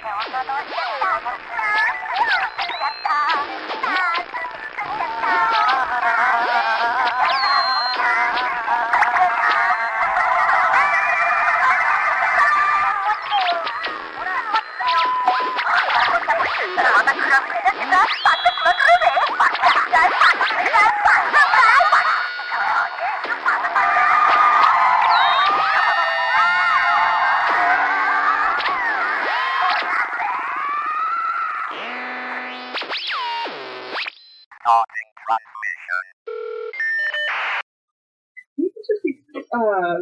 Starting transmission. You can just be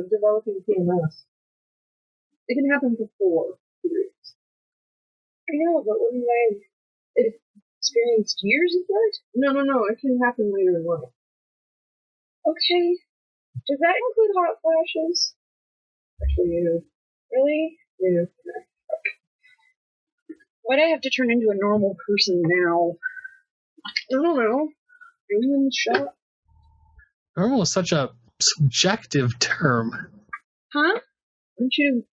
developing PMS. It can happen before periods. I know, but when I experienced years of that? No, it can happen later in life. Okay. Does that include hot flashes? Actually, yeah. Really? Yeah. Okay. Why'd I have to turn into a normal person now? I don't know. Are you in the shop? Normal is such a subjective term. Huh? Aren't you...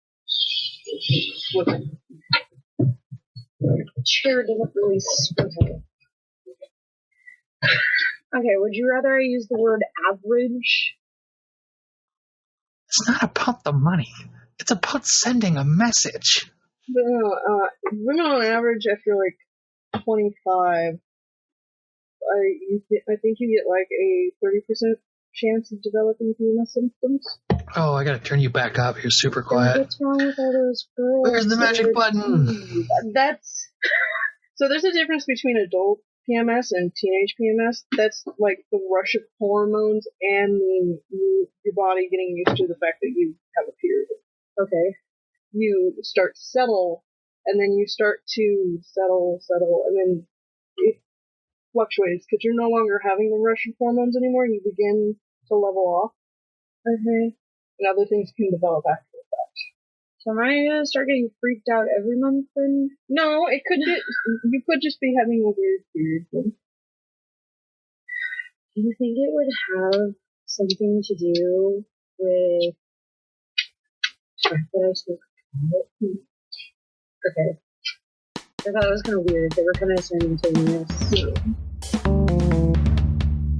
Chair doesn't really speak. Okay, would you rather I use the word average? It's not about the money. It's about sending a message. No, women on average after like 25, I think you get like a 30% chance of developing PMS symptoms. Oh, I gotta turn you back up. You're super quiet. What's wrong with all those girls? Where's the magic button? That's... So there's a difference between adult PMS and teenage PMS. That's like the rush of hormones and your body getting used to the fact that you have a period. Okay. You start to settle, and then you start to settle, and then it fluctuates because you're no longer having the rush of hormones anymore. You begin to level off. Okay. And other things can develop after that. So am I gonna start getting freaked out every month then? No, it could be, you could just be having a weird period. Do you think it would have something to do with the fact that I smoke? Okay. I thought it was kind of weird. They were kind of simultaneous.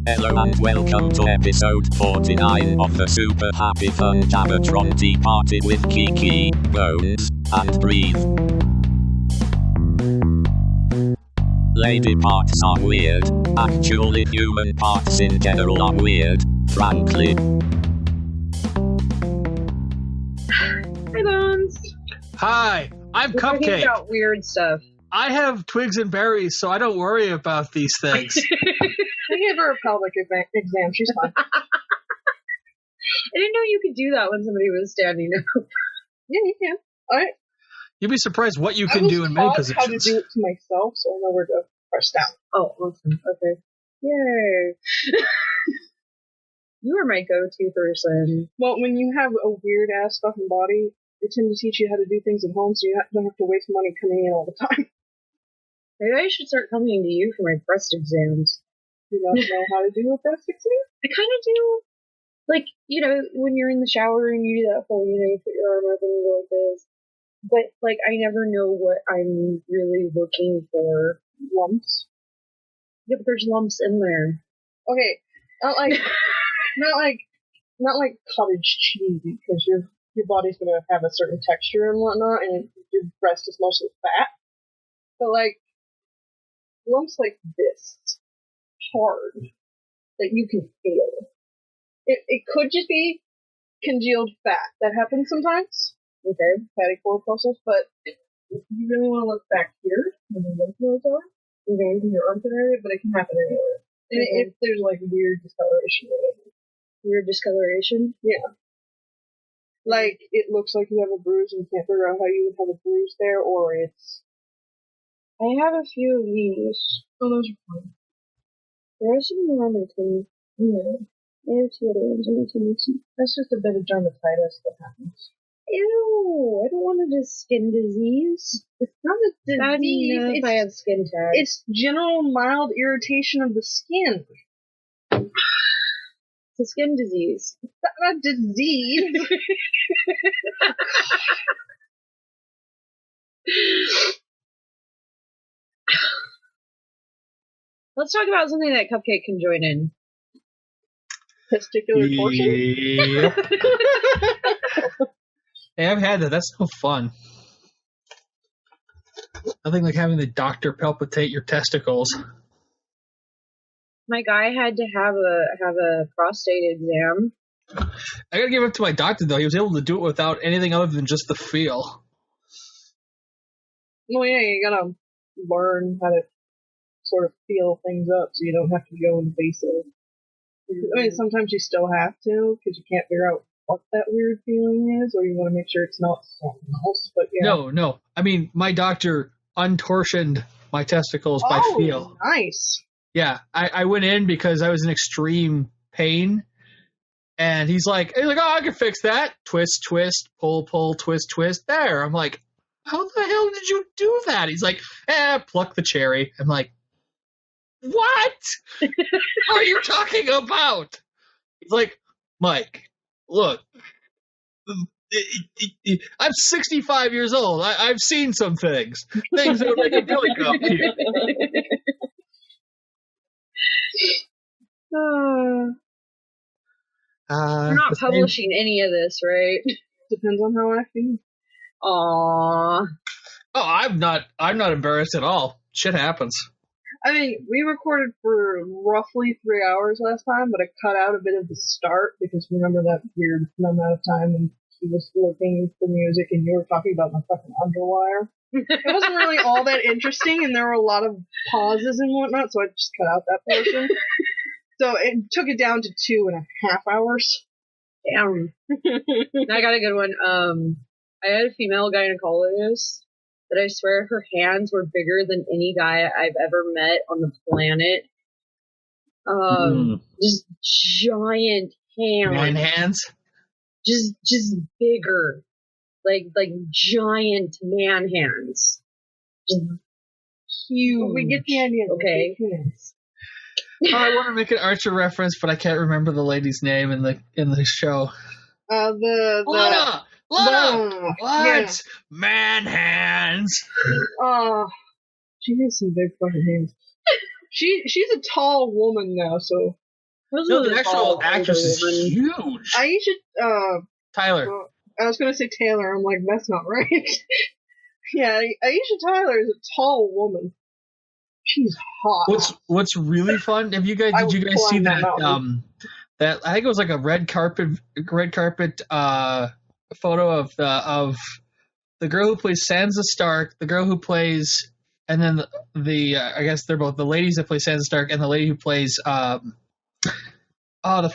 Hello and welcome to episode 49 of the Super Happy Fun Gabatron Tea Party with Kiki, Bones, and Breathe. Lady parts are weird. Actually, human parts in general are weird, frankly. Hi, Bones. Hi, I'm We're talking Cupcake. about weird stuff. I have twigs and berries, so I don't worry about these things. I gave her a pelvic exam. She's fine. I didn't know you could do that when somebody was standing up. Yeah, you can. All right. You'd be surprised what you can do in many positions. I was taught how to do it to myself, so I know where to press down. Oh, awesome. Okay. Yay. You are my go-to person. Well, when you have a weird-ass fucking body, they tend to teach you how to do things at home, so you don't have to waste money coming in all the time. Maybe I should start coming to you for my breast exams. Do you not know how to do a breast exam? I kind of do. Like, you know, when you're in the shower and you do that whole, you know, you put your arm up and you go like this. But, like, I never know what I'm really looking for. Lumps? Yeah, but there's lumps in there. Okay, not like cottage cheese, because your body's gonna have a certain texture and whatnot, and your breast is mostly fat. But, like, lumps like this. Hard that you can feel. It could just be congealed fat. That happens sometimes. Okay, fatty corpuscles, but if you really want to look back here, where the lymph nodes are, okay, in your armpit area, but it can happen anywhere. And if there's like weird discoloration. Weird discoloration? Yeah. Like, it looks like you have a bruise and you can't figure out how you would have a bruise there, or it's... I have a few of these. Oh, those are fine. There are some more on my tummy. Yeah. I have two other ones on my tummy. That's just a bit of dermatitis that happens. Ew! I don't want a skin disease. It's not a disease. How do you know if I have skin tags? It's general mild irritation of the skin. It's a skin disease. It's not a disease. Let's talk about something that Cupcake can join in. Testicular torsion? Yep. Hey, I've had that. That's no fun. Nothing like having the doctor palpitate your testicles. My guy had to have a prostate exam. I gotta give it to my doctor, though. He was able to do it without anything other than just the feel. Well, yeah, you gotta learn how to sort of feel things up so you don't have to go invasive. I mean, sometimes you still have to because you can't figure out what that weird feeling is, or you want to make sure it's not something else. But yeah. No. I mean, my doctor untorsioned my testicles by feel. Nice. Yeah, I went in because I was in extreme pain, and he's like, oh, I can fix that. Twist, twist, pull, twist, twist. There. I'm like, how the hell did you do that? He's like, pluck the cherry. I'm like, what are you talking about? He's like, Mike, look, I'm 65 years old. I've seen some things that would make a really come to you. We're not publishing any of this, right? Depends on how I feel. Aww. Oh, I'm not embarrassed at all. Shit happens. I mean, we recorded for roughly 3 hours last time, but I cut out a bit of the start because remember that weird amount of time when he was looking for music and you were talking about my fucking underwire. It wasn't really all that interesting, and there were a lot of pauses and whatnot, so I just cut out that portion. So it took it down to 2.5 hours. Damn. I got a good one. I had a female gynecologist that I swear her hands were bigger than any guy I've ever met on the planet. Just giant hands. Man hands? Just bigger. Like giant man hands. Just huge. Well, we get the idea. Okay. I want to make an Archer reference, but I can't remember the lady's name in the show. Lana! What? Yeah. Man hands. She has some big fucking hands. She's a tall woman now, so. No, the actual actress is huge. Aisha, Tyler. I was gonna say Taylor. I'm like, that's not right. Yeah, Aisha Tyler is a tall woman. She's hot. What's really fun? Did you guys see that? That I think it was like a red carpet photo of the girl who plays Sansa Stark, the girl who plays, and then the I guess they're both the ladies that play Sansa Stark and the lady who plays the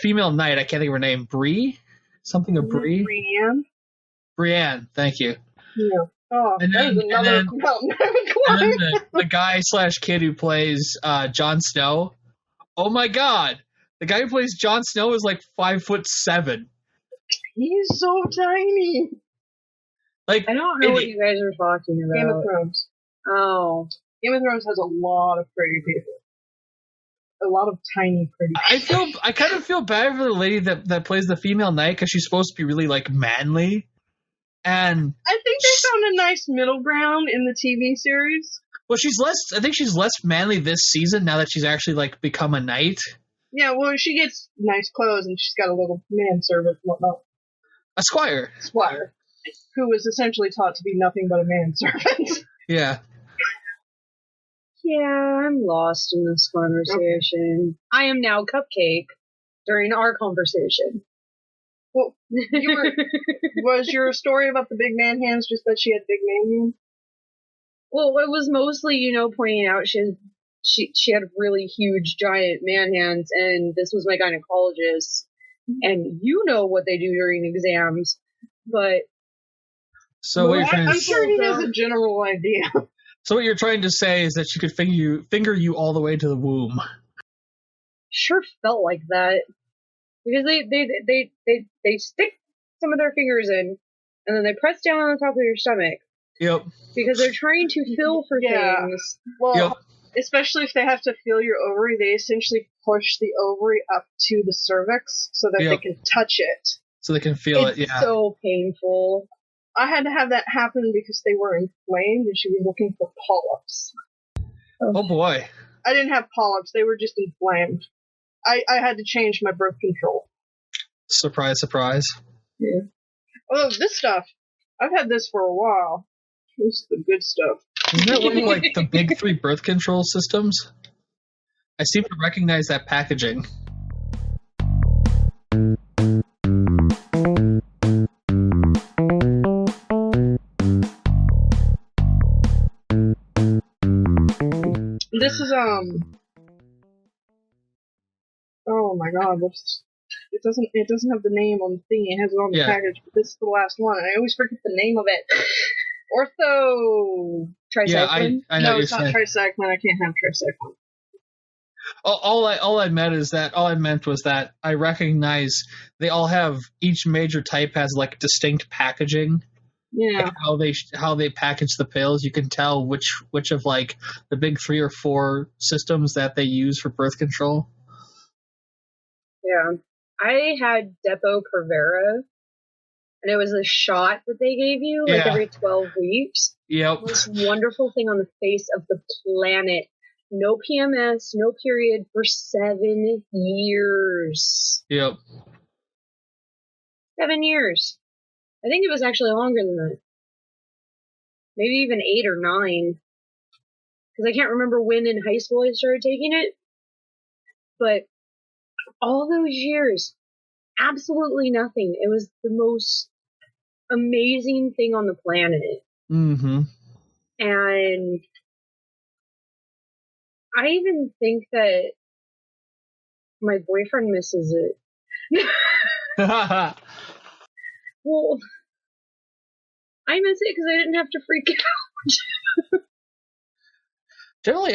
female knight. I can't think of her name. Bree, something of Bree. Brienne. Thank you. Yeah. Oh, and then the guy / kid who plays Jon Snow. Oh my God, the guy who plays Jon Snow is like 5'7". He's so tiny. Like I don't know what you guys are talking about. Game of Thrones. Oh, Game of Thrones has a lot of pretty people. A lot of tiny pretty people. I kind of feel bad for the lady that plays the female knight because she's supposed to be really like manly. And I think they found a nice middle ground in the TV series. Well, I think she's less manly this season now that she's actually like become a knight. Yeah, well, she gets nice clothes and she's got a little manservant and whatnot. A squire, who was essentially taught to be nothing but a manservant. Yeah. Yeah, I'm lost in this conversation. Okay. I am now Cupcake during our conversation. Well, was your story about the big man hands just that she had big man hands? Well, it was mostly, pointing out she had really huge, giant man hands, and this was my gynecologist, and you know what they do during exams, but... So what you're trying I'm sure he has a general idea. So what you're trying to say is that she could finger you all the way to the womb. Sure felt like that. Because they stick some of their fingers in, and then they press down on the top of your stomach. Yep. Because they're trying to feel for things. Well, especially if they have to feel your ovary, they essentially push the ovary up to the cervix so that they can touch it. So they can feel it, yeah. It's so painful. I had to have that happen because they were inflamed and she was looking for polyps. Oh boy. I didn't have polyps, they were just inflamed. I had to change my birth control. Surprise, surprise. Yeah. Oh, this stuff. I've had this for a while. This is the good stuff. Isn't that one of like the big 3 birth control systems? I seem to recognize that packaging. This is oh my god, it doesn't have the name on the thing, it has it on the package, but this is the last one, and I always forget the name of it. Ortho tricycline? Yeah, I know no, it's not tricycline, I can't have tricycline. All I meant was that I recognize they all have, each major type has like distinct packaging. Yeah. Like how they package the pills, you can tell which of like the big 3 or 4 systems that they use for birth control. Yeah. I had Depo-Provera, and it was a shot that they gave you like every 12 weeks. Yep. The most wonderful thing on the face of the planet. No PMS, no period for 7 years. Yep. 7 years. I think it was actually longer than that. Maybe even 8 or 9. Because I can't remember when in high school I started taking it. But all those years, absolutely nothing. It was the most amazing thing on the planet. Mm-hmm. And I even think that my boyfriend misses it. Well, I miss it because I didn't have to freak out. Generally,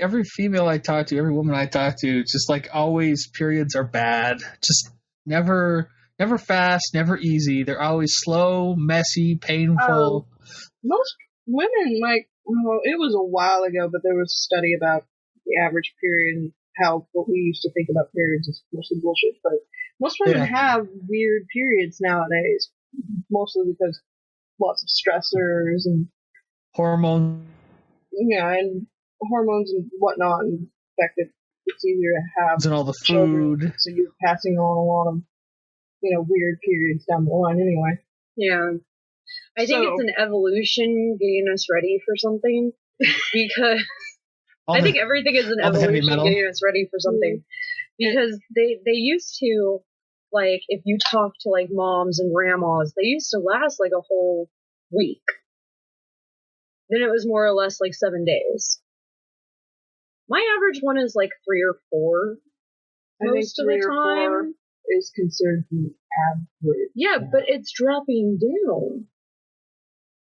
every female I talk to, every woman I talk to, just like always, periods are bad. Just never fast, never easy. They're always slow, messy, painful. Most women, like, well, it was a while ago, but there was a study about the average period and how what we used to think about periods is mostly bullshit. But most women have weird periods nowadays, mostly because lots of stressors and hormones. Yeah, and hormones and whatnot, and the fact that it's easier to have and all the children, food. so you're passing on a lot of, weird periods down the line anyway. Yeah. I think it's an evolution getting us ready for something, because I think everything is an evolution getting us ready for something. Because they used to, like, if you talk to, like, moms and grandmas, they used to last, like, a whole week. Then it was more or less, like, 7 days. My average one is, like, 3 or 4 most of the time. Is considered the average. Yeah, but it's dropping down.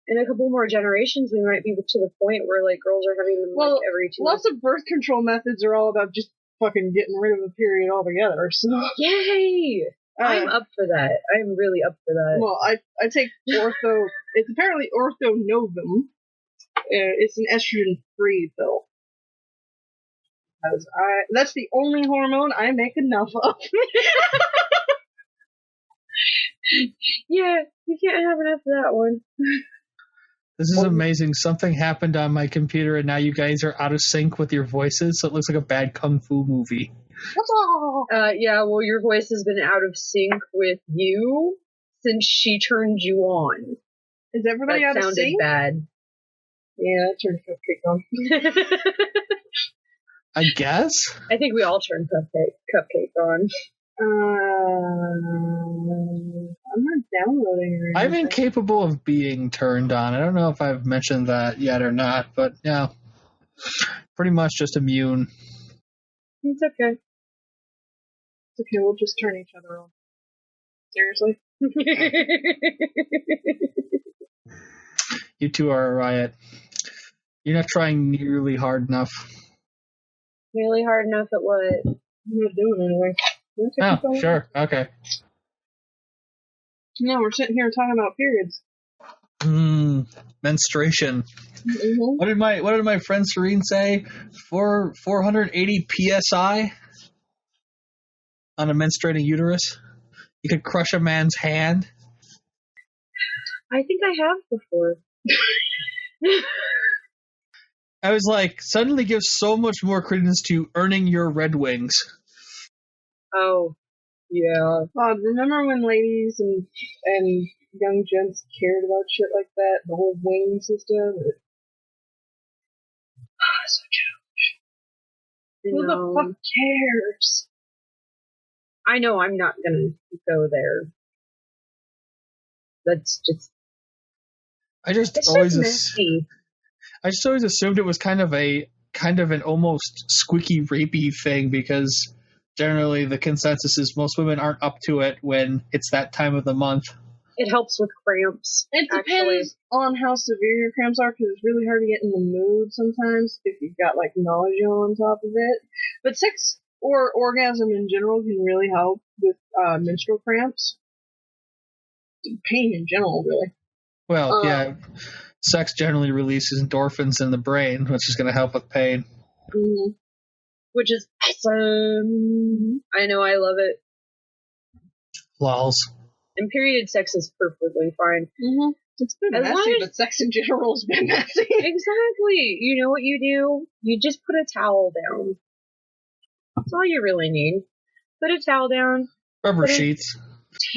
In a couple more generations, we might be to the point where, like, girls are having them, like, every 2 lots of birth control methods are all about just fucking getting rid of a period altogether, so. Yay! I'm up for that. I'm really up for that. Well, I take Ortho, it's apparently Ortho Novum. It's an estrogen-free pill. Because that's the only hormone I make enough of. Yeah, you can't have enough of that one. This is amazing. Something happened on my computer, and now you guys are out of sync with your voices, so it looks like a bad kung fu movie. Yeah, well, your voice has been out of sync with you since she turned you on. Is everybody out of sync? That sounded bad. Yeah, that turned Cupcake on. I guess? I think we all turned Cupcake on. I'm not downloading it. I'm incapable of being turned on. I don't know if I've mentioned that yet or not, but yeah. Pretty much just immune. It's okay. It's okay, we'll just turn each other on. Seriously? You two are a riot. You're not trying nearly hard enough. Really hard enough at what? I'm not doing it anyway. Oh, sure. Okay. No, we're sitting here talking about periods. Menstruation. Mm-hmm. What did my friend Serene say? 480 psi on a menstruating uterus. You could crush a man's hand. I think I have before. I was like, suddenly gives so much more credence to earning your Red Wings. Oh, yeah. Remember when ladies and young gents cared about shit like that? The whole wing system? So who the fuck cares? I know I'm not gonna go there. That's just... I always assumed it was kind of an almost squeaky rapey thing, because generally the consensus is most women aren't up to it when it's that time of the month. It helps with cramps. It depends on how severe your cramps are, because it's really hard to get in the mood sometimes if you've got like nausea on top of it. But sex or orgasm in general can really help with menstrual cramps. Pain in general, really. Well, yeah. Sex generally releases endorphins in the brain, which is going to help with pain. Mm-hmm. Which is awesome. I know, I love it. Lols. And period sex is perfectly fine. Mm-hmm. It's been messy, but sex in general has been messy. Exactly. You know what you do? You just put a towel down. That's all you really need. Put a towel down. Rubber sheets.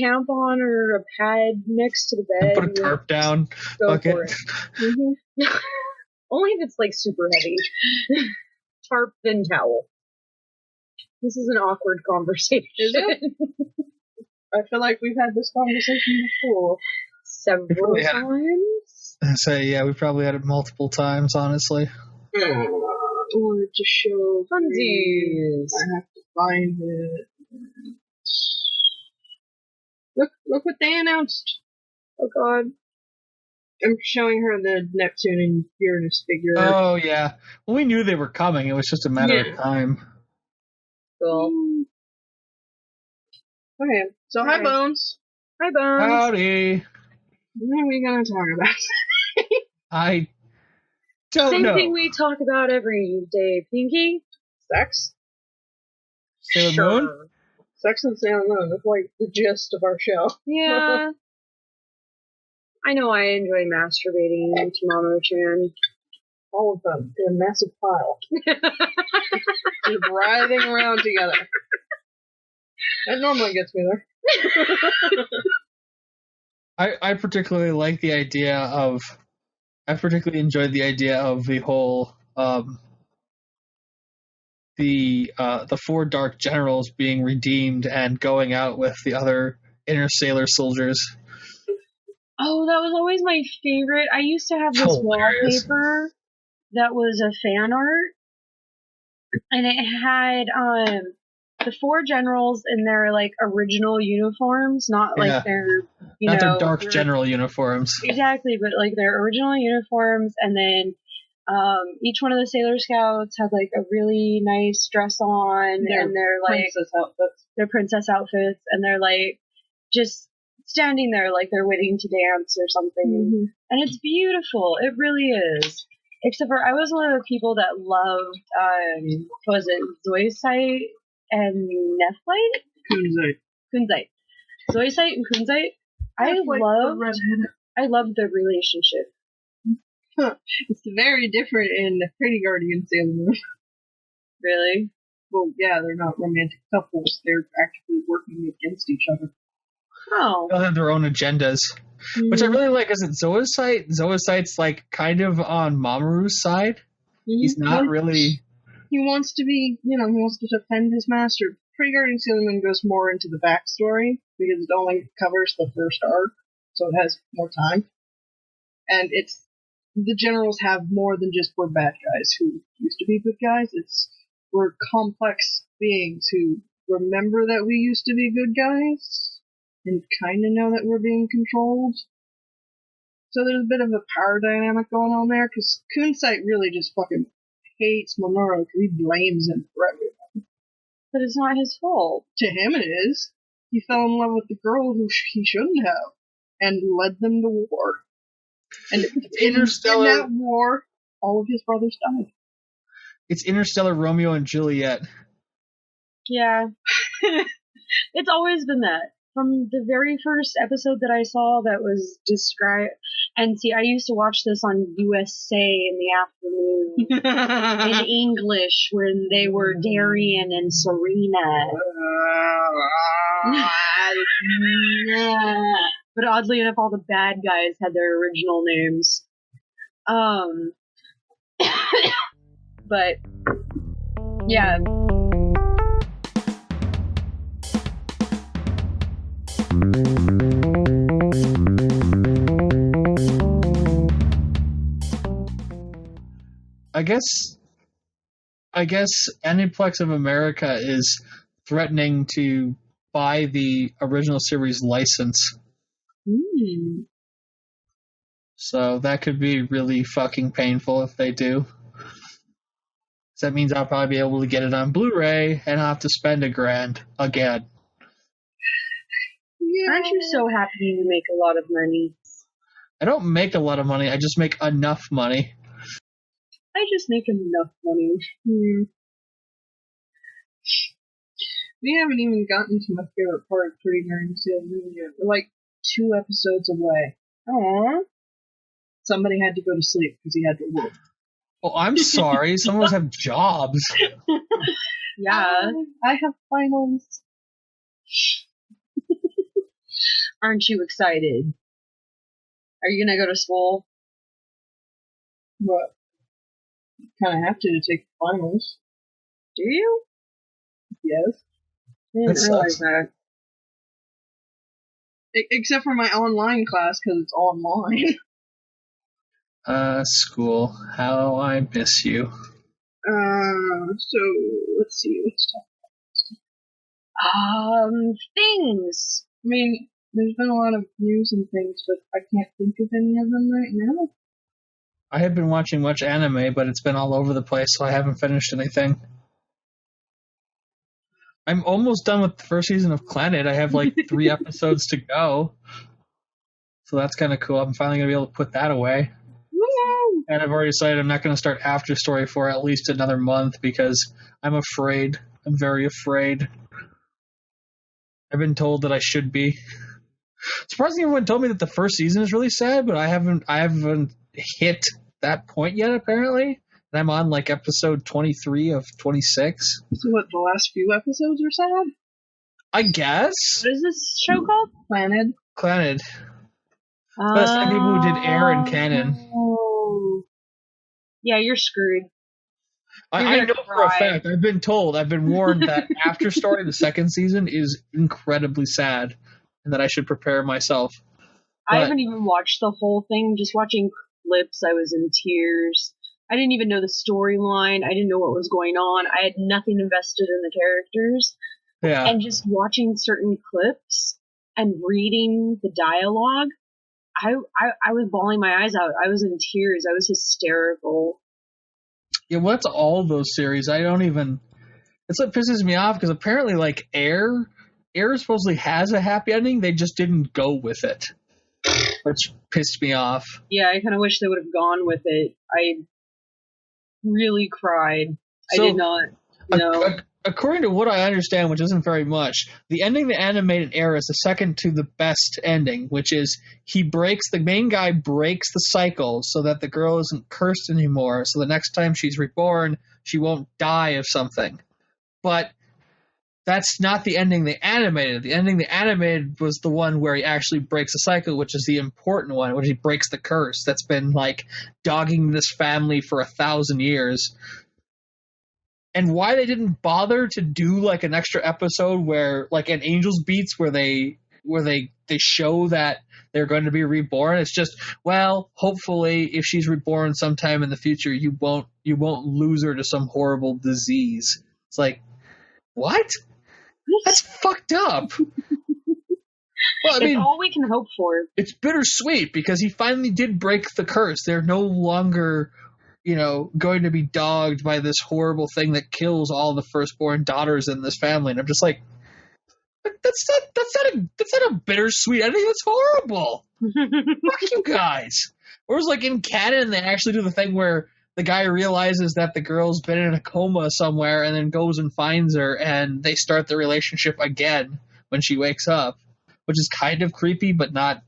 Tampon or a pad next to the bed. And put a tarp down. Go for it. Mm-hmm. Only if it's like super heavy. Tarp then towel. This is an awkward conversation. Is it? I feel like we've had this conversation before. Several times? I say, yeah, we probably had it multiple times, honestly. I wanted to show funsies. I have to find it. Look what they announced. Oh god. I'm showing her the Neptune and Uranus figure. Oh, yeah. Well, we knew they were coming. It was just a matter of time. Cool. Okay, so hi, Bones. Hi, Bones. Howdy. What are we going to talk about? I don't know. Same thing we talk about every day, Pinky. Sex? Sailor Moon? Sex and Sailor Moon. That's like the gist of our show. Yeah. I know I enjoy masturbating to Mamo-chan. All of them in a massive pile. Just writhing around together. That normally gets me there. I particularly like the idea of... I particularly enjoyed the idea of the whole... the four Dark Generals being redeemed and going out with the other Inner Sailor soldiers. Oh, that was always my favorite. I used to have this wallpaper that was a fan art, and it had the four generals in their like original uniforms, not like their their Dark General uniforms. Exactly, but like their original uniforms, and then each one of the Sailor Scouts had like a really nice dress on, and they're like princess outfits, and they're like just standing there like they're waiting to dance or something. Mm-hmm. And it's beautiful. It really is. Except for I was one of the people that loved, what was it, Zoisite and Nephlite? Kunzite. Zoisite and Kunzite. I loved their relationship. It's very different in Pretty Guardian Sailor Moon. Really? Well, yeah, they're not romantic couples. They're actively working against each other. Oh. They'll have their own agendas. Mm-hmm. Which I really like. Is it Zoisite? Zoisite's like kind of on Mamoru's side. Mm-hmm. He's not really... He wants to be, he wants to defend his master. Pretty Guardian Sailor Moon goes more into the backstory, because it only covers the first arc, so it has more time. And the generals have more than just we're bad guys who used to be good guys. We're complex beings who remember that we used to be good guys and kind of know that we're being controlled. So there's a bit of a power dynamic going on there, because Kunzite really just fucking hates Mamoru because he blames him for everything. But it's not his fault. To him it is. He fell in love with the girl who he shouldn't have, and led them to war. And in that war, all of his brothers died. It's Interstellar Romeo and Juliet. Yeah. It's always been that. from the very first episode that I saw that was described, and see, I used to watch this on USA in the afternoon in English when they were Darian and Serena. But oddly enough, all the bad guys had their original names. But yeah. I guess Aniplex of America is threatening to buy the original series license. So that could be really fucking painful if they do. So that means I'll probably be able to get it on Blu-ray and I'll have to spend $1,000 again. Yeah. Aren't you so happy you make a lot of money? I don't make a lot of money, I just make enough money. I just make enough money. We haven't even gotten to my favorite part of Pretty Mary and Seal Moon yet. We're like 2 episodes away. Aww. Somebody had to go to sleep because he had to work. Oh, I'm sorry. Some of us have jobs. Yeah. I have finals. Aren't you excited? Are you gonna go to school? What? Kind of have to take the finals. Do you? Yes. I didn't realize that. Except for my online class, because it's online. School. How I miss you. So, let's see, let's talk about things. I mean, there's been a lot of news and things, but I can't think of any of them right now. I have been watching much anime, but it's been all over the place, so I haven't finished anything. I'm almost done with the first season of Planet. I have like 3 episodes to go. So that's kind of cool. I'm finally going to be able to put that away. Woo! And I've already decided I'm not going to start After Story for at least another month because I'm afraid. I'm very afraid. I've been told that I should be. Surprisingly, everyone told me that the first season is really sad, but I haven't hit that point yet, apparently. And I'm on like episode 23 of 26. So what, the last few episodes are sad? I guess. What is this show called? Planet. But that's the people who did Air and Canon. Oh. Yeah, you're screwed. I know for a fact. I've been told. I've been warned that After Story, the second season, is incredibly sad, and that I should prepare myself. I haven't even watched the whole thing. Just watching clips, I was in tears. I didn't even know the storyline. I didn't know what was going on. I had nothing invested in the characters. Yeah. And just watching certain clips and reading the dialogue, I was bawling my eyes out. I was in tears. I was hysterical. Yeah, well, that's all those series. I don't even... It's what pisses me off, because apparently, like, Air supposedly has a happy ending. They just didn't go with it. Which pissed me off. Yeah, I kind of wish they would have gone with it. I really cried. So, I did not know. According to what I understand, which isn't very much, the ending the animated Air is the second to the best ending, which is the main guy breaks the cycle so that the girl isn't cursed anymore, so the next time she's reborn, she won't die of something. But that's not the ending they animated. The ending they animated was the one where he actually breaks the cycle, which is the important one, where he breaks the curse that's been, like, dogging this family for 1,000 years. And why they didn't bother to do, like, an extra episode where, like, an Angel's Beats where they show that they're going to be reborn. It's just, well, hopefully if she's reborn sometime in the future, you won't lose her to some horrible disease. It's like, what? That's fucked up. Well, I mean, it's all we can hope for. It's bittersweet because he finally did break the curse. They're no longer, going to be dogged by this horrible thing that kills all the firstborn daughters in this family. And I'm just like, that's not a bittersweet ending. That's horrible. Fuck you guys. Or it's like in canon, they actually do the thing where the guy realizes that the girl's been in a coma somewhere and then goes and finds her and they start the relationship again when she wakes up. which is kind of creepy, but not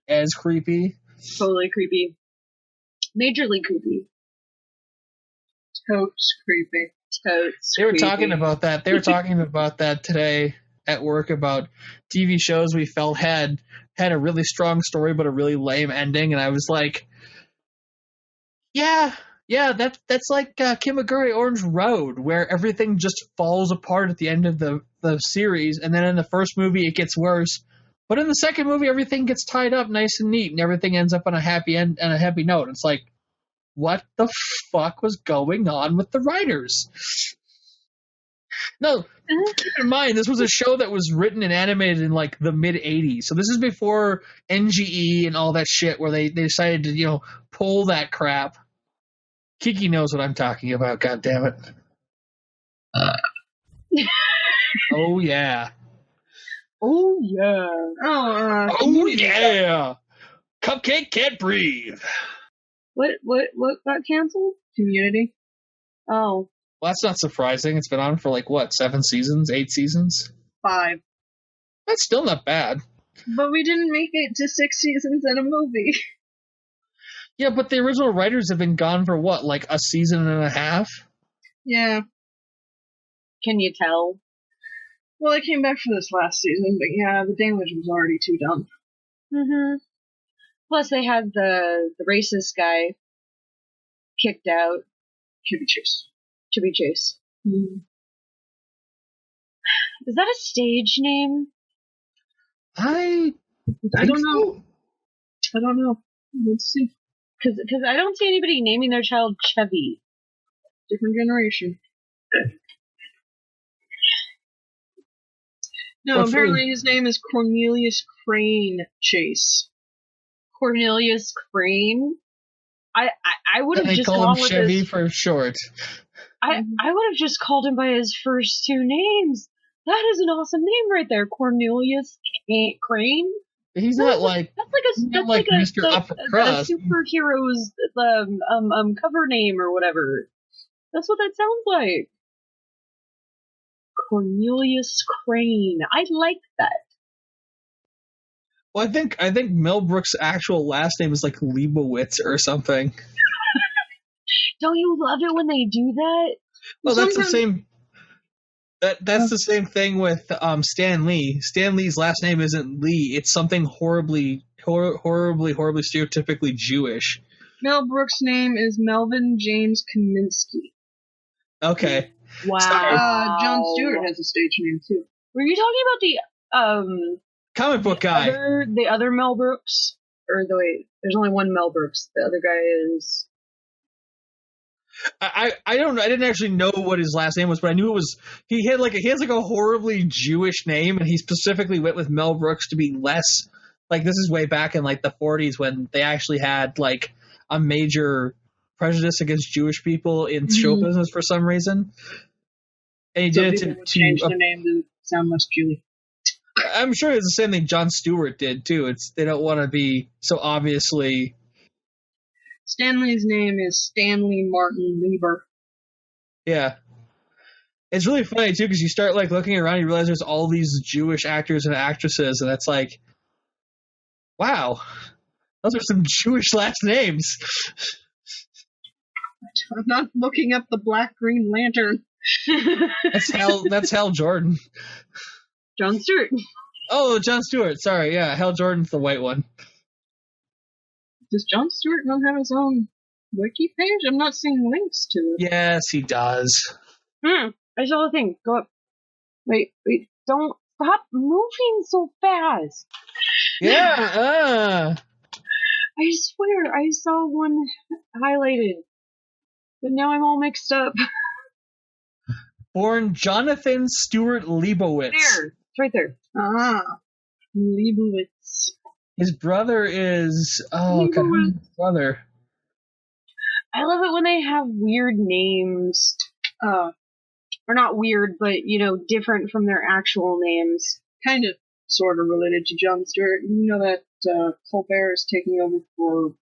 as creepy. Totally creepy. Majorly creepy. Totes creepy. Totes They were creepy. talking about that. They were talking about that today at work, about TV shows we felt had a really strong story but a really lame ending, and I was like, yeah, that's like Kimagure Orange Road, where everything just falls apart at the end of the series, and then in the first movie it gets worse, but in the second movie everything gets tied up nice and neat, and everything ends up on a happy end and a happy note. It's like, what the fuck was going on with the writers? No, keep in mind, this was a show that was written and animated in like the mid 80s. So this is before NGE and all that shit, where they decided to, pull that crap. Kiki knows what I'm talking about, goddammit. Oh, yeah. Oh, yeah. Oh, yeah. Cupcake can't breathe. What got canceled? Community. Oh. Well, that's not surprising. It's been on for 7 seasons, 8 seasons? 5. That's still not bad. But we didn't make it to 6 seasons and a movie. Yeah, but the original writers have been gone for what, a season and a half? Yeah. Can you tell? Well, I came back for this last season, but yeah, the damage was already too done. Mm-hmm. Plus, they had the racist guy kicked out. Chevy Chase. Mm. Is that a stage name? I don't know. I don't know. Let's see. Because I don't see anybody naming their child Chevy. Different generation. No, What's apparently his name is Cornelius Crane Chase. Cornelius Crane? I would have they just call gone him with Chevy his, for short. I would have just called him by his first 2 names. That is an awesome name right there, Cornelius Crane. He's not like Mr. Upper a Crust. superhero's cover name or whatever. That's what that sounds like. Cornelius Crane. I like that. Well, I think Mel Brooks' actual last name is Leibowitz or something. Don't you love it when they do that? Well, that's the same. That's the same thing with Stan Lee. Stan Lee's last name isn't Lee. It's something horribly stereotypically Jewish. Mel Brooks' name is Melvin James Kaminsky. Okay. Wow. Jon Stewart has a stage name too. Were you talking about the comic book guy? The other Mel Brooks? Or there's only one Mel Brooks. The other guy is... I didn't actually know what his last name was, but I knew it was, he has a horribly Jewish name, and he specifically went with Mel Brooks to be less, this is way back in the 40s when they actually had a major prejudice against Jewish people in show business for some reason. And he did it to change the name to sound less Jewish. I'm sure it's the same thing Jon Stewart did too. They don't want to be so obviously. Stanley's name is Stanley Martin Lieber. Yeah. It's really funny too, because you start looking around, you realize there's all these Jewish actors and actresses, and it's wow, those are some Jewish last names. I'm not looking up the Black Green Lantern. That's Hal Jordan. Jon Stewart. Oh, Jon Stewart. Sorry, yeah, Hal Jordan's the white one. Does Jon Stewart not have his own wiki page? I'm not seeing links to it. Yes, he does. I saw the thing. Go up. Wait. Don't stop moving so fast. Yeah. I swear I saw one highlighted, but now I'm all mixed up. Born Jonathan Stewart Leibowitz. There. It's right there. Leibowitz. His brother is... Oh, God, who's his brother? I love it when they have weird names. Or not weird, but, different from their actual names. Kind of, sort of related to Jon Stewart. You know that Colbert is taking over for...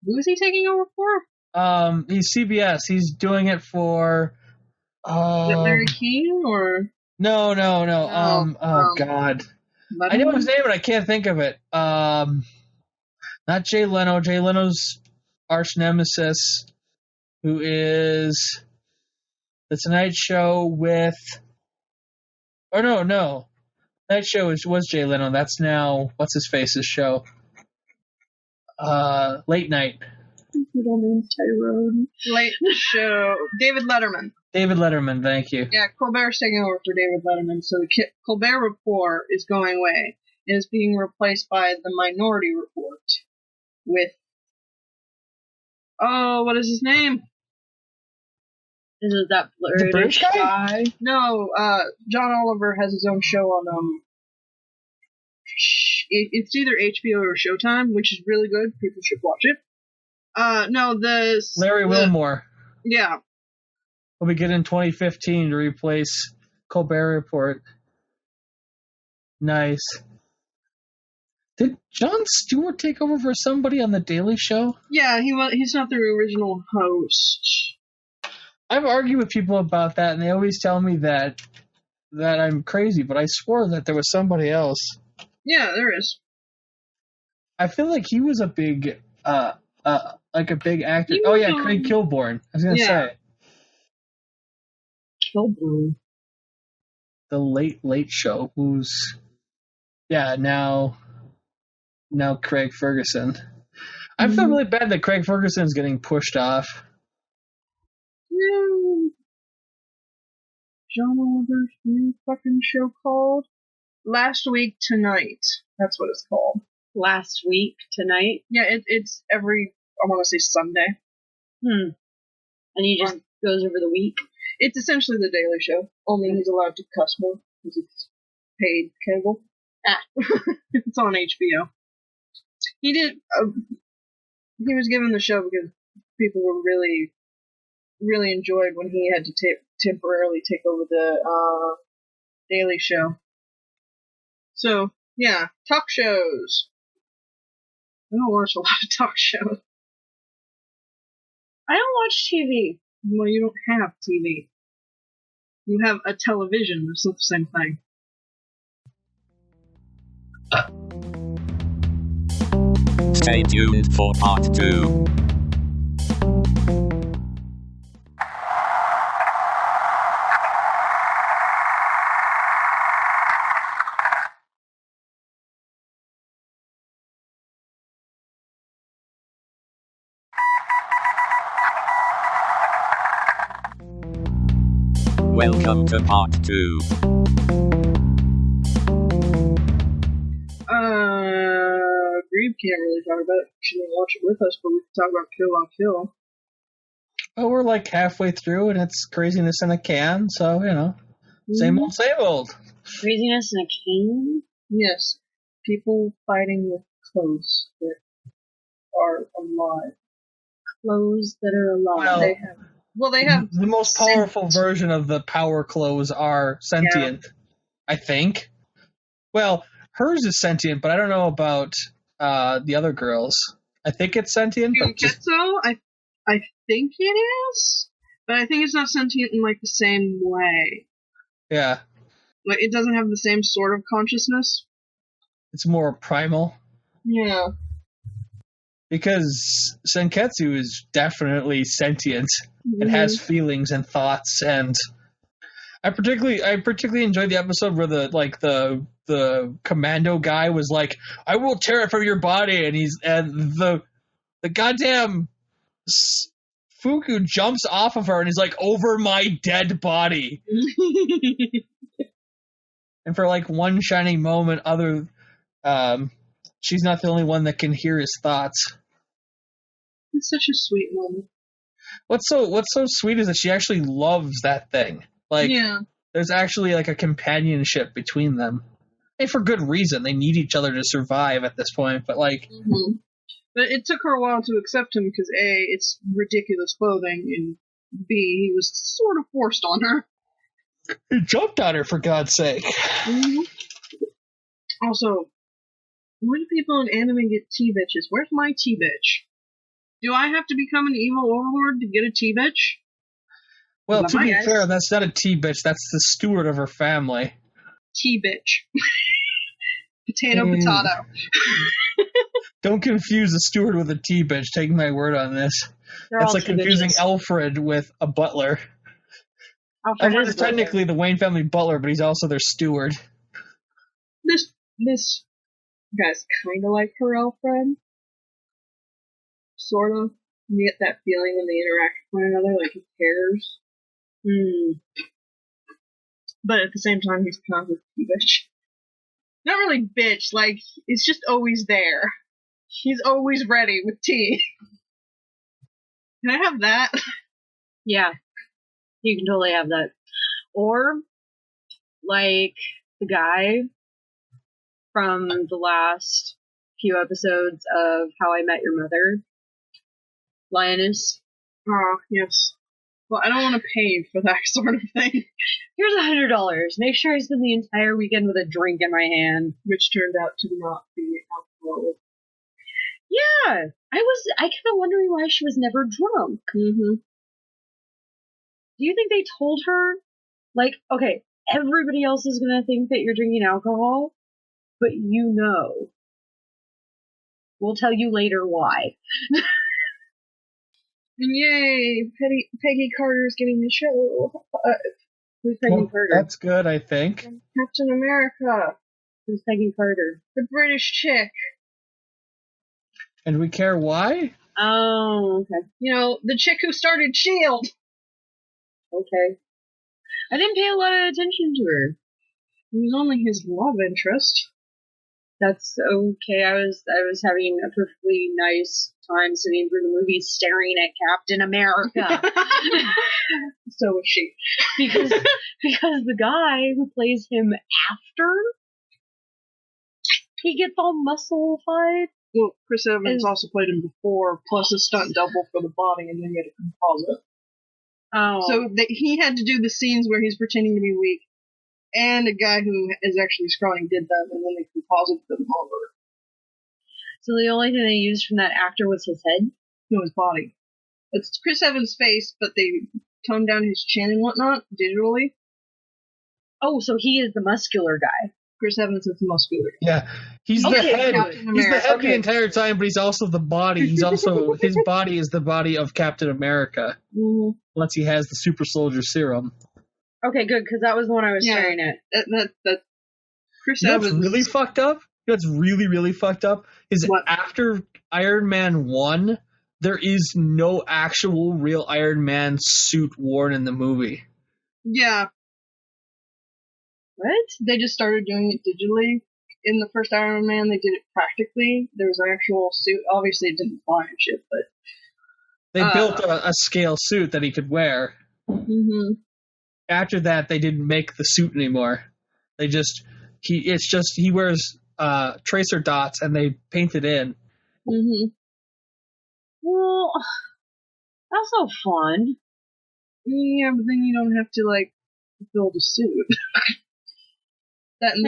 Who is he taking over for? He's CBS. He's doing it for... Is it Larry King, or... No. God. I know his name, but I can't think of it. Not Jay Leno. Jay Leno's arch nemesis, who is the Tonight Show with. Oh no. Tonight Show was Jay Leno. That's now what's his face's show. Late Night. Middle name's Tyrone. Late show. David Letterman. David Letterman, thank you. Yeah, Colbert's taking over for David Letterman. So the Colbert Report is going away. It is being replaced by the Minority Report with. Oh, what is his name? Is it that The British guy? No, John Oliver has his own show on it's either HBO or Showtime, which is really good. People should watch it. Larry Wilmore. Yeah. Will begin in 2015 to replace Colbert Report. Nice. Did Jon Stewart take over for somebody on The Daily Show? Yeah, he's not the original host. I've argued with people about that, and they always tell me that I'm crazy, but I swore that there was somebody else. Yeah, there is. I feel like he was a big, like a big actor. Oh yeah, Craig Kilborn. I was gonna say. Kilborn. The Late Show, who's, now Craig Ferguson. I feel really bad that Craig Ferguson's getting pushed off. No. John Oliver's new fucking show called Last Week Tonight. That's what it's called. Last Week Tonight? Yeah, it's every, I want to say Sunday. And he just goes over the week? It's essentially The Daily Show, only he's allowed to cuss more because it's paid cable. It's on HBO. He was given the show because people were really, really enjoyed when he had to temporarily take over the Daily Show. So, yeah, talk shows. I don't watch a lot of talk shows. I don't watch TV. Well, you don't have TV. You have a television. It's not the same thing. Stay tuned for part 2. Welcome to part 2. Grieve can't really talk about it. She didn't watch it with us, but we can talk about Kill on Kill. Oh, we're like halfway through, and it's craziness in a can, so, same old, same old. Craziness in a can? Yes. People fighting with clothes that are alive. Clothes that are alive. They have the most powerful version of the power clothes are sentient, I think. Well, hers is sentient, but I don't know about the other girls. I think it's sentient. Ketso, I think it is, but I think it's not sentient in like the same way. Yeah. Like it doesn't have the same sort of consciousness. It's more primal. Yeah. Because Senketsu is definitely sentient. It has feelings and thoughts, and I particularly enjoyed the episode where the commando guy was like, "I will tear it from your body," and the goddamn Fuku jumps off of her and he's like, "Over my dead body." And for like one shining moment, she's not the only one that can hear his thoughts. It's such a sweet moment. What's so sweet is that she actually loves that thing. Like, there's actually like a companionship between them, and for good reason. They need each other to survive at this point. But like, but it took her a while to accept him because A, it's ridiculous clothing, and B, he was sort of forced on her. He jumped on her, for God's sake. Also, when do people in anime get T-bitches? Where's my T-bitch? Do I have to become an evil overlord to get a T-bitch? Well, to be fair, that's not a T-bitch. That's the steward of her family. T-bitch. Potato. Don't confuse a steward with a tea bitch. Take my word on this. They're It's all like two confusing bitches. Alfred with a butler. Alfred Alfred is is technically the Wayne family butler, but he's also their steward. This guy's kind of like her Alfred. Sort of. You get that feeling when they interact with one another, like he cares. But at the same time, he's kind of a bitch. Not really bitch, like, it's just always there. He's always ready with tea. Can I have that? Yeah, you can totally have that. Or, like, the guy from the last few episodes of How I Met Your Mother, Lioness. Oh, yes. Well, I don't want to pay for that sort of thing. Here's $100. Make sure I spend the entire weekend with a drink in my hand. Which turned out to not be alcohol. Yeah, I kept wondering why she was never drunk. Mm-hmm. Do you think they told her, like, okay, everybody else is gonna think that you're drinking alcohol, but you know. We'll tell you later why. And yay, Peggy Carter's getting the show. Who's Peggy Carter? That's good, I think. Captain America. Who's Peggy Carter? The British chick. And we care why? Oh, okay. You know, the chick who started S.H.I.E.L.D. Okay. I didn't pay a lot of attention to her. It was only his love interest. That's okay. I was having a perfectly nice time sitting through the movie staring at Captain America. So was she. because the guy who plays him after he gets all musclified. Well, Chris Evans also played him before, plus a stunt double for the body, and then made a composite. Oh. So he had to do the scenes where he's pretending to be weak, and a guy who is actually scrawny did them, and then they composited them over. So the only thing they used from that actor was his head? No, his body. It's Chris Evans' face, but they toned down his chin and whatnot digitally. Oh, so he is the muscular guy. Chris Evans is the muscular. Yeah, he's the head. Captain He's the America. head the entire time, but he's also the body. He's also his body is the body of Captain America. Mm-hmm. Once he has the super soldier serum. Okay, good, because that was the one I was staring at. That Chris You know what's Evans really fucked up? You know what's really, really fucked up? Is What? after Iron Man 1, there is no actual real Iron Man suit worn in the movie. Yeah, What? they just started doing it digitally. In the first Iron Man, they did it practically. There was an actual suit. Obviously, it didn't fly and shit, but They built a scale suit that he could wear. mm-hmm. After that, they didn't make the suit anymore. He wears tracer dots and they paint it in. Mm-hmm. Well, that's so fun. Yeah, but then you don't have to like build a suit. That and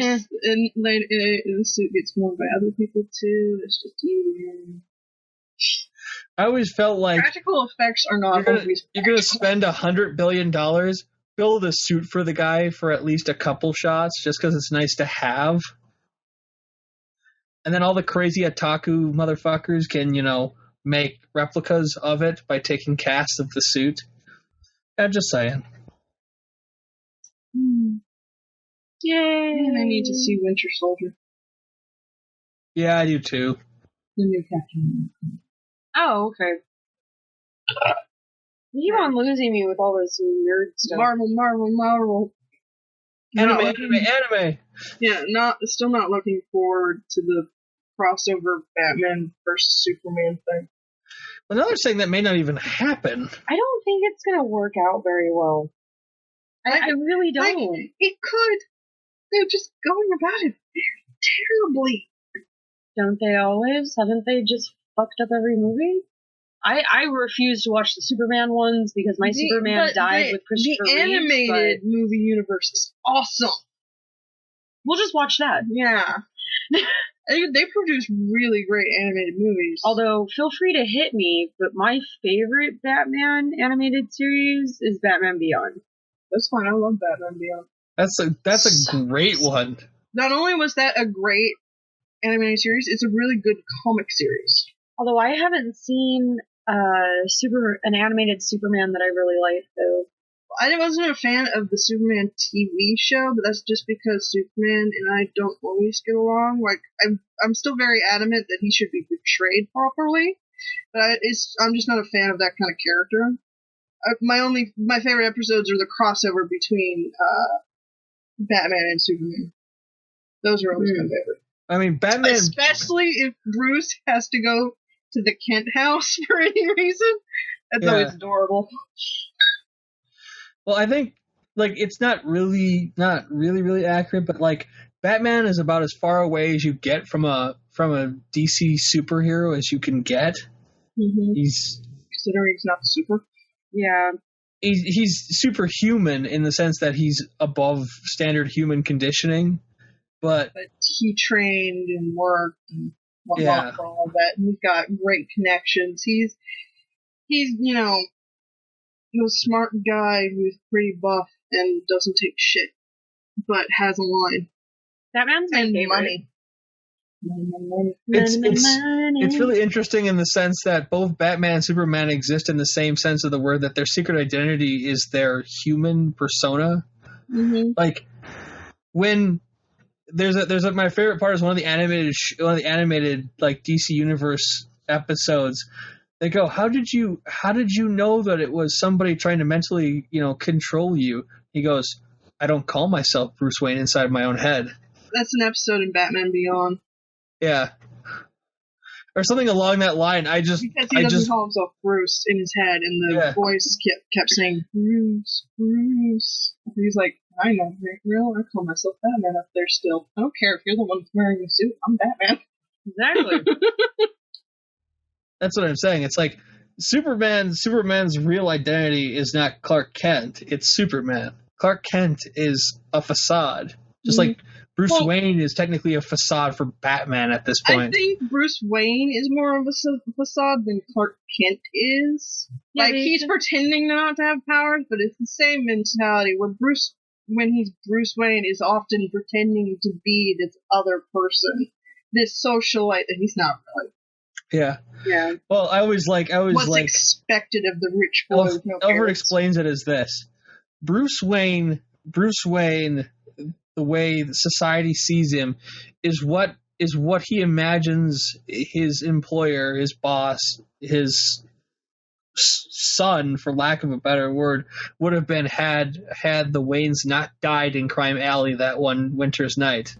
the suit gets worn by other people too. It's just easier. I always felt like Practical effects are not always. you're gonna spend $100 billion, build a suit for the guy for at least a couple shots, just because it's nice to have. And then all the crazy otaku motherfuckers can, make replicas of it by taking casts of the suit. I'm just saying. Yay! And I need to see Winter Soldier, Yeah, I do too. the new Captain America. Oh, okay. You keep on losing me with all this weird stuff. Marvel. Anime. Yeah, still not looking forward to the crossover Batman versus Superman thing. Another thing that may not even happen. I don't think it's gonna work out very well. I really don't. Like, it could. They're just going about it terribly. Don't they always? Haven't they just fucked up every movie? I refuse to watch the Superman ones because my Superman died with Christopher Reeve. The animated movie universe is awesome. We'll just watch that. Yeah. They produce really great animated movies. Although, feel free to hit me, but my favorite Batman animated series is Batman Beyond. That's fine. I love Batman Beyond. That's a great one. Not only was that a great animated series. It's a really good comic series. Although I haven't seen an animated Superman that I really like, though. I wasn't a fan of the Superman TV show, but that's just because Superman and I don't always get along. Like, I'm still very adamant that he should be portrayed properly, but I'm just not a fan of that kind of character. My favorite episodes are the crossover between Batman and Superman. Those are always my favorite. I mean, Batman, especially if Bruce has to go to the Kent house for any reason. That's always adorable. Well, I think like it's not really accurate, but like Batman is about as far away as you get from a DC superhero as you can get. Mm-hmm. He's considering he's not super. Yeah. He's superhuman in the sense that he's above standard human conditioning, but he trained and worked and whatnot for all of that. And he's got great connections. He's a smart guy who's pretty buff and doesn't take shit, but has a line. Batman's my favorite. Money. It's really interesting in the sense that both Batman and Superman exist in the same sense of the word, that their secret identity is their human persona. Mm-hmm. Like when there's my favorite part is one of the animated like DC Universe episodes. They go, how did you know that it was somebody trying to mentally, control you? He goes, I don't call myself Bruce Wayne inside my own head. That's an episode in Batman Beyond. Yeah. Or something along that line. Because he doesn't call himself Bruce in his head, and the voice kept saying, Bruce, Bruce. And he's like, I know, real. I call myself Batman up there still. I don't care if you're the one wearing the suit. I'm Batman. Exactly. That's what I'm saying. It's like Superman's real identity is not Clark Kent. It's Superman. Clark Kent is a facade. Just like Bruce Wayne is technically a facade for Batman at this point. I think Bruce Wayne is more of a facade than Clark Kent is. Yeah, like, he's pretending not to have powers, but it's the same mentality where when he's Bruce Wayne, is often pretending to be this other person, this socialite that he's not really. Yeah. Yeah. Well, what's expected of the rich boy with no parents. Albert explains it as this: Bruce Wayne, the way society sees him, is what he imagines his employer, his boss, his son, for lack of a better word, would have been had the Waynes not died in Crime Alley that one winter's night.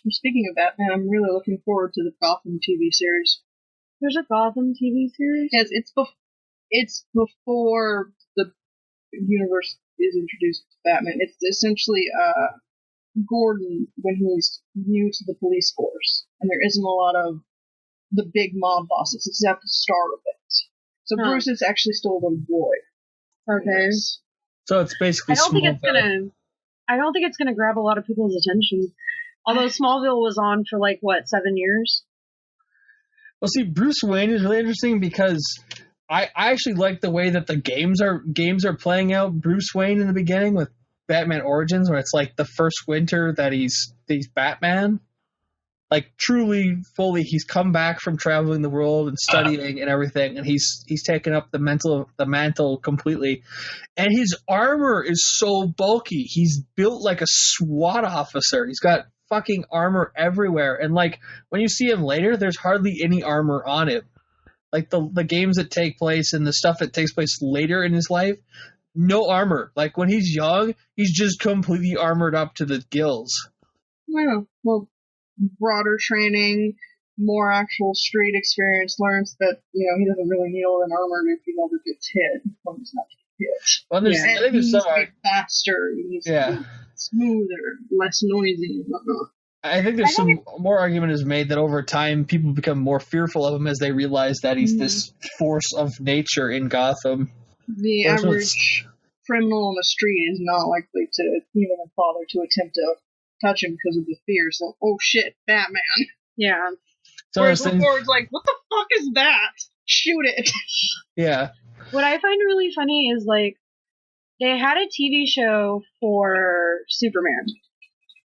Speaking of Batman, I'm really looking forward to the Gotham TV series. There's a Gotham TV series? Yes, it's before the universe is introduced to Batman. It's essentially Gordon when he's new to the police force, and there isn't a lot of the big mob bosses. It's at the start of it. So Bruce is actually still a little boy. Okay. So it's basically I don't think it's gonna grab a lot of people's attention. Although Smallville was on for 7 years? Well, see, Bruce Wayne is really interesting because I actually like the way that the games are playing out. Bruce Wayne in the beginning with Batman Origins, where it's like the first winter that he's Batman. Like truly, fully, he's come back from traveling the world and studying and everything, and he's taken up the mantle completely. And his armor is so bulky. He's built like a SWAT officer. He's got fucking armor everywhere, and when you see him later, there's hardly any armor on him. Like the games that take place and the stuff that takes place later in his life, no armor. Like when he's young, he's just completely armored up to the gills. Yeah, well, broader training, more actual street experience, learns that he doesn't really need all that armor if he never gets hit. He's not hit. Well, I think there's some faster. He needs to be smoother, less noisy, and whatnot. I think there's some more argument is made that over time people become more fearful of him as they realize that he's this force of nature in Gotham. The average criminal on the street is not likely to even bother to attempt to touch him because of the fear. So, oh shit, Batman. Yeah. Whereas before it's like, what the fuck is that? Shoot it. Yeah. What I find really funny is, like, they had a TV show for Superman.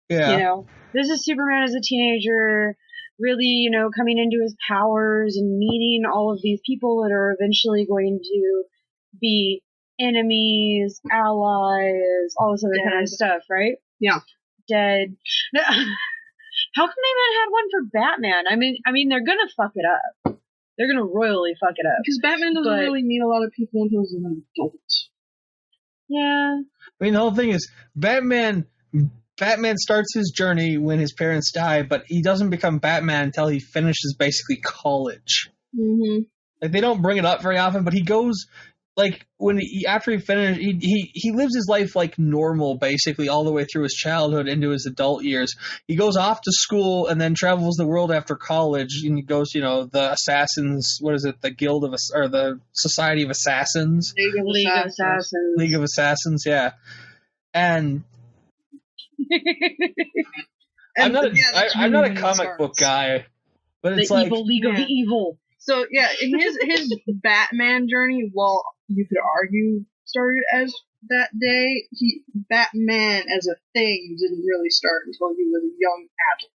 Yeah. You know, this is Superman as a teenager, really, you know, coming into his powers and meeting all of these people that are eventually going to be enemies, allies, all this other kind of stuff, right? Yeah. Dead. How come they haven't had one for Batman? I mean, they're gonna fuck it up. They're gonna royally fuck it up. Because Batman doesn't really meet a lot of people until he's an adult. Yeah. I mean, the whole thing is Batman starts his journey when his parents die, but he doesn't become Batman until he finishes basically college. Mm-hmm. Like, they don't bring it up very often, but he goes, like, after he finishes, he lives his life like normal, basically, all the way through his childhood into his adult years. He goes off to school and then travels the world after college, and he goes, you know, the Assassins, what is it, the Guild of, or the Society of Assassins? League of Assassins. League of Assassins, yeah. And I'm not a comic book guy, but it's the like evil League of Evil. So yeah, in his Batman journey, well, you could argue started as that day. Batman as a thing didn't really start until he was a young adult.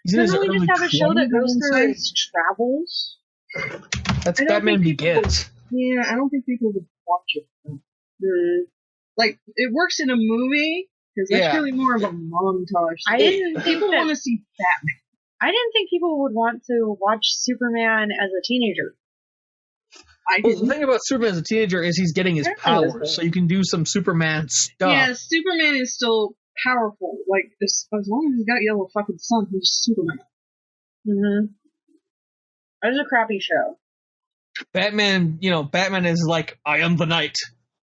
Doesn't he just have a show that goes through his travels? That's Batman Begins. Yeah, I don't think people would watch it. Like, it works in a movie because that's really more of a montage. People want to see Batman. I didn't think people would want to watch Superman as a teenager. The thing about Superman as a teenager is he's getting his powers, so you can do some Superman stuff. Yeah, Superman is still powerful. Like, as long as he's got yellow fucking sun, he's Superman. Mm-hmm. That was a crappy show. Batman is like, I am the knight.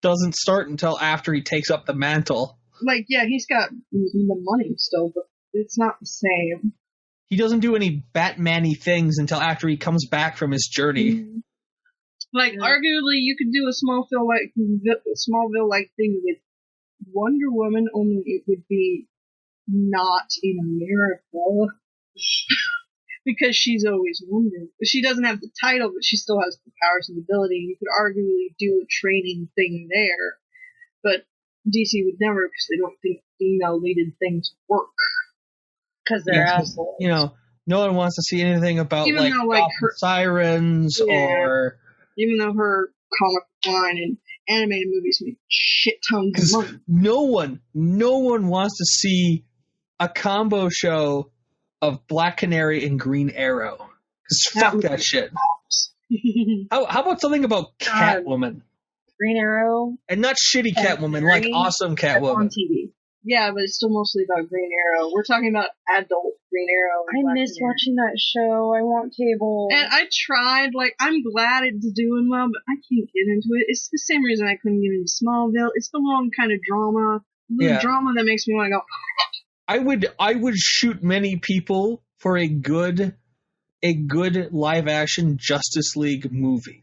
Doesn't start until after he takes up the mantle. Like, yeah, he's got the money still, but it's not the same. He doesn't do any Batman-y things until after he comes back from his journey. Mm-hmm. Like, arguably, you could do a Smallville-like thing with Wonder Woman, only it would be not in America. Because she's always Wonder. She doesn't have the title, but she still has the powers and ability. You could arguably do a training thing there. But DC would never, because they don't think female-leaded things work. Because they're assholes. You know, no one wants to see anything about, even like her sirens or... Even though her comic line and animated movies make shit tons of money. No one wants to see a combo show of Black Canary and Green Arrow. Because fuck that shit. How about something about Catwoman? Green Arrow? And not shitty Catwoman, like awesome Catwoman. On TV. Yeah, but it's still mostly about Green Arrow. We're talking about adult Green Arrow. I miss watching that show. I want cable. And I tried, like, I'm glad it's doing well, but I can't get into it. It's the same reason I couldn't get into Smallville. It's the wrong kind of drama. The drama that makes me want to go... I would shoot many people for a good live action Justice League movie.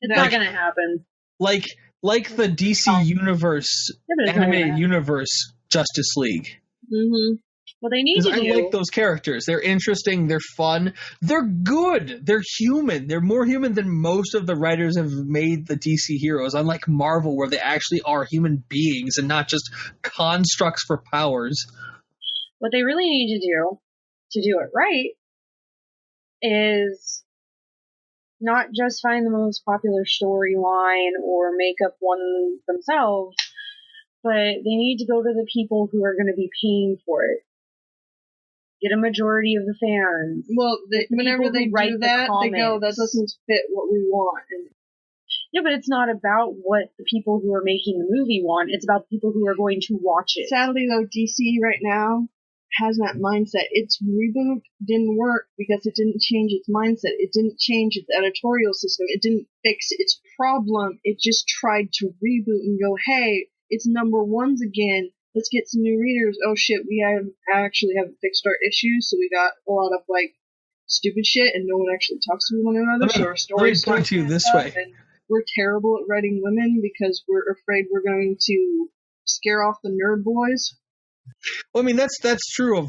It's not gonna happen. Like the DC Universe, animated universe Justice League. Mm-hmm. Well, they need to I like those characters. They're interesting. They're fun. They're good. They're human. They're more human than most of the writers have made the DC heroes, unlike Marvel, where they actually are human beings and not just constructs for powers. What they really need to do it right, is not just find the most popular storyline or make up one themselves, but they need to go to the people who are going to be paying for it. Get a majority of the fans. Well, whenever they do that, they go, that doesn't fit what we want. Yeah, but it's not about what the people who are making the movie want. It's about the people who are going to watch it. Sadly, though, DC right now has that mindset. Its reboot didn't work because it didn't change its mindset. It didn't change its editorial system. It didn't fix its problem. It just tried to reboot and go, hey, it's number ones again. Let's get some new readers. Oh shit, we actually haven't fixed our issues, so we got a lot of like stupid shit, and no one actually talks to one another. So our stories let me put it to you this way. And we're terrible at writing women because we're afraid we're going to scare off the nerd boys. Well, I mean that's true of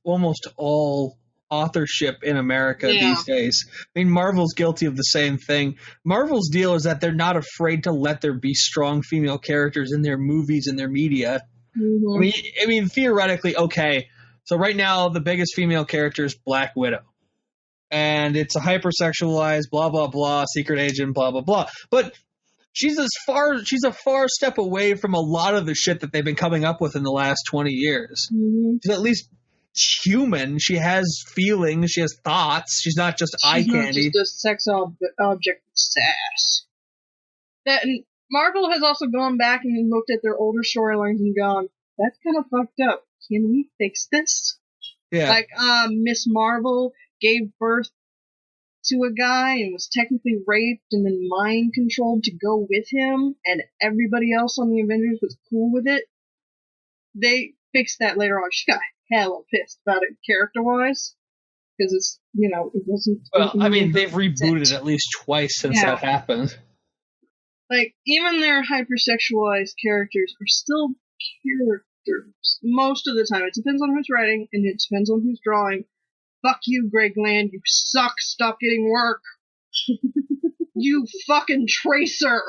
almost all authorship in America these days. I mean, Marvel's guilty of the same thing. Marvel's deal is that they're not afraid to let there be strong female characters in their movies and their media. Mm-hmm. I mean, theoretically, okay. So right now, the biggest female character is Black Widow. And it's a hypersexualized, blah, blah, blah, secret agent, blah, blah, blah. But she's a far step away from a lot of the shit that they've been coming up with in the last 20 years. Mm-hmm. She's at least human. She has feelings. She has thoughts. She's not just eye candy. She's not just a sex object with sass. And Marvel has also gone back and looked at their older storylines and gone, that's kind of fucked up. Can we fix this? Yeah. Like, Miss Marvel gave birth to a guy and was technically raped and then mind controlled to go with him, and everybody else on the Avengers was cool with it. They fixed that later on. She got hella pissed about it character-wise, because it's, it wasn't... Well, I mean, they've rebooted at least twice since that happened. Like, even their hypersexualized characters are still characters. Most of the time. It depends on who's writing, and it depends on who's drawing. Fuck you, Greg Land. You suck. Stop getting work. You fucking tracer.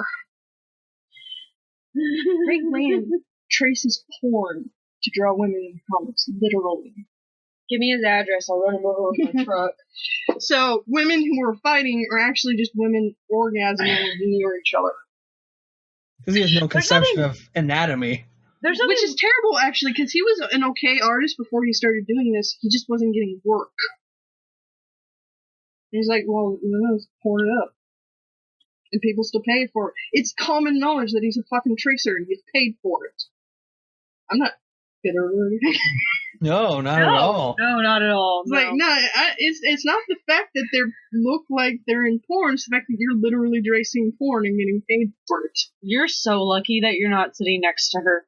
Greg Land traces porn to draw women in comics, literally. Give me his address. I'll run him over with my truck. So, women who are fighting are actually just women orgasming near each other. Because he has no conception of anatomy. Which is terrible, actually, because he was an okay artist before he started doing this. He just wasn't getting work. And he's like, well, let's pour it up. And people still pay for it. It's common knowledge that he's a fucking tracer and he's paid for it. I'm not bitter or anything. No, not at all. No, not at all. No. Like, it's not the fact that they look like they're in porn. It's the fact that you're literally tracing porn and getting paid for it. You're so lucky that you're not sitting next to her.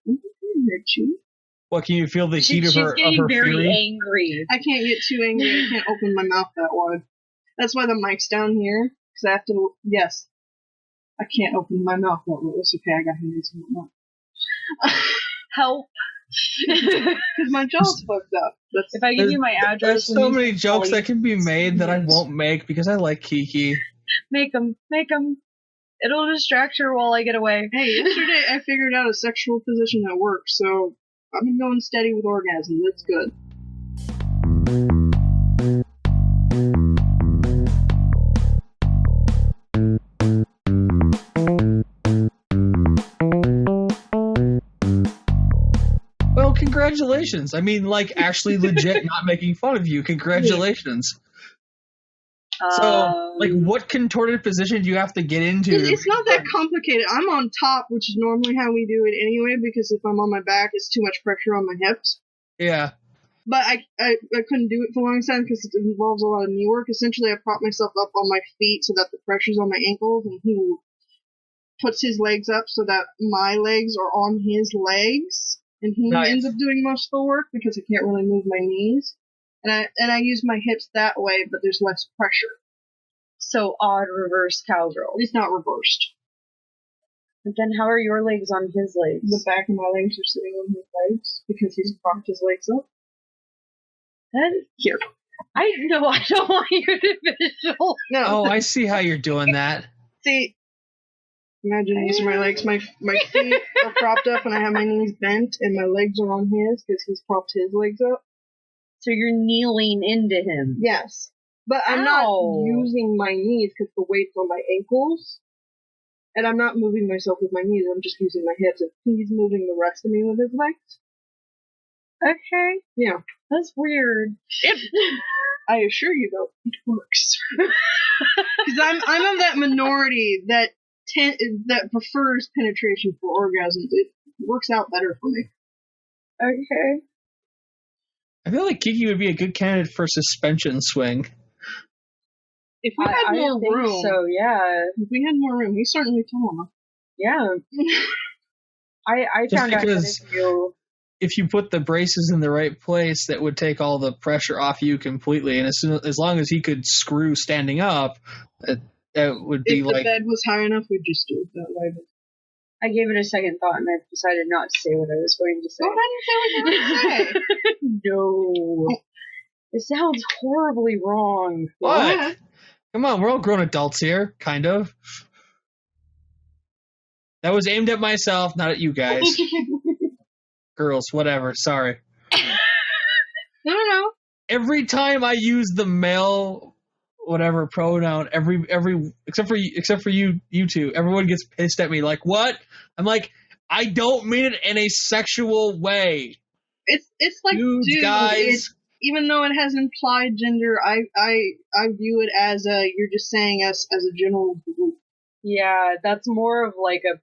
What, can you feel the heat She's of her getting very fury? angry. I can't get too angry. I can't open my mouth that wide. That's why the mic's down here. Because I have to... Yes. I can't open my mouth that wide. It's okay. I got hands in my mouth. Help. Because my jaw's fucked up. If I give you my address... There's so many jokes that can be made that I won't make because I like Kiki. Make them. It'll distract her while I get away. Hey, yesterday I figured out a sexual position that works, so I've been going steady with orgasm. That's good. Well, congratulations. I mean, like, actually legit not making fun of you. Congratulations. So, like, what contorted position do you have to get into? It's not that complicated. I'm on top, which is normally how we do it anyway, because if I'm on my back, it's too much pressure on my hips. Yeah. But I couldn't do it for a long time because it involves a lot of knee work. Essentially, I prop myself up on my feet so that the pressure's on my ankles, and he puts his legs up so that my legs are on his legs, and he ends up doing most of the work because I can't really move my knees. And I use my hips that way, but there's less pressure. So odd reverse cowgirl. It's not reversed. But then how are your legs on his legs? The back of my legs are sitting on his legs because he's propped his legs up. Here. I don't want you to visual. No. Oh, I see how you're doing that. See, imagine these are my legs. My feet are propped up and I have my knees bent and my legs are on his because he's propped his legs up. So you're kneeling into him. Yes. But I'm not using my knees because the weight's on my ankles. And I'm not moving myself with my knees. I'm just using my hips. And he's moving the rest of me with his legs. Okay. Yeah. That's weird. I assure you, though, it works. Because I'm of that minority that prefers penetration for orgasms. It works out better for me. Okay. I feel like Kiki would be a good candidate for suspension swing. If we had more room. So, yeah. If we had more room, he's certainly tall enough. Yeah. I Just found out that if you put the braces in the right place, that would take all the pressure off you completely. And as long as he could screw standing up, that would be like... If the bed was high enough, we'd just do it that way. I gave it a second thought, and I decided not to say what I was going to say. Oh, I didn't say what you were going to say. No. It sounds horribly wrong. What? Come on, we're all grown adults here, kind of. That was aimed at myself, not at you guys. Girls, whatever, sorry. No. Every time I use the male, whatever pronoun, every except for you two, everyone gets pissed at me. Like, what? I'm like, I don't mean it in a sexual way. It's like, Dudes, dude, guys. even though it has implied gender, I view it as you're just saying us as a general group. Yeah, that's more of like a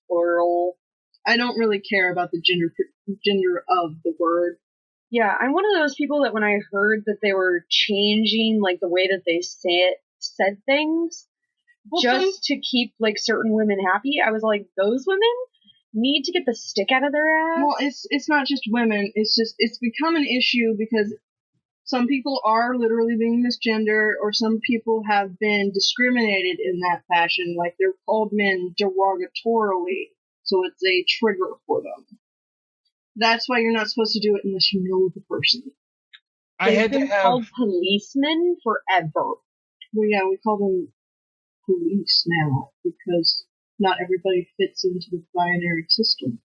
plural. I don't really care about the gender of the word. Yeah, I'm one of those people that when I heard that they were changing like the way that they said things, just to keep like certain women happy, I was like, those women need to get the stick out of their ass. Well, it's not just women. It's become an issue because some people are literally being misgendered, or some people have been discriminated in that fashion, like they're called men derogatorily, so it's a trigger for them. That's why you're not supposed to do it unless you know the person. They've been called policemen forever. Well, yeah, we call them police now because not everybody fits into the binary system,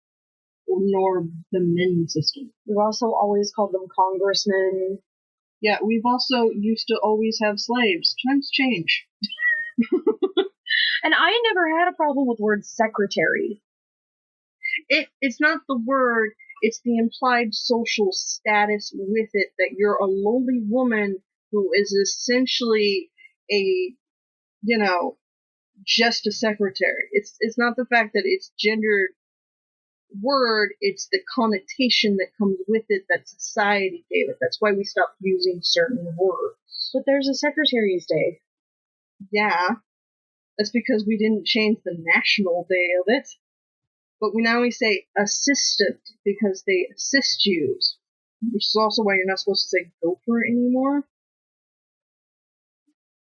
nor the men system. We've also always called them congressmen. Yeah, we've also used to always have slaves. Times change. And I never had a problem with the word secretary. It's not the word, it's the implied social status with it, that you're a lowly woman who is essentially just a secretary. It's not the fact that it's gendered word, it's the connotation that comes with it that society gave it. That's why we stopped using certain words. But there's a Secretary's Day. Yeah. That's because we didn't change the national day of it. But now we say assistant because they assist you. Which is also why you're not supposed to say gopher anymore.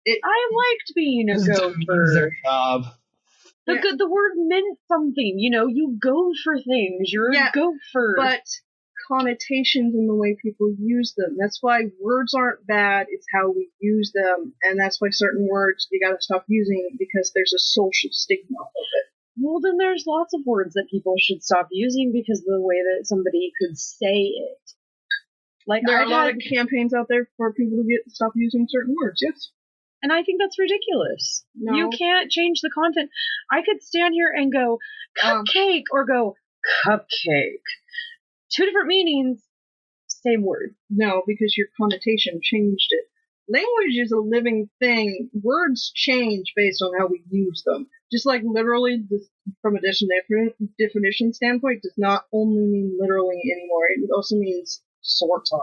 I liked being a gopher. Their job. The word meant something, you go for things, you're a gopher. But connotations in the way people use them. That's why words aren't bad, it's how we use them, and that's why certain words you gotta stop using because there's a social stigma of it. Well, then there's lots of words that people should stop using because of the way that somebody could say it. Like, there are a lot of campaigns out there for people to stop using certain words, yes. And I think that's ridiculous. No. You can't change the content. I could stand here and go cupcake or go cupcake. Two different meanings, same word. No, because your connotation changed it. Language is a living thing. Words change based on how we use them. Just like literally, from a definition standpoint, does not only mean literally anymore. It also means sort of.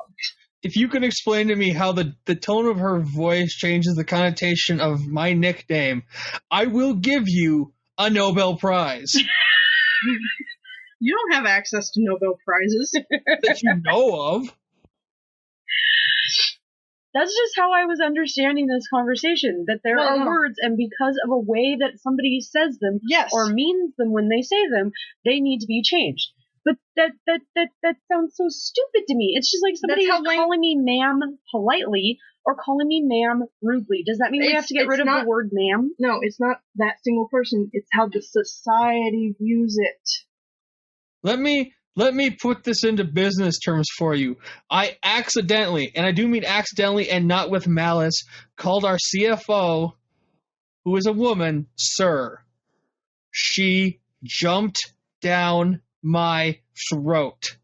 If you can explain to me how the tone of her voice changes the connotation of my nickname, I will give you a Nobel Prize. You don't have access to Nobel Prizes. That you know of. That's just how I was understanding this conversation, that there are words, and because of a way that somebody says them, or means them when they say them, they need to be changed. But that sounds so stupid to me. It's just like somebody calling me ma'am politely or calling me ma'am rudely. Does that mean we have to get rid of the word ma'am? No, it's not that single person. It's how the society views it. Let me put this into business terms for you. I accidentally, and I do mean accidentally and not with malice, called our CFO, who is a woman, sir. She jumped down my throat.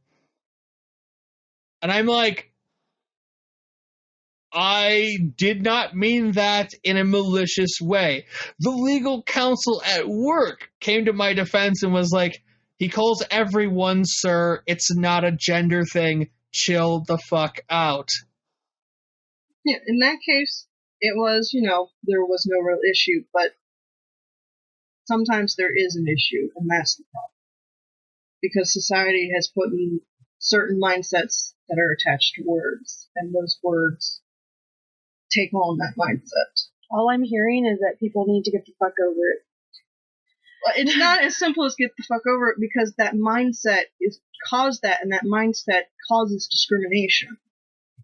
And I'm like, I did not mean that in a malicious way. The legal counsel at work came to my defense and was like, he calls everyone sir. It's not a gender thing. Chill the fuck out. Yeah, in that case, it was, there was no real issue, but sometimes there is an issue, and that's the problem. Because society has put in certain mindsets that are attached to words, and those words take on that mindset. All I'm hearing is that people need to get the fuck over it. It's not as simple as get the fuck over it, because that mindset is caused that, and that mindset causes discrimination.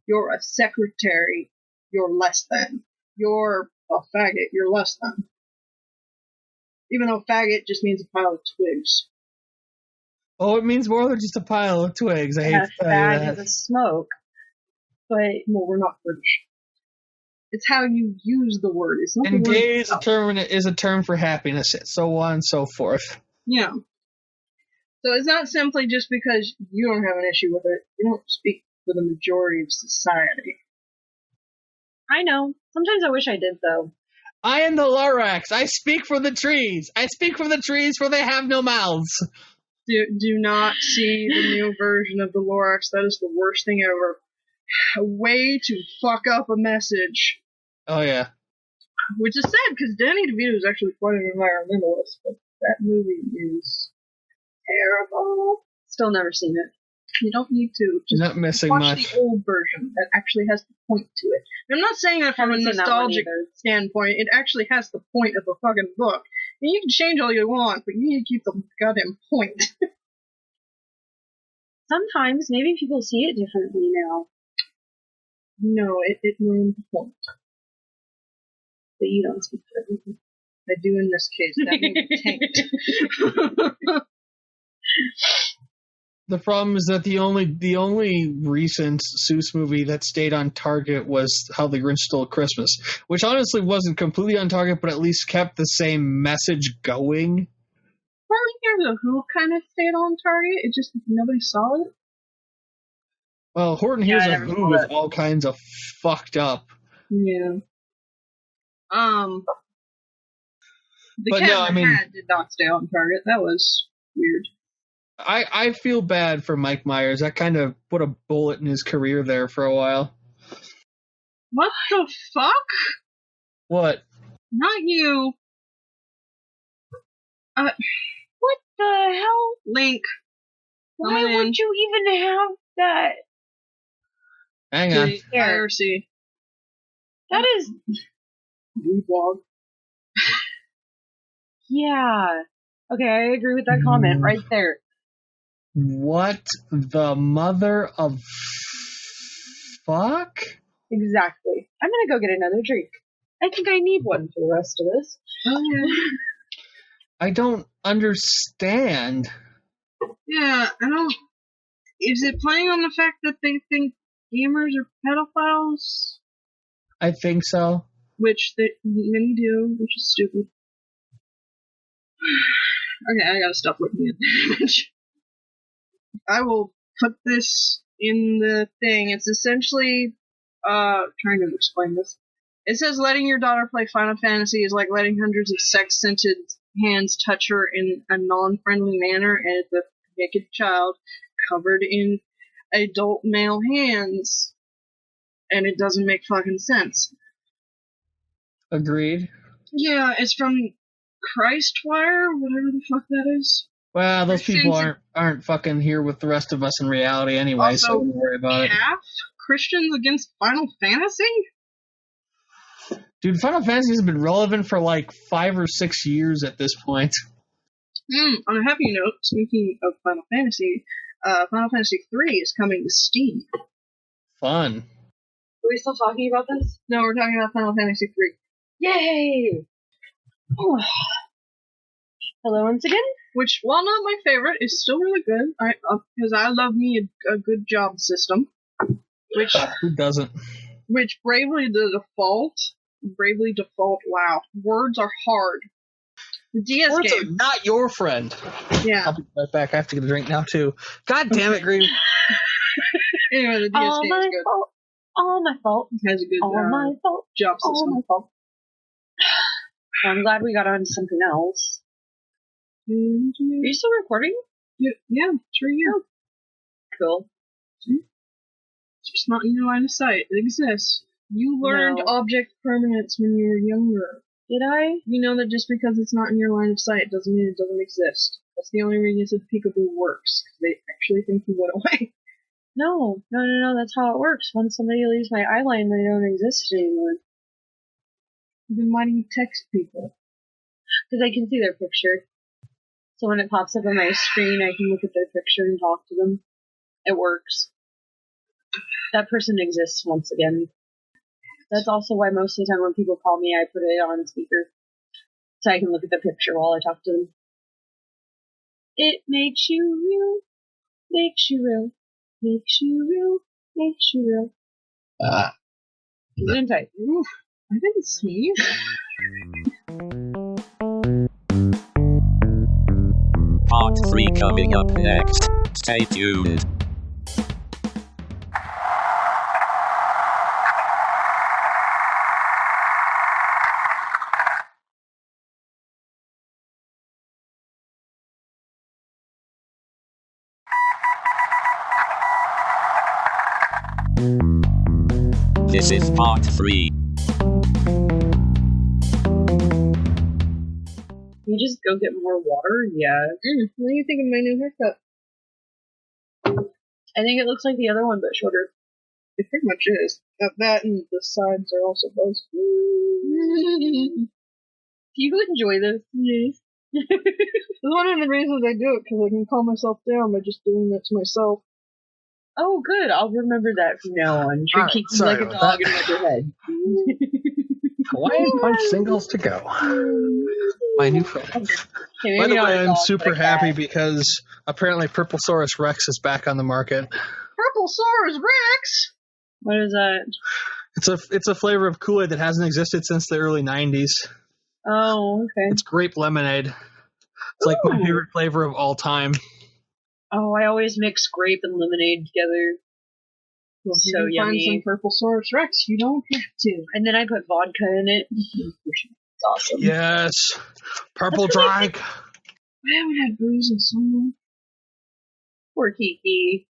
You're a secretary, you're less than. You're a faggot, you're less than. Even though faggot just means a pile of twigs. Oh, it means more than just a pile of twigs. I hate And to a tell you fag that. is a smoke. But Well, we're not British. It's how you use the word. It's not And the word gay is itself. a term for happiness, so on and so forth. Yeah. So it's not simply just because you don't have an issue with it. You don't speak for the majority of society. I know. Sometimes I wish I did, though. I am the Lorax. I speak for the trees. I speak for the trees, for they have no mouths. Do not see the new version of the Lorax. That is the worst thing ever. A way to fuck up a message. Oh, yeah. Which is sad, because Danny DeVito is actually quite an environmentalist, but that movie is terrible. Still never seen it. You don't need to. Just Not missing watch much. the old version that actually has the point to it. And I'm not saying that from a Haven't seen that one nostalgic either. standpoint. It actually has the point of a fucking book. And you can change all you want, but you need to keep the goddamn point. Sometimes, maybe people see it differently now. No, it ruined the point. But you don't speak for everything. I do in this case. That movie tanked. The problem is that the only recent Seuss movie that stayed on target was How the Grinch Stole Christmas, which honestly wasn't completely on target, but at least kept the same message going. Horton Hears a Who kind of stayed on target. It just nobody saw it. Well, Horton Hears I a never Who saw was that. all kinds of fucked up. Yeah. The But Cat no, in the I mean- Hat did not stay on target. That was weird. I feel bad for Mike Myers. That kind of put a bullet in his career there for a while. What the fuck? What? Not you. What the hell? Link. Why Coming in. would you even have that? Hang on. The IRC. That is, Blog. yeah. Okay, I agree with that comment right there. What the mother of fuck? Exactly. I'm gonna go get another drink. I think I need one for the rest of this. I don't understand. Yeah, I don't. Is it playing on the fact that they think gamers are pedophiles? I think so. Which many do, which is stupid. Okay, I gotta stop looking at the image. I will put this in the thing. It's essentially, trying to explain this. It says letting your daughter play Final Fantasy is like letting hundreds of sex-scented hands touch her in a non-friendly manner, and it's a naked child covered in adult male hands. And it doesn't make fucking sense. Agreed. Yeah, it's from Christwire, whatever the fuck that is. Well, those people Christians- aren't fucking here with the rest of us in reality anyway, so Also, don't worry about it. Half Christians against Final Fantasy? Dude, Final Fantasy has been relevant for like 5 or 6 years at this point. On a happy note, speaking of Final Fantasy 3 is coming to Steam. Fun. Are we still talking about this? No, we're talking about Final Fantasy 3. Yay! Oh. Hello once again. Which, while not my favorite, is still really good. Because I love me a good job system. Who doesn't? Which Bravely Default, wow. Words are hard. The DS Words are game. not your friend. Yeah. I'll be right back. I have to get a drink now, too. God damn it, Green. Anyway, the DS All game my is good. fault. All my fault. It has a good All my fault. job All system. my fault. I'm glad we got on to something else. Are you still recording? Yeah, sure you. Cool. It's just not in your line of sight. It exists. You learned No. object permanence when you were younger. Did I? You know that just because it's not in your line of sight doesn't mean it doesn't exist. That's the only reason peekaboo works. 'Cause they actually think you went away. No. That's how it works. When somebody leaves my eye line, they don't exist anymore. Then why do you text people? Because I can see their picture. So when it pops up on my screen, I can look at their picture and talk to them. It works. That person exists once again. That's also why most of the time when people call me, I put it on speaker so I can look at the picture while I talk to them. It makes you real, makes you real, makes you real, makes you real. Didn't I? Oof, I didn't sneeze. Part 3 coming up next. Stay tuned. This is part 3. You just go get more water? Yeah. What do you think of my new haircut? I think it looks like the other one, but shorter. It pretty much is. That and the sides are also both. Do you enjoy this? Yes. It's one of the reasons I do it, because I can calm myself down by just doing that to myself. Oh, good. I'll remember that from now on. Should keep you like a dog in your head. Hawaiian Punch singles to go. My new friend. Okay, By the maybe not way, a I'm dog, super but a happy cat. because apparently Purplesaurus Rex is back on the market. Purplesaurus Rex! What is that? It's a flavor of Kool-Aid that hasn't existed since the early 90s. Oh, okay. It's grape lemonade. It's like my favorite flavor of all time. Oh, I always mix grape and lemonade together. Well, if you So can yummy. find some Purplesaurus Rex, you don't have to. And then I put vodka in it. It's awesome. Yes. Purple That's really Drag. I haven't had booze in so long. Poor Kiki.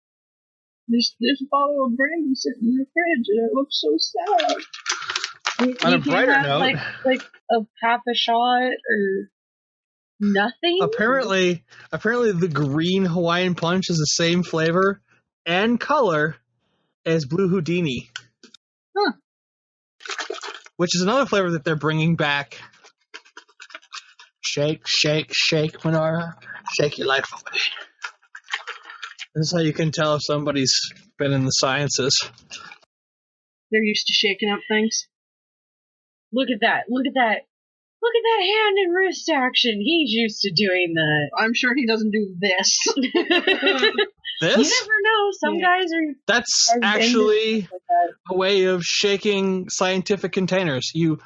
This bottle of brandy sitting in the fridge, and it looks so sad. On a You can't brighter have, note, like a half a shot or nothing? apparently the green Hawaiian Punch is the same flavor and color as Blue Houdini. Huh. Which is another flavor that they're bringing back. Shake, shake, shake, Menora. Shake your life away. This is how you can tell if somebody's been in the sciences. They're used to shaking up things. Look at that. Look at that. Look at that hand and wrist action. He's used to doing that. I'm sure he doesn't do this. You This? never know. Some guys are. That's are actually dangerous like that. a way of shaking scientific containers. You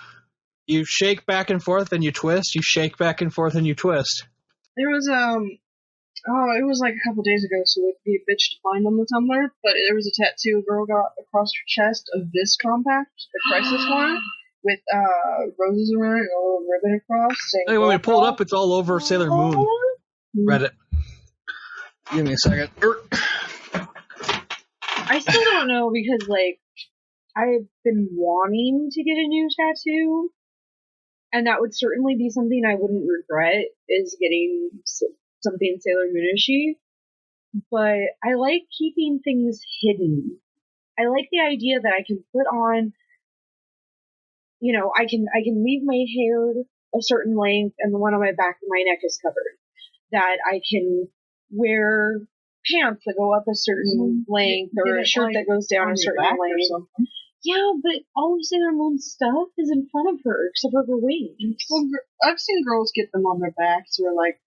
shake back and forth and you twist. You shake back and forth and you twist. There was, it was like a couple days ago, so it'd be a bitch to find on the Tumblr, but there was a tattoo a girl got across her chest of this compact, the Crisis one, with, roses around it and a little ribbon across, saying, Hey, when we pull it up, it's all over Sailor Moon. Reddit. Give me a second. I still don't know because, like, I've been wanting to get a new tattoo, and that would certainly be something I wouldn't regret, is getting something Sailor Moonish-y. But I like keeping things hidden. I like the idea that I can put on, you know, I can leave my hair a certain length and the one on my back and my neck is covered. That I can wear pants that go up a certain length or a shirt that goes down a certain length. Yeah, but all of Sailor Moon's stuff is in front of her, except for her wings. Well, I've seen girls get them on their backs, or like,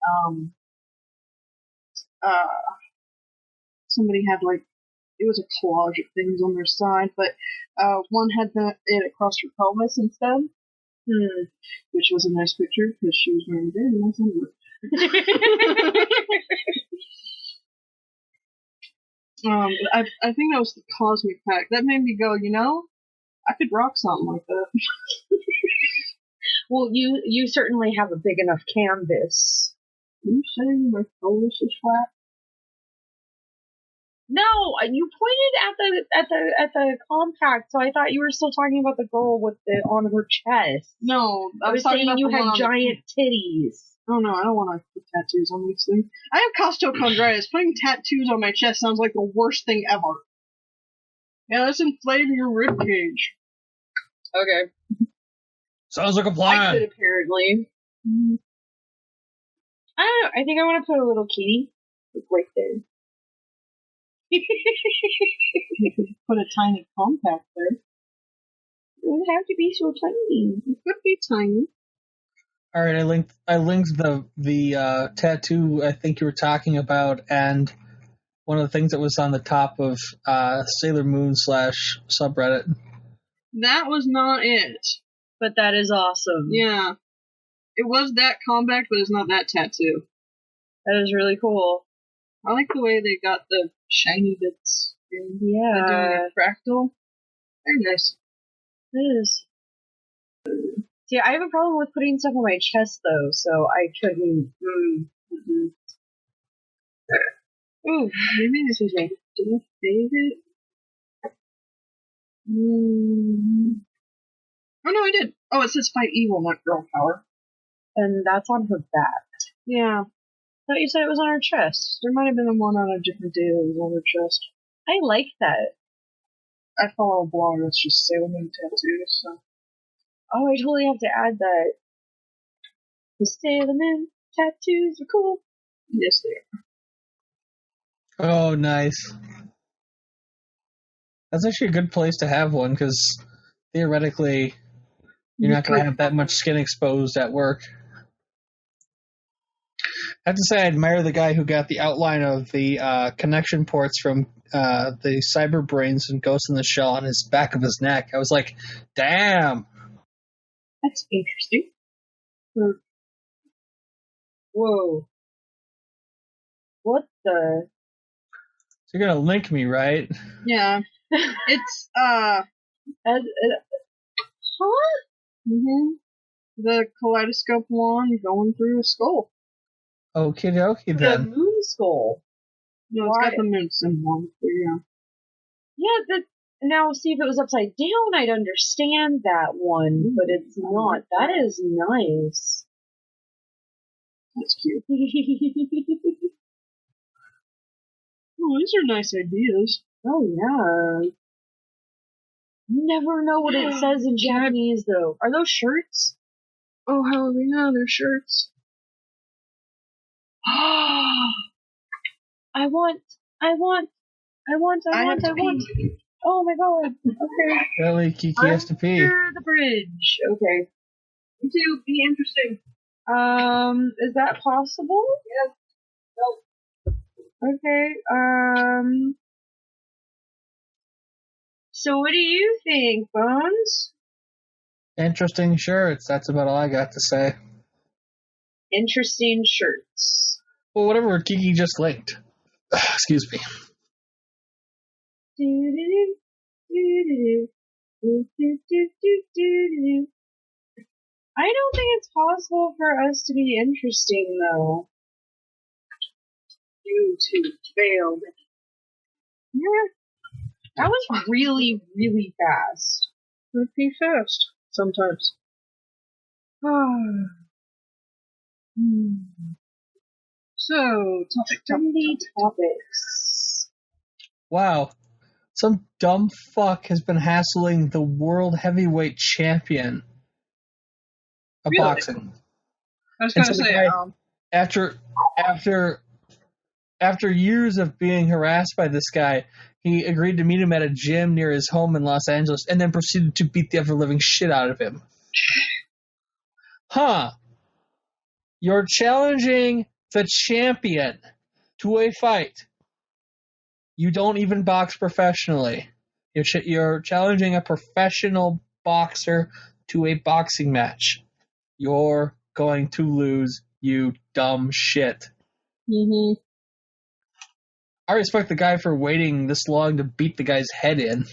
somebody had like, it was a collage of things on their side, but one had it across her pelvis instead, which was a nice picture because she was wearing very nice underwear. I think that was the Cosmic Pack. That made me go, you know, I could rock something like that. Well, you certainly have a big enough canvas. Are you saying my pelvis is flat? No, you pointed at the compact, so I thought you were still talking about the girl with it on her chest. No, I was talking saying about you the one had on giant titties. Oh no, I don't want to put tattoos on these things. I have costochondritis. Putting tattoos on my chest sounds like the worst thing ever. Yeah, let's inflame your ribcage. Okay. Sounds like a I plan. could apparently. I don't know. I think I want to put a little kitty right there. You could put a tiny compact there. It would have to be so tiny. It could be tiny. All right, I linked the tattoo I think you were talking about, and one of the things that was on the top of Sailor Moon / subreddit. That was not it. But that is awesome. Yeah. It was that compact, but it's not that tattoo. That is really cool. I like the way they got the shiny bits. Yeah. They're doing a fractal. Very nice. It is. See, I have a problem with putting stuff on my chest, though, so I couldn't. Ooh, maybe this is like, did I save it? Oh no, I did. Oh, it says fight evil, not girl power. And that's on her back. Yeah. I thought you said it was on her chest. There might have been one on a different day that was on her chest. I like that. I follow a blog that's just Sailor Moon tattoos, so. Oh, I totally have to add that. The Sailor Moon tattoos are cool. Yes, they are. Oh, nice. That's actually a good place to have one, because theoretically, you're not going to have that much skin exposed at work. I have to say, I admire the guy who got the outline of the connection ports from the Cyber Brains and Ghost in the Shell on his back of his neck. I was like, damn. That's interesting. Whoa. What the? So you're going to link me, right? Yeah. It's, Huh? the kaleidoscope wand going through a skull. Okie dokie The then. moon skull. No, it's Why? got the moon symbol on it, but yeah. Yeah, now see if it was upside down, I'd understand that one, but it's not. That is nice. That's cute. Oh, these are nice ideas. Oh, yeah. Never know what it says in Japanese, though. Are those shirts? Oh, hell yeah, they're shirts. I want. Oh my god. Okay. Really, Kiki has to pee. Under the bridge. Okay. To be interesting. Is that possible? Yes. Nope. Okay. So what do you think, Bones? Interesting shirts. That's about all I got to say. Interesting shirts. Well, whatever Kiki just linked. Excuse me. I don't think it's possible for us to be interesting, though. You two failed. Yeah. That was really, really fast. Would be fast sometimes. So, topics. Wow. Some dumb fuck has been hassling the world heavyweight champion of Really? boxing. I was And gonna so the say, guy- After years of being harassed by this guy, he agreed to meet him at a gym near his home in Los Angeles and then proceeded to beat the ever-living shit out of him. Huh. You're challenging the champion to a fight. You don't even box professionally. You're challenging a professional boxer to a boxing match. You're going to lose, you dumb shit. mm-hmm. I respect the guy for waiting this long to beat the guy's head in.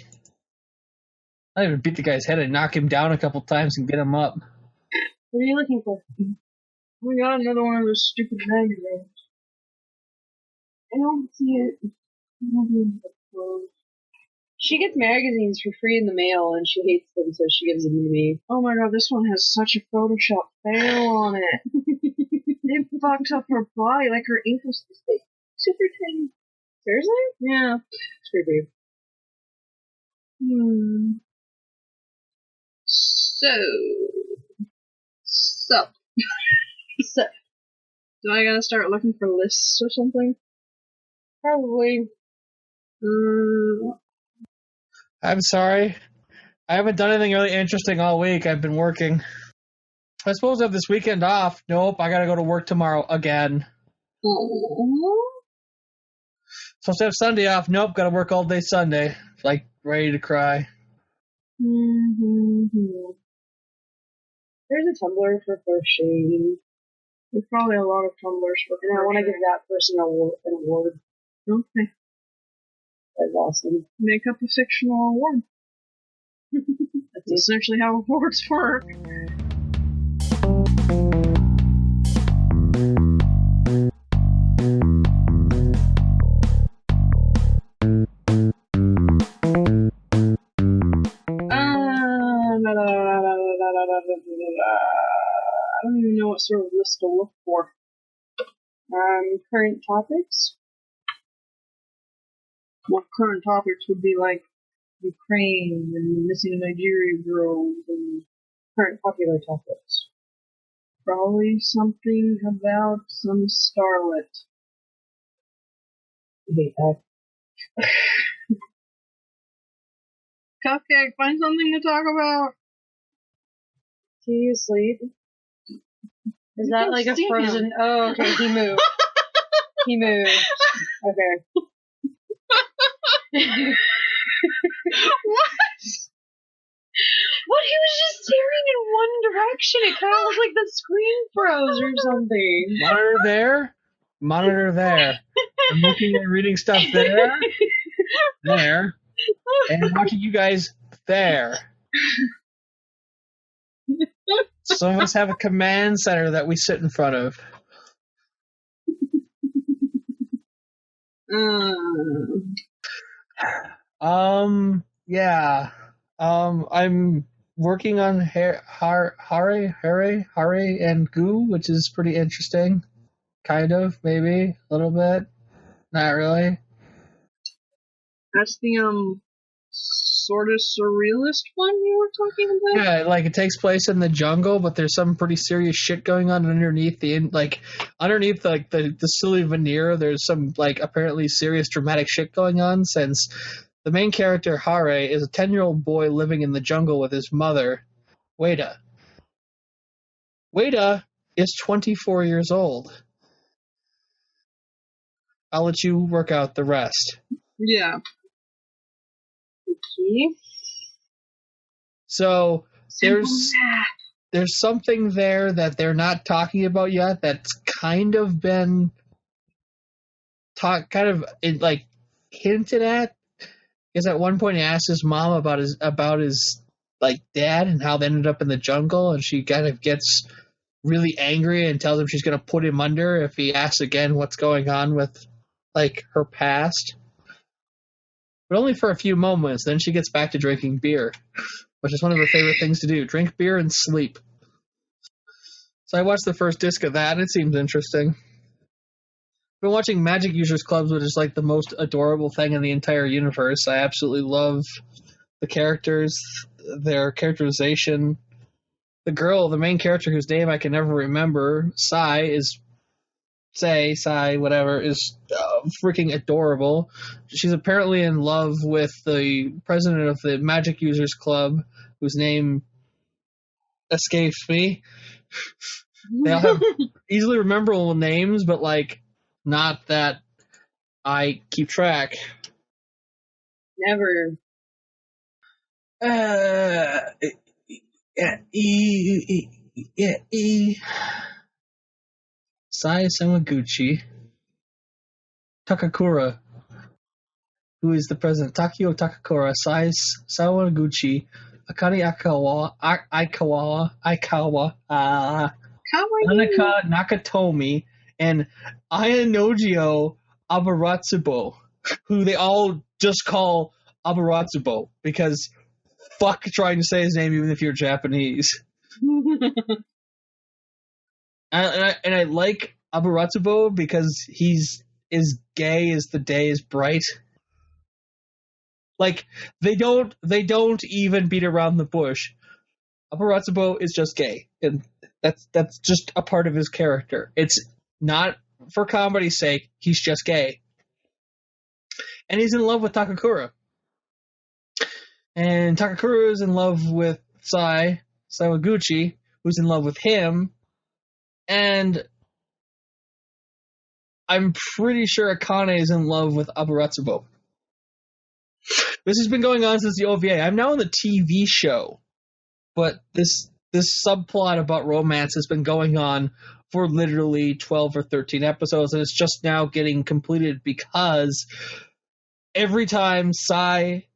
Not even beat the guy's head in, knock him down a couple times and get him up. What are you looking for? We got another one of those stupid magazines. I don't see it. She gets magazines for free in the mail, and she hates them, so she gives them to me. Oh my god, this one has such a Photoshop fail on it. It fucked up her body, like her ankles stay super tiny. Seriously? Yeah. It's creepy. So. Do I gotta start looking for lists or something? Probably. I'm sorry. I haven't done anything really interesting all week. I've been working. I suppose I have this weekend off. Nope, I gotta go to work tomorrow again. Supposed to have Sunday off. Nope, gotta work all day Sunday. Like, ready to cry. There's a Tumblr for crocheting. There's probably a lot of Tumblrs for And I want to give that person an award. Okay. That's awesome. Make up a fictional award. That's essentially how awards work. I don't even know what sort of list to look for. Current topics. Well, current topics would be like Ukraine and missing Nigeria girls and Current popular topics. probably something about some starlet. I hate that. Cupcake, find something to talk about. Can you sleep? Is You that can't like a see frozen? him. Oh, okay. He moved. He moved. Okay. What? What? He was just staring in one direction. It kind of looked like the screen froze or something. Monitor there. Monitor there. I'm looking at reading stuff there. There. And watching you guys there. Some of us have a command center that we sit in front of. Yeah. I'm working on Hare and Goo, which is pretty interesting. Kind of, maybe, a little bit. Not really. That's the sort of surrealist one you were talking about? Yeah, like it takes place in the jungle, but there's some pretty serious shit going on underneath underneath the silly veneer. There's some like apparently serious dramatic shit going on, since the main character Hare is a 10-year-old boy living in the jungle with his mother, Wada. Wada is 24 years old. I'll let you work out the rest. Yeah. Okay. So Simple there's something there that they're not talking about yet that's kind of been hinted at. Because at one point he asked his mom about his like dad and how they ended up in the jungle, and she kind of gets really angry and tells him she's going to put him under if he asks again what's going on with like her past. But only for a few moments. Then she gets back to drinking beer, which is one of her favorite things to do: drink beer and sleep. So I watched the first disc of that, and it seems interesting. I've been watching Magic Users Clubs, which is like the most adorable thing in the entire universe. I absolutely love the characters, their characterization. The girl, the main character whose name I can never remember, Sai, is freaking adorable. She's apparently in love with the president of the Magic Users Club, whose name escapes me. They all have easily rememberable names, but like not that I keep track. Never. Sai Samaguchi. Takakura, who is the president. Takio Takakura, Sai Samaguchi, Akane Aikawa, Tanaka Nakatomi, and Ayanojio Abaratsubo, who they all just call Abaratsubo, because fuck trying to say his name even if you're Japanese. And I like Abaratsubo because he's as gay as the day is bright. Like, they don't even beat around the bush. Abaratsubo is just gay, and that's just a part of his character. It's not for comedy's sake, he's just gay. and he's in love with Takakura. And Takakura is in love with Sawaguchi, who's in love with him, and I'm pretty sure Akane is in love with Aburatsubo. This has been going on since the OVA. I'm now on the TV show, but this subplot about romance has been going on for literally 12 or 13 episodes, and it's just now getting completed because every time Sai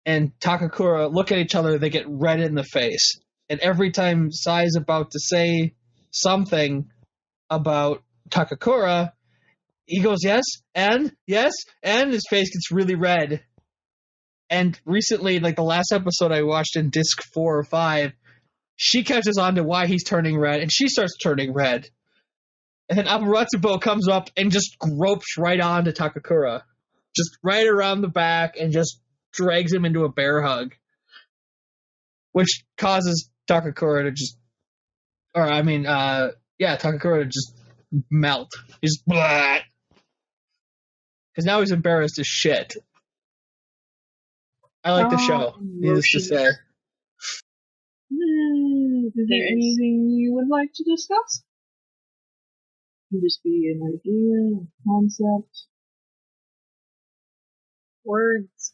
and Takakura look at each other, they get red in the face. And every time Sai is about to say something about Takakura, he goes, yes, and his face gets really red. And recently, like the last episode I watched in disc 4 or 5, she catches on to why he's turning red, and she starts turning red. And then Aburatsubo comes up and just gropes right onto Takakura. Just right around the back and just drags him into a bear hug. Which causes Takakura to just... Takakura to just melt. He's just... Because now he's embarrassed as shit. I like the show, needless to say. Is there anything you would like to discuss? It can just be an idea, a concept. Words.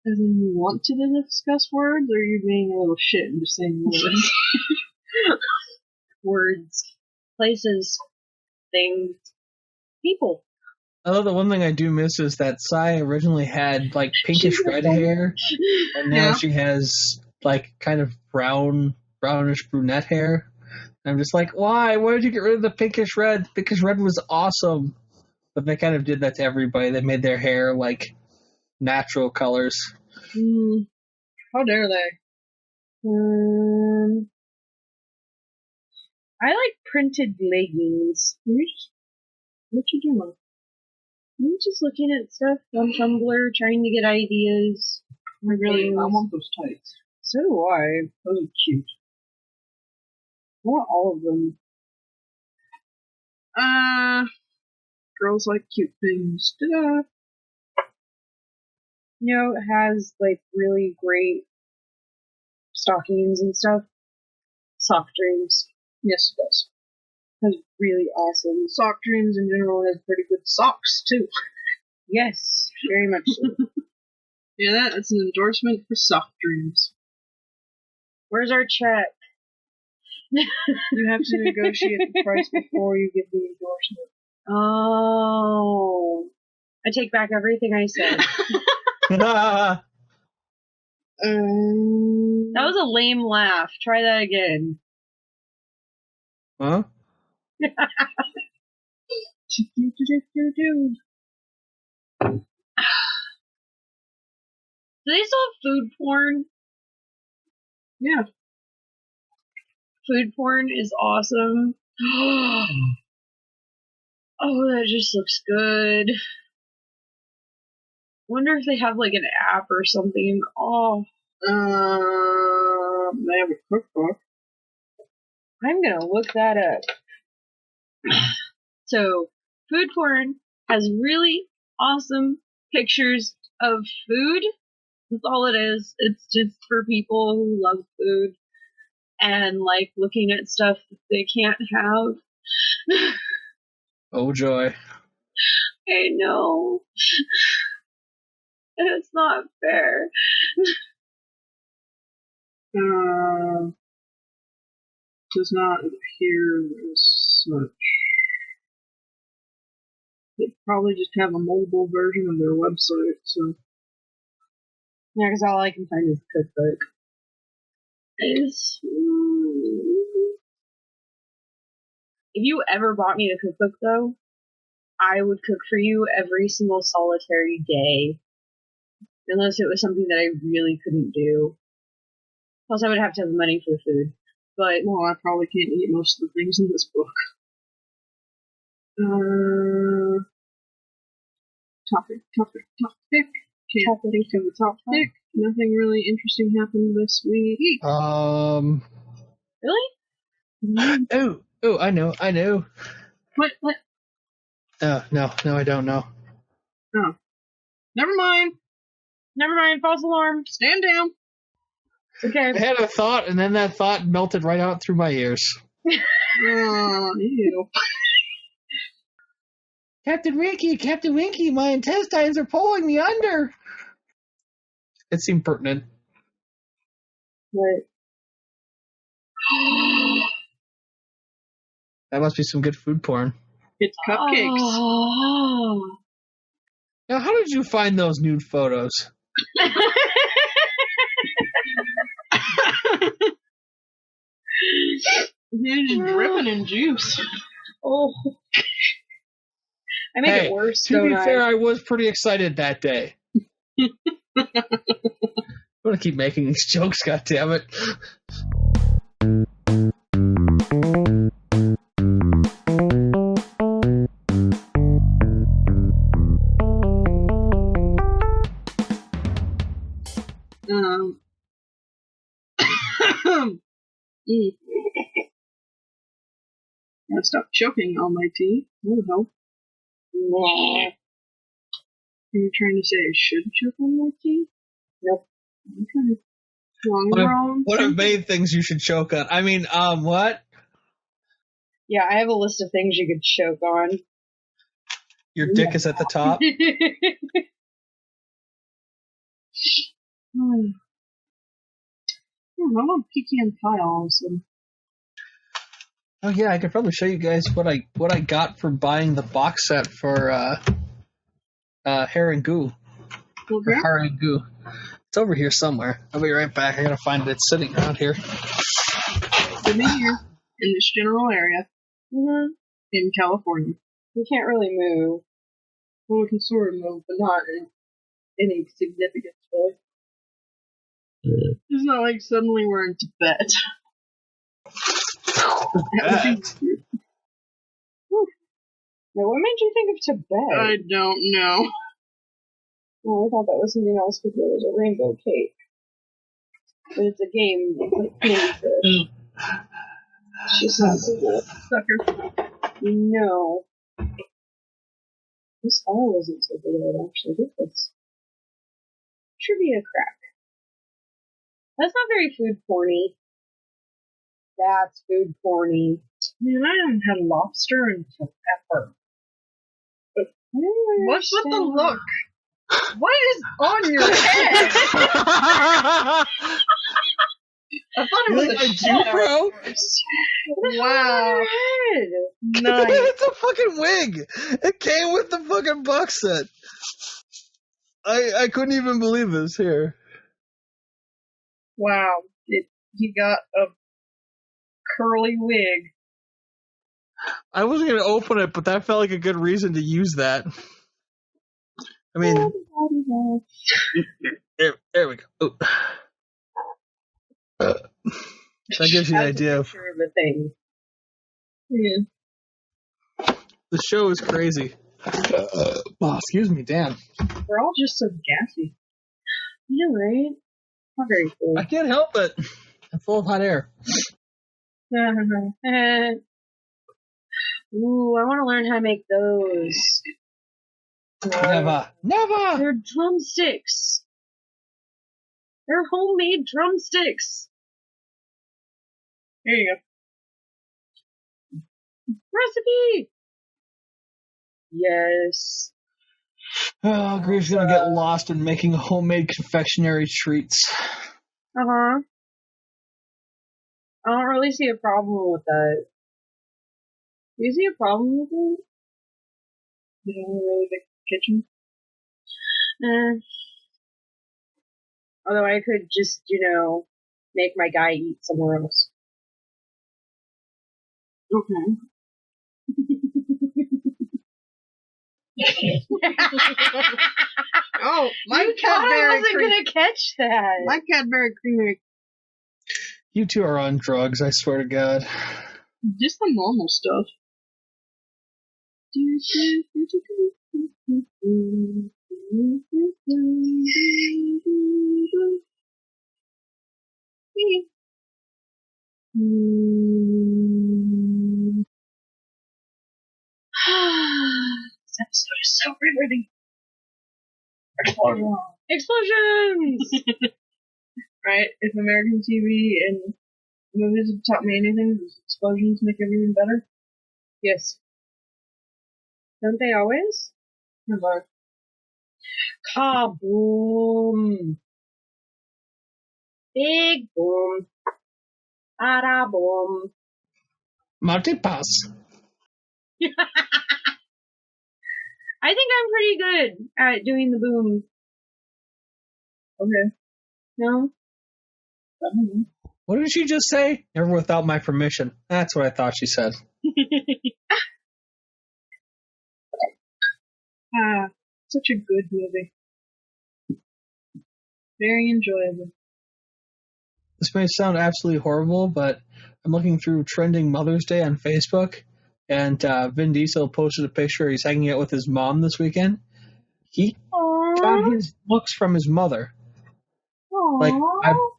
As in you want to discuss words, or are you being a little shit and just saying words? Words. Places. Things. People. I love the one thing I do miss is that Sai originally had like pinkish red hair, and now she has like kind of brownish brunette hair. And I'm just like, why? Why did you get rid of the pinkish red? Pinkish red was awesome. But they kind of did that to everybody. They made their hair like natural colors. How dare they? I like printed leggings. What you doing? I'm just looking at stuff on Tumblr, trying to get ideas. I want those tights. So do I. Those are cute. I want all of them. Girls like cute things. Ta-da! You know, it has like really great stockings and stuff. Soft dreams. Yes, it does. Has really awesome. Sock Dreams in general has pretty good socks, too. Yes, very much so. Yeah, that's an endorsement for Sock Dreams. Where's our check? You have to negotiate the price before you get the endorsement. Oh. I take back everything I said. That was a lame laugh. Try that again. Huh? Do they still have food porn? Yeah. Food porn is awesome. Oh, that just looks good. Wonder if they have like an app or something. Oh. They have a cookbook. I'm gonna look that up. So, food porn has really awesome pictures of food. That's all it is. It's just for people who love food and like looking at stuff that they can't have. Oh joy. I know. It's not fair. Does not appear as such. They probably just have a mobile version of their website, so. Yeah, because all I can find is cookbook. If you ever bought me a cookbook, though, I would cook for you every single solitary day. Unless it was something that I really couldn't do. Plus, I would have to have the money for the food. But, well, I probably can't eat most of the things in this book. Topic. Can't think of a topic. Nothing really interesting happened this week. Really? Oh, I know. What? Oh, no, I don't know. Oh. Never mind. False alarm. Stand down. Okay. I had a thought, and then that thought melted right out through my ears. Oh, ew. Captain Winky, my intestines are pulling me under. It seemed pertinent. What? That must be some good food porn. It's cupcakes. Oh. Now, how did you find those nude photos? You're just dripping in juice. Oh. I make it worse, to don't be I? fair, I was pretty excited that day. I'm going to keep making these jokes, goddammit. Gotta stop choking on my tea. That'll help. Nah. Are you trying to say I should choke on my tea? Nope. Okay. Long wrong. What are main things you should choke on? I mean, what? Yeah, I have a list of things you could choke on. Your dick is at the top? I want pecan pie all of a sudden. Oh yeah, I could probably show you guys what I got for buying the box set for Hair and Goo. Okay. For Hair and Goo. It's over here somewhere. I'll be right back. I gotta find it. It's sitting around here. Could be here in this general area in California. You can't really move. Well, we can sort of move, but not in any significant way. It's not like suddenly we're in Tibet. That would be weird. Now, what made you think of Tibet? I don't know. Oh, I thought that was something else because there was a rainbow cake. But it's a game. It's like Candy Crush. She's not so cool. Sucker. No. This file wasn't so good. I'd actually get this. Trivia crack. That's not very food porny. That's food porny. Man, I haven't had lobster until ever. What's with the look? What is on your head? I thought it was a Jew, bro. Wow. Nice. It's a fucking wig. It came with the fucking box set. I couldn't even believe this. Here. Wow. You got a curly wig. I wasn't going to open it, but that felt like a good reason to use that. I mean, there we go. That gives you an idea of a thing. Yeah. the show is crazy. Oh, excuse me, damn. We're all just so gassy. You know, right? Not very cool. I can't help it. I'm full of hot air. Ooh, I want to learn how to make those. Never. They're drumsticks. They're homemade drumsticks. Here you go. Recipe! Yes. Oh, Grieve's gonna get lost in making homemade confectionery treats. Uh-huh. I don't really see a problem with that. Do you see a problem with it? You don't really like the kitchen? Although I could just, make my guy eat somewhere else. Okay. Oh, my Cadbury wasn't gonna catch that. My Cadbury creamery. You two are on drugs, I swear to God. Just the normal stuff. This episode is so riveting. Explosions! Right? If American TV and movies have taught me anything, does explosions make everything better? Yes. Don't they always? Never. Kaboom! Big boom. Bada boom. Multipass. I think I'm pretty good at doing the boom. Okay. No? I don't know. What did she just say? Never without my permission. That's what I thought she said. Such a good movie. Very enjoyable. This may sound absolutely horrible, but I'm looking through trending Mother's Day on Facebook, and Vin Diesel posted a picture. He's hanging out with his mom this weekend. He got his looks from his mother. Aww. Like,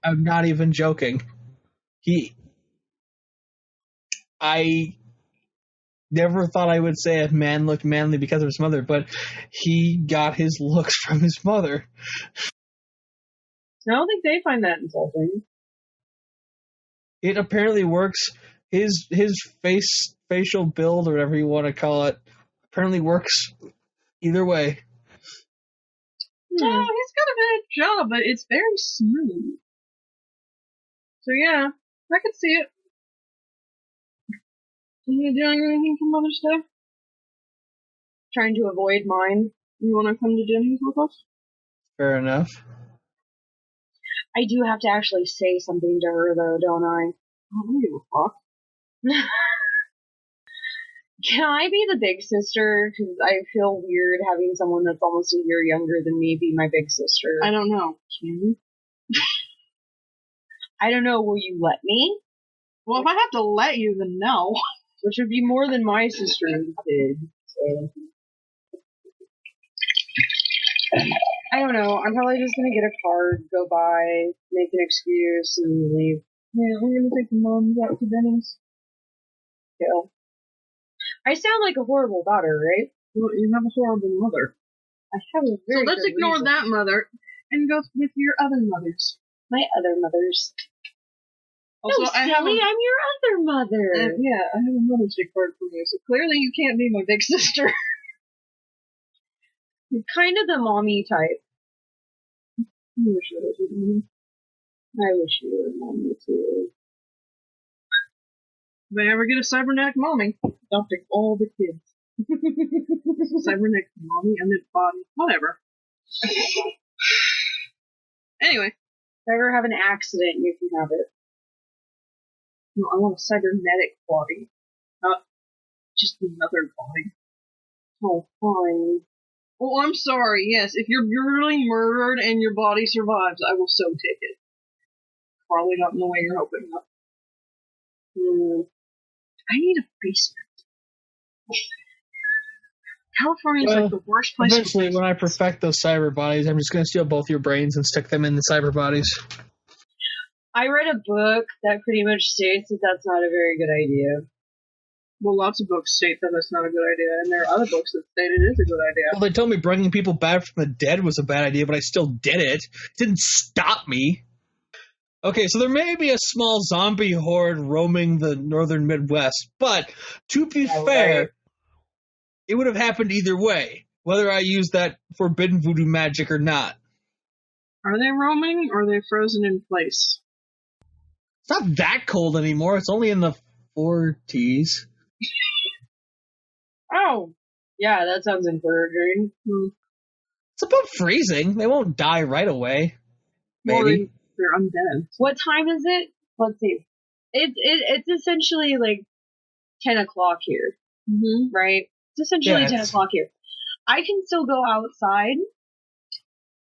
I'm not even joking. I never thought I would say a man looked manly because of his mother, but he got his looks from his mother. I don't think they find that insulting. It apparently works. His facial build, or whatever you want to call it, apparently works either way. No, he's got a bad job, but it's very smooth. So yeah, I could see it. Are you doing anything for Mother's Day? Trying to avoid mine. You want to come to Jenny's with us? Fair enough. I do have to actually say something to her, though, don't I? I don't give a fuck. Can I be the big sister? Because I feel weird having someone that's almost a year younger than me be my big sister. I don't know. Can you? I don't know. Will you let me? Well, if I have to let you, then no. Which would be more than my sister did. So I don't know. I'm probably just gonna get a card, go by, make an excuse, and leave. Yeah, we're gonna take the moms out to Denny's. Kill. I sound like a horrible daughter, right? Well, you have a horrible mother. I have a very So let's good ignore reason. that mother and go with your other mothers. My other mothers. Also, No, I have silly, I'm your other mother. yeah, I have a Mother's Day card for you. So clearly, you can't be my big sister. You're kind of the mommy type. I wish I was with you. I wish you were mommy too. If I ever get a cybernetic mommy, adopting all the kids. Cybernetic mommy and then body, whatever. Anyway, If I ever have an accident, you can have it. no, I want a cybernetic body, not just another body. Oh, fine. Oh, I'm sorry. Yes, if you're brutally murdered and your body survives, I will so take it. Probably not in the way you're hoping. I need a basement. California's Well, like the worst place. Eventually, when I perfect those cyber bodies, I'm just going to steal both your brains and stick them in the cyber bodies. I read a book that pretty much states that that's not a very good idea. Well, lots of books state that that's not a good idea, and there are other books that state it is a good idea. Well, they told me bringing people back from the dead was a bad idea, but I still did it. It didn't stop me. Okay, so there may be a small zombie horde roaming the northern Midwest, but to be fair, right. It would have happened either way, whether I used that forbidden voodoo magic or not. Are they roaming, or are they frozen in place? It's not that cold anymore. It's only in the 40s. Oh, yeah, that sounds encouraging. It's above freezing. They won't die right away. Maybe. Well, they're undead. What time is it? Let's see. It's essentially like 10 o'clock here, right? It's essentially Yeah, 10 o'clock here. I can still go outside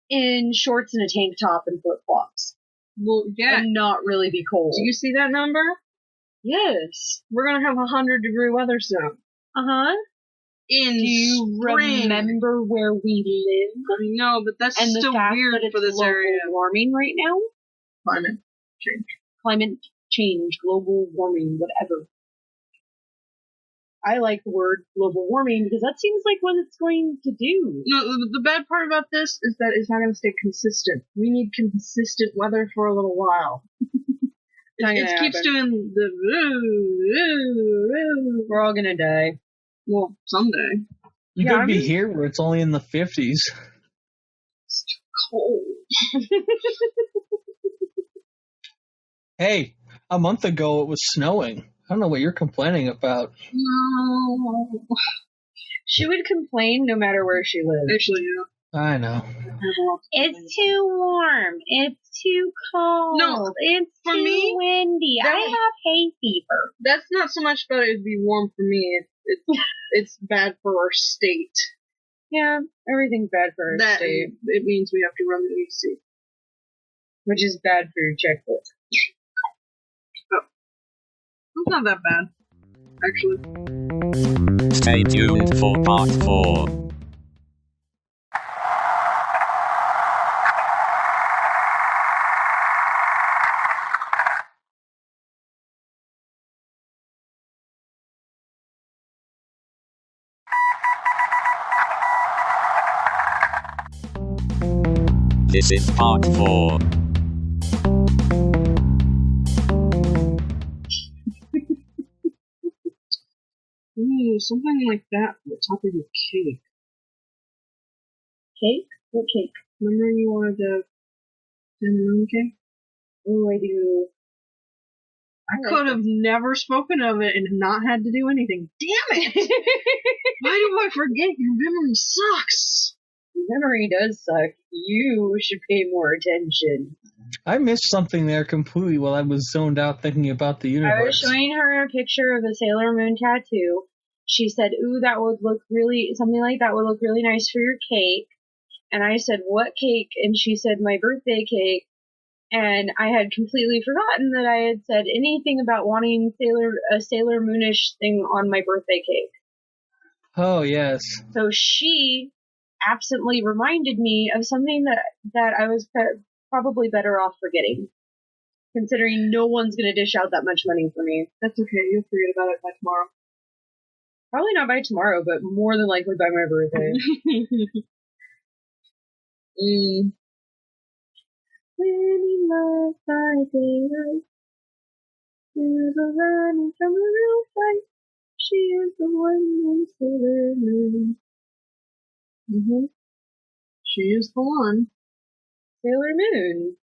in shorts and a tank top and flip-flops. Well, yeah. And not really be cold. Do you see that number? Yes. We're gonna have 100-degree weather soon. Uh-huh. In Do you spring. remember where we live? I know, but that's And the still fact weird that it's for this global area. warming right now? Climate change. Climate change, global warming, whatever. I like the word global warming because that seems like what it's going to do. No, the bad part about this is that it's not going to stay consistent. We need consistent weather for a little while. It keeps doing the. We're all gonna die. Well, someday. You could be here where it's only in the 50s. It's too cold. Hey, a month ago it was snowing. I don't know what you're complaining about. No. She would complain no matter where she lived. Actually, yeah. I know. It's too warm. It's too cold. No, it's for too me, windy. I have hay fever. That's not so much about it would be warm for me. It's bad for our state. Yeah, everything's bad for our state. It means we have to run the AC. Which is bad for your checkbook. Oh. It's not that bad, actually. Stay tuned for part 4. This is part 4. Ooh, something like that on the top of your cake. Cake? What cake? Remember you wanted the cinnamon cake? Oh, I do. I could have never spoken of it and not had to do anything. Damn it! Why do I forget? Your memory sucks. Memory does suck. You should pay more attention. I missed something there completely while I was zoned out thinking about the universe. I was showing her a picture of a Sailor Moon tattoo. She said, ooh, that would look something like that would look really nice for your cake. And I said, what cake? And she said, my birthday cake. And I had completely forgotten that I had said anything about wanting a Sailor Moonish thing on my birthday cake. Oh, yes. So she absently reminded me of something that I was probably better off forgetting, considering no one's going to dish out that much money for me. That's okay. You'll forget about it by tomorrow. Probably not by tomorrow, but more than likely by my birthday. When in love by daylight, never running from a real fight. She is the one in Sailor Moon. Mm-hmm. She is the one. Sailor Moon.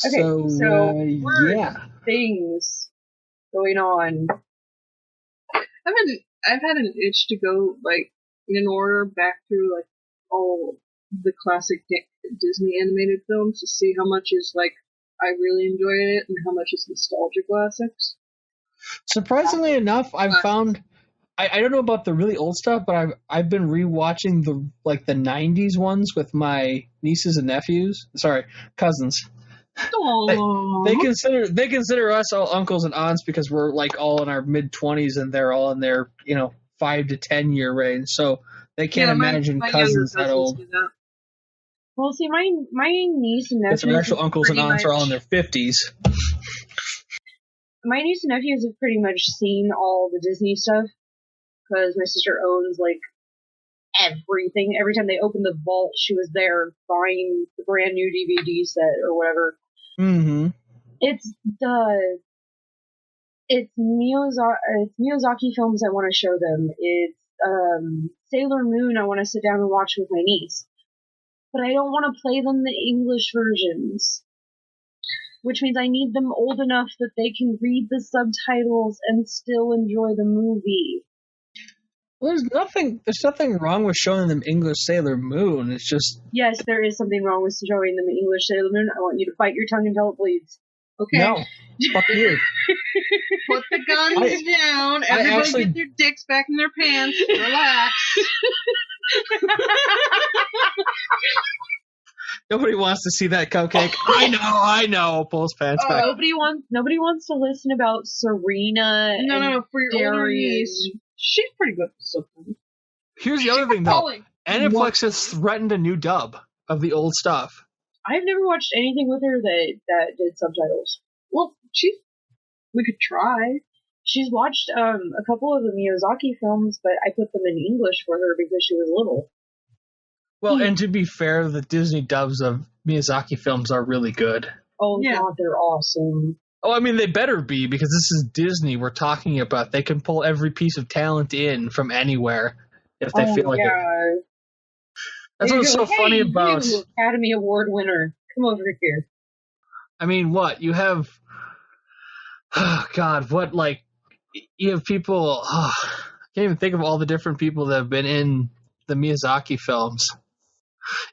Okay, so yeah. Things going on. I've had an itch to go like in order back through like all the classic Disney animated films to see how much is like I really enjoyed it and how much is nostalgia classics. Surprisingly enough, I've found I don't know about the really old stuff, but I've been rewatching the 90s ones with my nieces and nephews. Sorry, cousins. They consider us all uncles and aunts because we're like all in our mid-20s and they're all in their 5 to 10 year range. So they can't imagine my cousins that old. Well, see, my niece and nephews. Because our actual uncles and aunts are all in their 50s. My niece and nephews have pretty much seen all the Disney stuff because my sister owns like everything. Every time they opened the vault, she was there buying the brand new DVD set or whatever. Mm-hmm. It's Miyazaki films I want to show them. It's Sailor Moon I want to sit down and watch with my niece. But I don't want to play them the English versions. Which means I need them old enough that they can read the subtitles and still enjoy the movie. Well, there's nothing wrong with showing them English Sailor Moon. It's just... Yes, there is something wrong with showing them English Sailor Moon. I want you to bite your tongue until it bleeds. Okay. No. Fuck you. Put the guns down. Everybody get their dicks back in their pants. Relax. Nobody wants to see that cupcake. I know. Pull his pants back. Nobody wants to listen about Serena. No, for your older niece. She's pretty good for something. Here's the other thing, though. Aniplex has threatened a new dub of the old stuff. I've never watched anything with her that did subtitles. Well, we could try. She's watched a couple of the Miyazaki films, but I put them in English for her because she was little. Well, and to be fair, the Disney dubs of Miyazaki films are really good. Oh, Yeah. God, they're awesome. Oh, I mean, they better be, because this is Disney we're talking about. They can pull every piece of talent in from anywhere if they feel like it. That's what's so funny about... You, Academy Award winner. Come over here. I mean, what? You have... Oh, God, what, like... You have people... Oh, I can't even think of all the different people that have been in the Miyazaki films.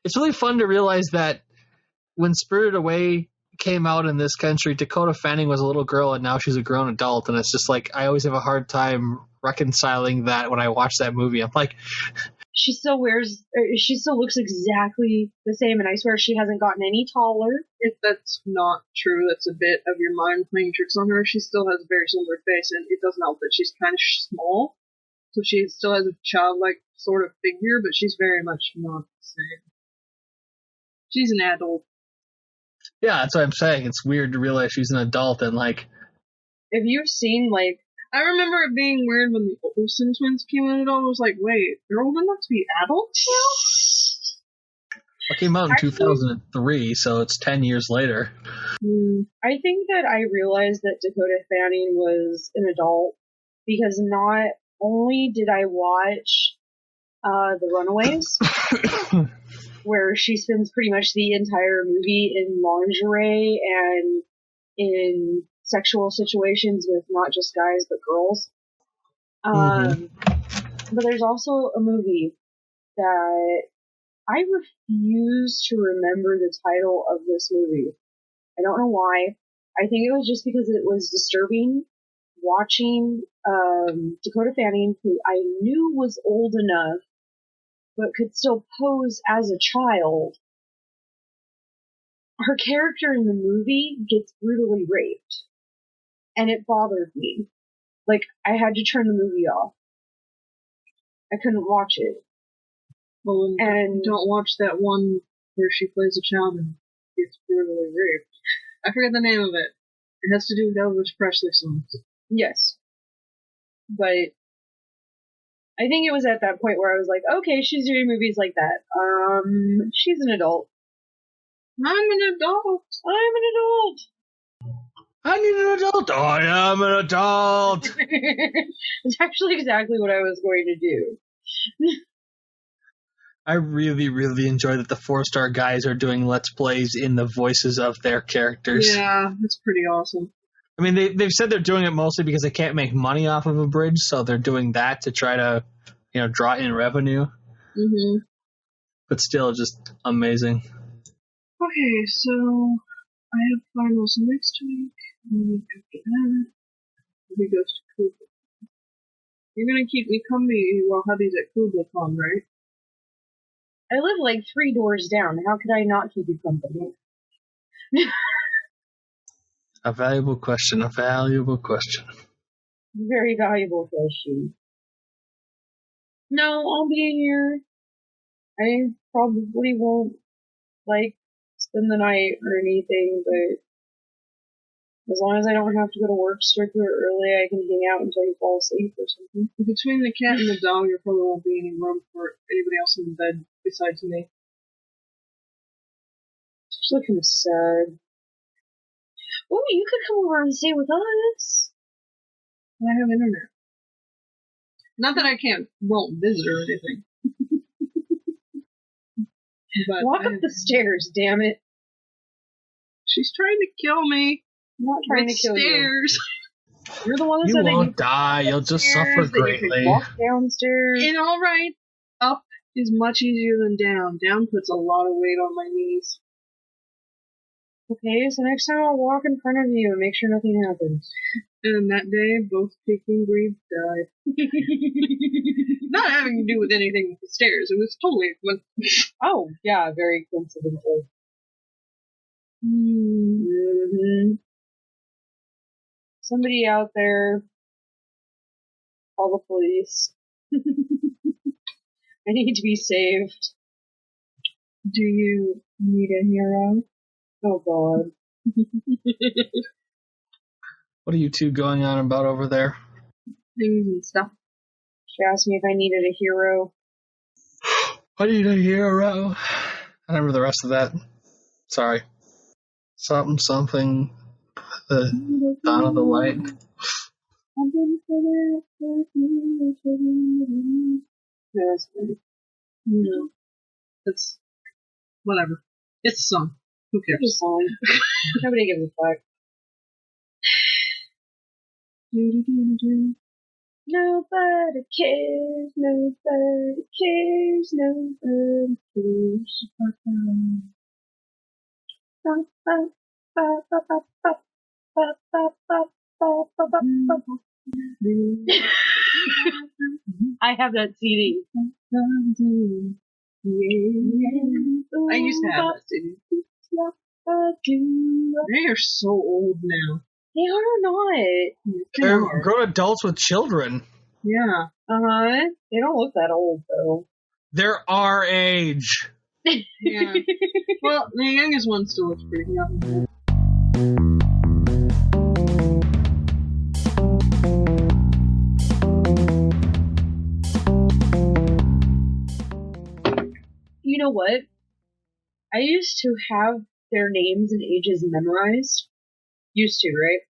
It's really fun to realize that when Spirited Away came out in this country, Dakota Fanning was a little girl and now she's a grown adult, and it's just like I always have a hard time reconciling that when I watch that movie. I'm like, she still looks exactly the same, and I swear she hasn't gotten any taller. If that's not true, that's a bit of your mind playing tricks on her. She still has a very similar face, and it doesn't help that she's kind of small, so she still has a childlike sort of figure, but she's very much not the same. She's an adult. yeah, that's what I'm saying. It's weird to realize she's an adult, and like, If you've seen, like, I remember it being weird when the Olsen twins came out. It all was like, wait, they're old enough to be adults now? it came out in 2003, so it's 10 years later. I think that I realized that Dakota Fanning was an adult because not only did I watch The Runaways, where she spends pretty much the entire movie in lingerie and in sexual situations with not just guys but girls. But there's also a movie that I refuse to remember the title of this movie. I don't know why. I think it was just because it was disturbing watching Dakota Fanning, who I knew was old enough but could still pose as a child. Her character in the movie gets brutally raped. And it bothered me. Like, I had to turn the movie off. I couldn't watch it. Well, and don't watch that one where she plays a child and gets brutally raped. I forget the name of it. It has to do with Elvis Presley songs. Yes. But I think it was at that point where I was like, okay, she's doing movies like that. She's an adult. I'm an adult. I'm an adult. I need an adult. I am an adult. It's actually exactly what I was going to do. I really, really enjoy that the 4-star guys are doing Let's Plays in the voices of their characters. Yeah, that's pretty awesome. I mean, they've said they're doing it mostly because they can't make money off of a bridge, so they're doing that to try to, draw in revenue. Mm-hmm. But still, just amazing. Okay, so I have finals next week. And after that, we go to Kubla. You're gonna keep me company while hubby's at KublaCon, right? I live like 3 doors down. How could I not keep you company? A valuable question. Very valuable question. No, I'll be here. I probably won't, spend the night or anything, but as long as I don't have to go to work super early, I can hang out until you fall asleep or something. Between the cat and the dog, there probably won't be any room for anybody else in the bed besides me. It's actually kind of sad. Well, you could come over and stay with us. I have internet. Not that I won't visit or anything. But walk up the stairs, damn it. She's trying to kill me. I'm not trying to kill stairs. You're the one that You said won't die. You'll just suffer greatly. You walk downstairs. And alright, up is much easier than down. Down puts a lot of weight on my knees. Okay, so next time I'll walk in front of you and make sure nothing happens. And that day, both Peking breeds died. Not having to do with anything with the stairs. It was totally... Oh, yeah, very coincidental. Mm-hmm. Somebody out there, call the police. I need to be saved. Do you need a hero? Oh God. What are you two going on about over there? Things and stuff. She asked me if I needed a hero. I need a hero. I don't remember the rest of that. Sorry. Something. The dawn of the light. Yes. No. It's whatever. It's a song. Who It's cares? fine. Nobody gives a fuck. Nobody cares, nobody cares, nobody cares. I have that CD. I used to have that CD. They are so old now. They are not. They're grown adults with children. Yeah. Uh-huh. They don't look that old, though. They're our age. Yeah. Well, the youngest one still looks pretty young. You know what? I used to have their names and ages memorized. Used to, right?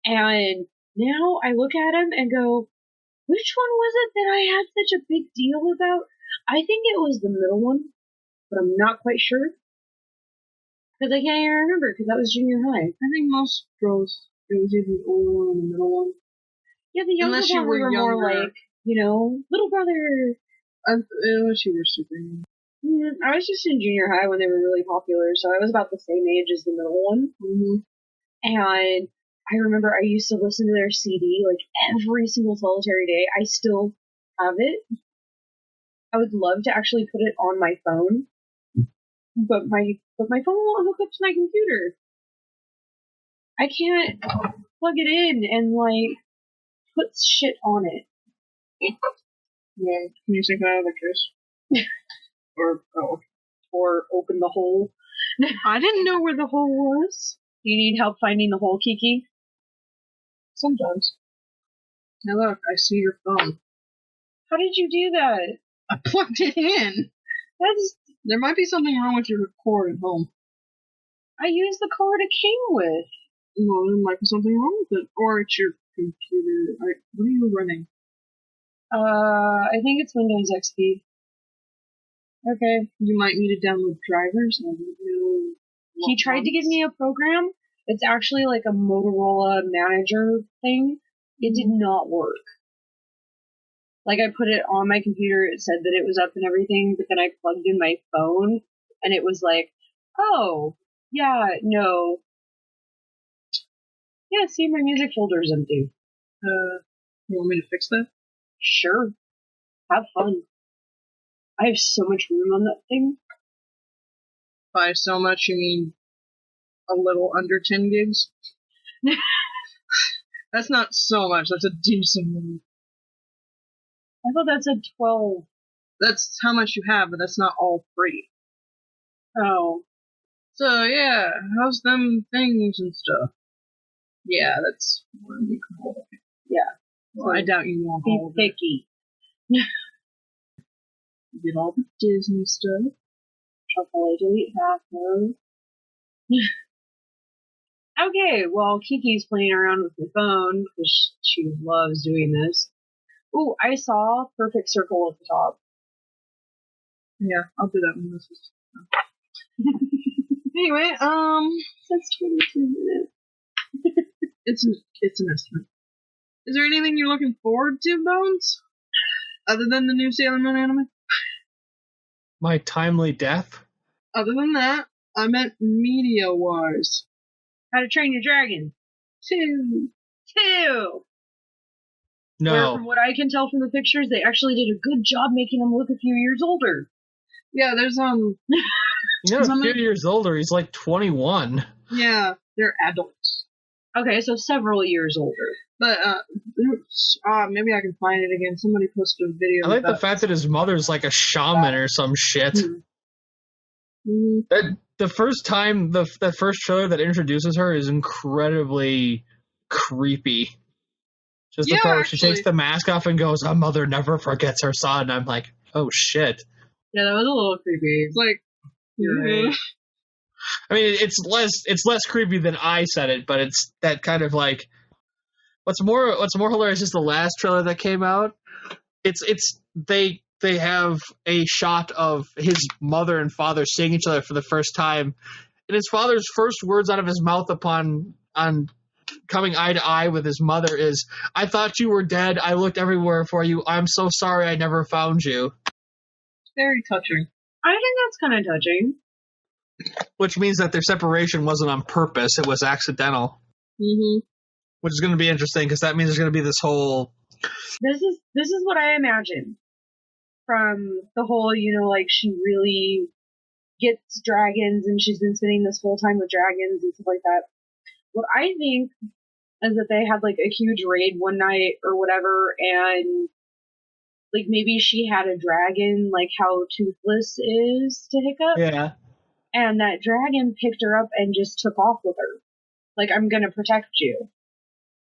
And now I look at them and go, which one was it that I had such a big deal about? I think it was the middle one, but I'm not quite sure. Because I can't even remember, because that was junior high. I think most girls, it was either the older one or the middle one. Yeah, the younger Unless you ones were were more younger. like, little brother. Unless you were super young. I was just in junior high when they were really popular, so I was about the same age as the middle one. Mm-hmm. And I remember I used to listen to their CD like every single solitary day. I still have it. I would love to actually put it on my phone, but my phone won't hook up to my computer. I can't plug it in and put shit on it. Yeah. Can you take that out of the case? Or open the hole. I didn't know where the hole was. Do you need help finding the hole, Kiki? Sometimes. Now look, I see your phone. How did you do that? I plugged it in. There might be something wrong with your cord at home. I used the cord it came with. Well, there might be something wrong with it. Or it's your computer. What are you running? I think it's Windows XP. Okay. You might need to download drivers. I don't know. He tried to give me a program. It's actually like a Motorola manager thing. It did not work. Like, I put it on my computer, it said that it was up and everything, but then I plugged in my phone, and it was like, oh, yeah, no. Yeah, see, my music folder's empty. You want me to fix that? Sure. Have fun. I have so much room on that thing. By so much, you mean a little under 10 gigs? That's not so much, that's a decent amount. I thought that said 12. That's how much you have, but that's not all free. Oh. So, yeah, how's them things and stuff? Yeah, that's more than you can hold. Yeah. Well, I doubt you won't Be hold it. picky. You get all the Disney stuff. I'll probably delete half of. Okay, well, Kiki's playing around with my phone, because she loves doing this. Ooh, I saw Perfect Circle at the top. Yeah, I'll do that when this is Anyway, That's 22 minutes. it's an estimate. Is there anything you're looking forward to, Bones? Other than the new Sailor Moon anime? My timely death? Other than that, I meant media-wise. How to Train Your Dragon. 2. No. Where, from what I can tell from the pictures, they actually did a good job making him look a few years older. Yeah, there's, He's not a few years older. He's like 21. yeah, they're adults. Okay, so several years older. But, maybe I can find it again. Somebody posted a video. I like the fact that his mother's like a shaman or some shit. The first time, that first trailer that introduces her is incredibly creepy. Just the part where she takes the mask off and goes, "A mother never forgets her son." I'm like, oh shit. Yeah, that was a little creepy. It's like, You're right. I mean, it's less creepy than I said it, but it's that kind of like. What's more hilarious is the last trailer that came out. They have a shot of his mother and father seeing each other for the first time, and his father's first words out of his mouth upon coming eye to eye with his mother is, "I thought you were dead. I looked everywhere for you. I'm so sorry I never found you." very touching. I think that's kind of touching. Which means that their separation wasn't on purpose. It was accidental. Mm-hmm. Which is going to be interesting because that means there's going to be this whole... This is what I imagine from the whole, like she really gets dragons and she's been spending this whole time with dragons and stuff like that. What I think is that they had like a huge raid one night or whatever, and like maybe she had a dragon, like how Toothless is to Hiccup. Yeah. And that dragon picked her up and just took off with her. Like, I'm gonna protect you.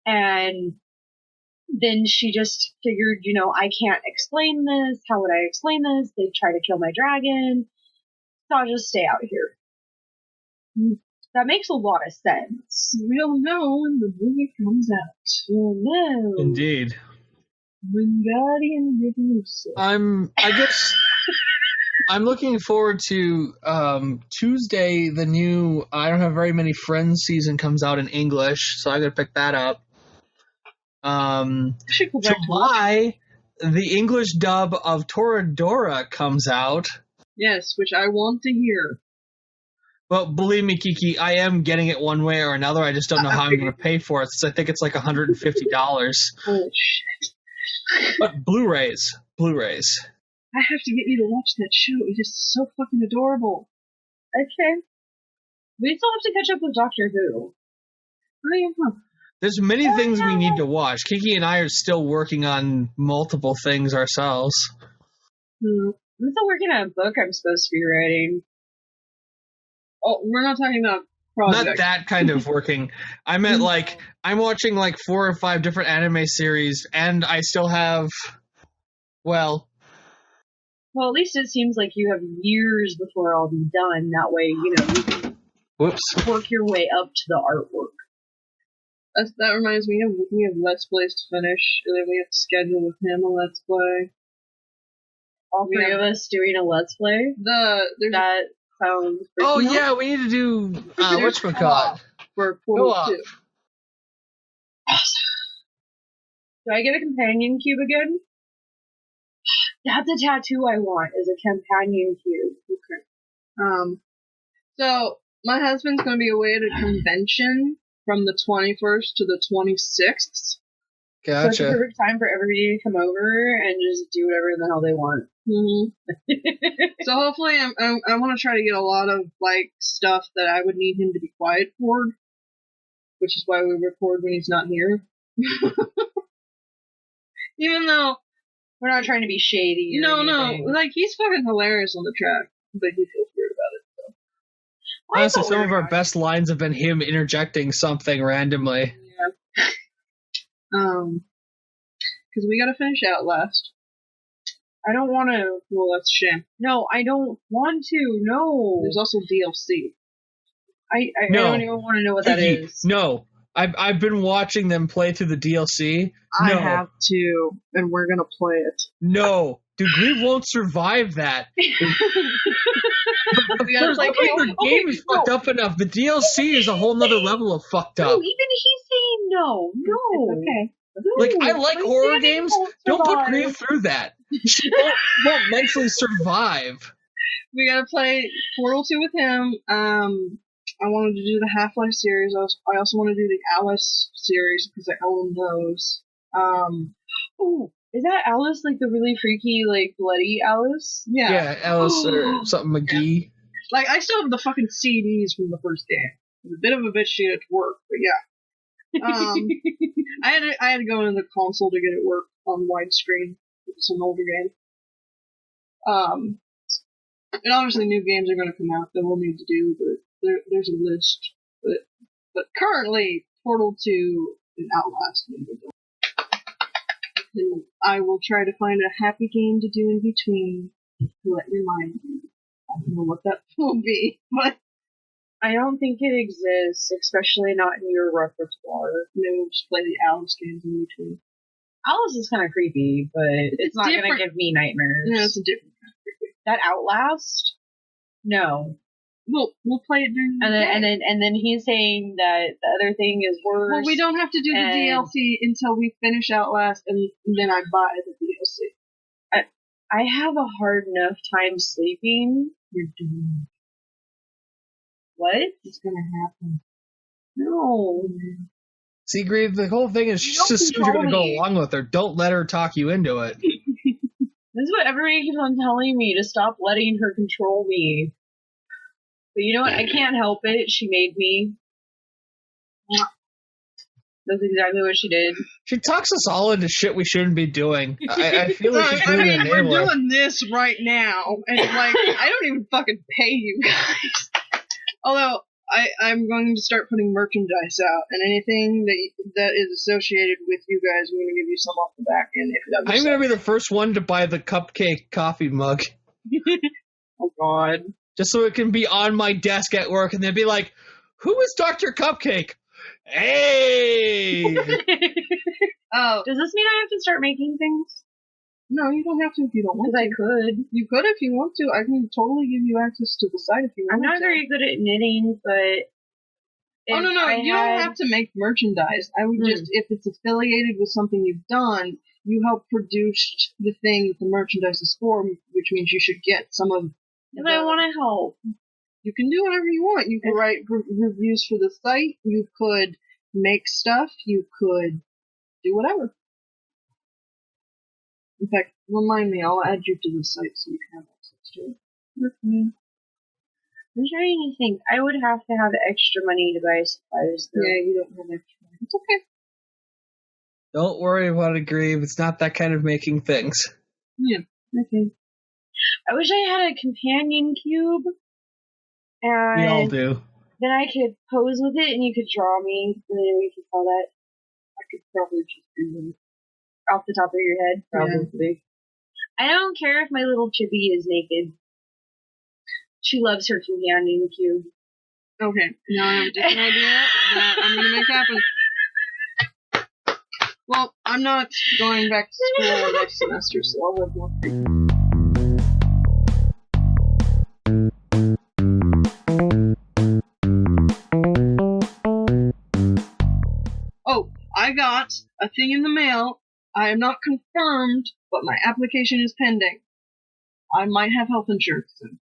And then she just figured, I can't explain this. How would I explain this? They'd try to kill my dragon. So I'll just stay out here. That makes a lot of sense. We'll know when the movie comes out. We'll know. Indeed. Wingardium Leviosa. I'm looking forward to Tuesday, the new I Don't Have Very Many Friends season comes out in English, so I gotta pick that up. July, the English dub of Toradora comes out. Yes, which I want to hear. Well, believe me, Kiki, I am getting it one way or another. I just don't know how I'm going to pay for it, since I think it's like $150. Oh, shit. But Blu-rays. I have to get you to watch that show. It is so fucking adorable. Okay. We still have to catch up with Doctor Who. Oh, yeah. There's many things we need to watch. Kiki and I are still working on multiple things ourselves. I'm still working on a book I'm supposed to be writing. Oh, we're not talking about projects. Not that kind of working. I meant I'm watching 4 or 5 different anime series, and I still have, Well, at least it seems like you have years before I'll be done. That way, you can work your way up to the artwork. That reminds me, we have Let's Plays to finish, and then we have to schedule with him a Let's Play. All three of us doing a Let's Play? That sounds pretty Oh, nice. yeah, we need to do, whatchamacallit? For Portal 2. Do I get a companion cube again? That's a tattoo I want, is a companion cube. Okay. So, my husband's going to be away at a convention from the 21st to the 26th. Gotcha. So it's the perfect time for everybody to come over and just do whatever the hell they want. Mm-hmm. So hopefully I want to try to get a lot of, stuff that I would need him to be quiet for. Which is why we record when he's not here. Even though... We're not trying to be shady. No. He's fucking hilarious on the track. But he feels weird about it, so. Honestly, some of our best lines have been him interjecting something randomly. Yeah. Because we gotta finish Outlast. I don't want to. Well, that's a shame. No, I don't want to. No. There's also DLC. I don't even want to know what that is. No. I've been watching them play through the DLC. I have to, and we're gonna play it. No. Dude, we won't survive that. The game is fucked up enough. The DLC is a whole nother level of fucked up. No, even he's saying no. No. It's okay. I like horror games. Don't put Grieve through that. She won't mentally survive. We gotta play Portal 2 with him. I wanted to do the Half-Life series. I also want to do the Alice series because I own those. Is that Alice like the really freaky, bloody Alice? Yeah, Alice or something McGee. Yeah. I still have the fucking CDs from the first game. It's a bit of a bitch to get it to work, but yeah. I had to go into the console to get it work on widescreen. It's an older game. And obviously new games are going to come out that we'll need to do, but there's a list. But currently, Portal 2 and Outlast need to be done. And I will try to find a happy game to do in between to let your mind be. I don't know what that will be, but I don't think it exists, especially not in your repertoire. maybe we'll just play the Alice games in between. Alice is kind of creepy, but it's not going to give me nightmares. No, it's a different kind of creepy. That Outlast? No. We'll play it during the day. And then he's saying that the other thing is worse. Well, we don't have to do the DLC until we finish Outlast, and then I buy the DLC. I have a hard enough time sleeping. You're doing What? It's gonna happen. No. See, Grieve, the whole thing is she's just assumes you're going to go along with her. Don't let her talk you into it. This is what everybody keeps on telling me, to stop letting her control me. But you know what? I can't help it. She made me. That's exactly what she did. She talks us all into shit we shouldn't be doing. I feel like she's really an we're enabler. doing this right now, and like I don't even fucking pay you guys. Although I'm going to start putting merchandise out, and anything that is associated with you guys, I'm going to give you some off the back end. I'm going to be the first one to buy the cupcake coffee mug. Oh God. Just so it can be on my desk at work, and they'd be like, "Who is Dr. Cupcake?" Hey! Oh, does this mean I have to start making things? No, you don't have to if you don't want to. I could. You could if you want to. I can totally give you access to the site if you want to. I'm not very good at knitting, but... Oh, no, you don't have to make merchandise. I would just, if it's affiliated with something you've done, you help produce the thing that the merchandise is for, which means you should get some of... If I want to help. You can do whatever you want. You could write reviews for the site. You could make stuff. You could do whatever. In fact, remind me, I'll add you to the site so you can have access to it. Mm-hmm. I'm trying to think. I would have to have extra money to buy supplies, though. Yeah, you don't have extra money. It's okay. Don't worry about it, Grieve. It's not that kind of making things. Yeah, okay. I wish I had a companion cube. And We all do. then I could pose with it and you could draw me, and then we could call that. I could probably just do that. Off the top of your head, probably. Yeah. I don't care if my little chippy is naked. She loves her companion cube. Okay, now I have a different idea that I'm going to make happen. Well, I'm not going back to school next semester, so I'll have more free. Oh, I got a thing in the mail. I am not confirmed, but my application is pending. I might have health insurance soon.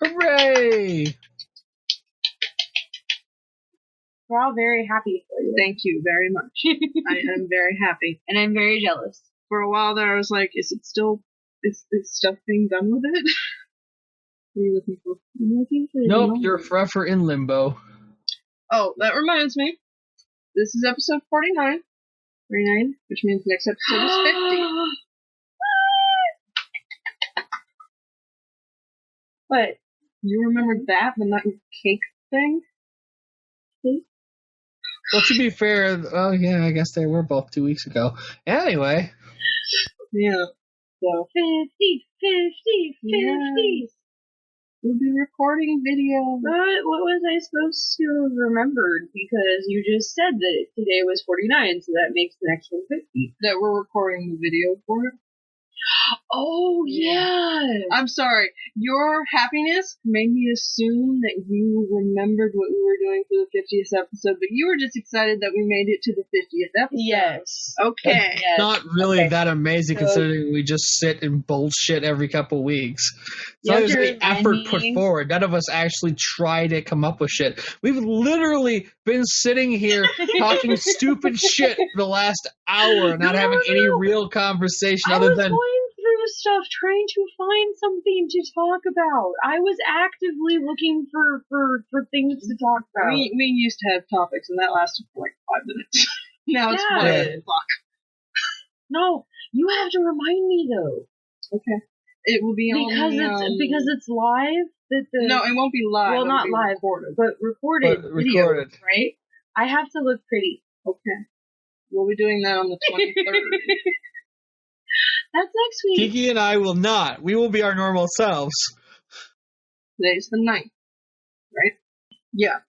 Hooray! We're all very happy for you. Thank you very much. I am very happy. And I'm very jealous. For a while there, I was like, is stuff being done with it? What are you looking for? I'm looking for Nope, you're forever in limbo. Oh, that reminds me. This is episode 49. 49, which means the next episode is 50. What? You remembered that, but not your cake thing? Well, to be fair, oh yeah, I guess they were both 2 weeks ago. Anyway. Yeah. So 50. Yeah. We'll be recording video. What was I supposed to have remembered? Because you just said that today was 49, so that makes the next one 50. That we're recording the video for it. Oh, yeah. I'm sorry. Your happiness made me assume that you remembered what we were doing for the 50th episode, but you were just excited that we made it to the 50th episode. Yes. Okay. It's not really that amazing considering we just sit and bullshit every couple weeks. It's not there's any effort put forward. None of us actually try to come up with shit. We've literally been sitting here talking stupid shit for the last hour, not having any real conversation other than stuff trying to find something to talk about. I was actively looking for things to talk about. We used to have topics and that lasted for like 5 minutes. Now it's 1 o'clock. No, you have to remind me though. Okay. It will be because it's live. No, it won't be live. Well, not live, recorded. but recorded video, right? I have to look pretty. Okay. We'll be doing that on the 23rd. That's next week. Kiki and I will not. We will be our normal selves. Today's the 9th, right? Yeah.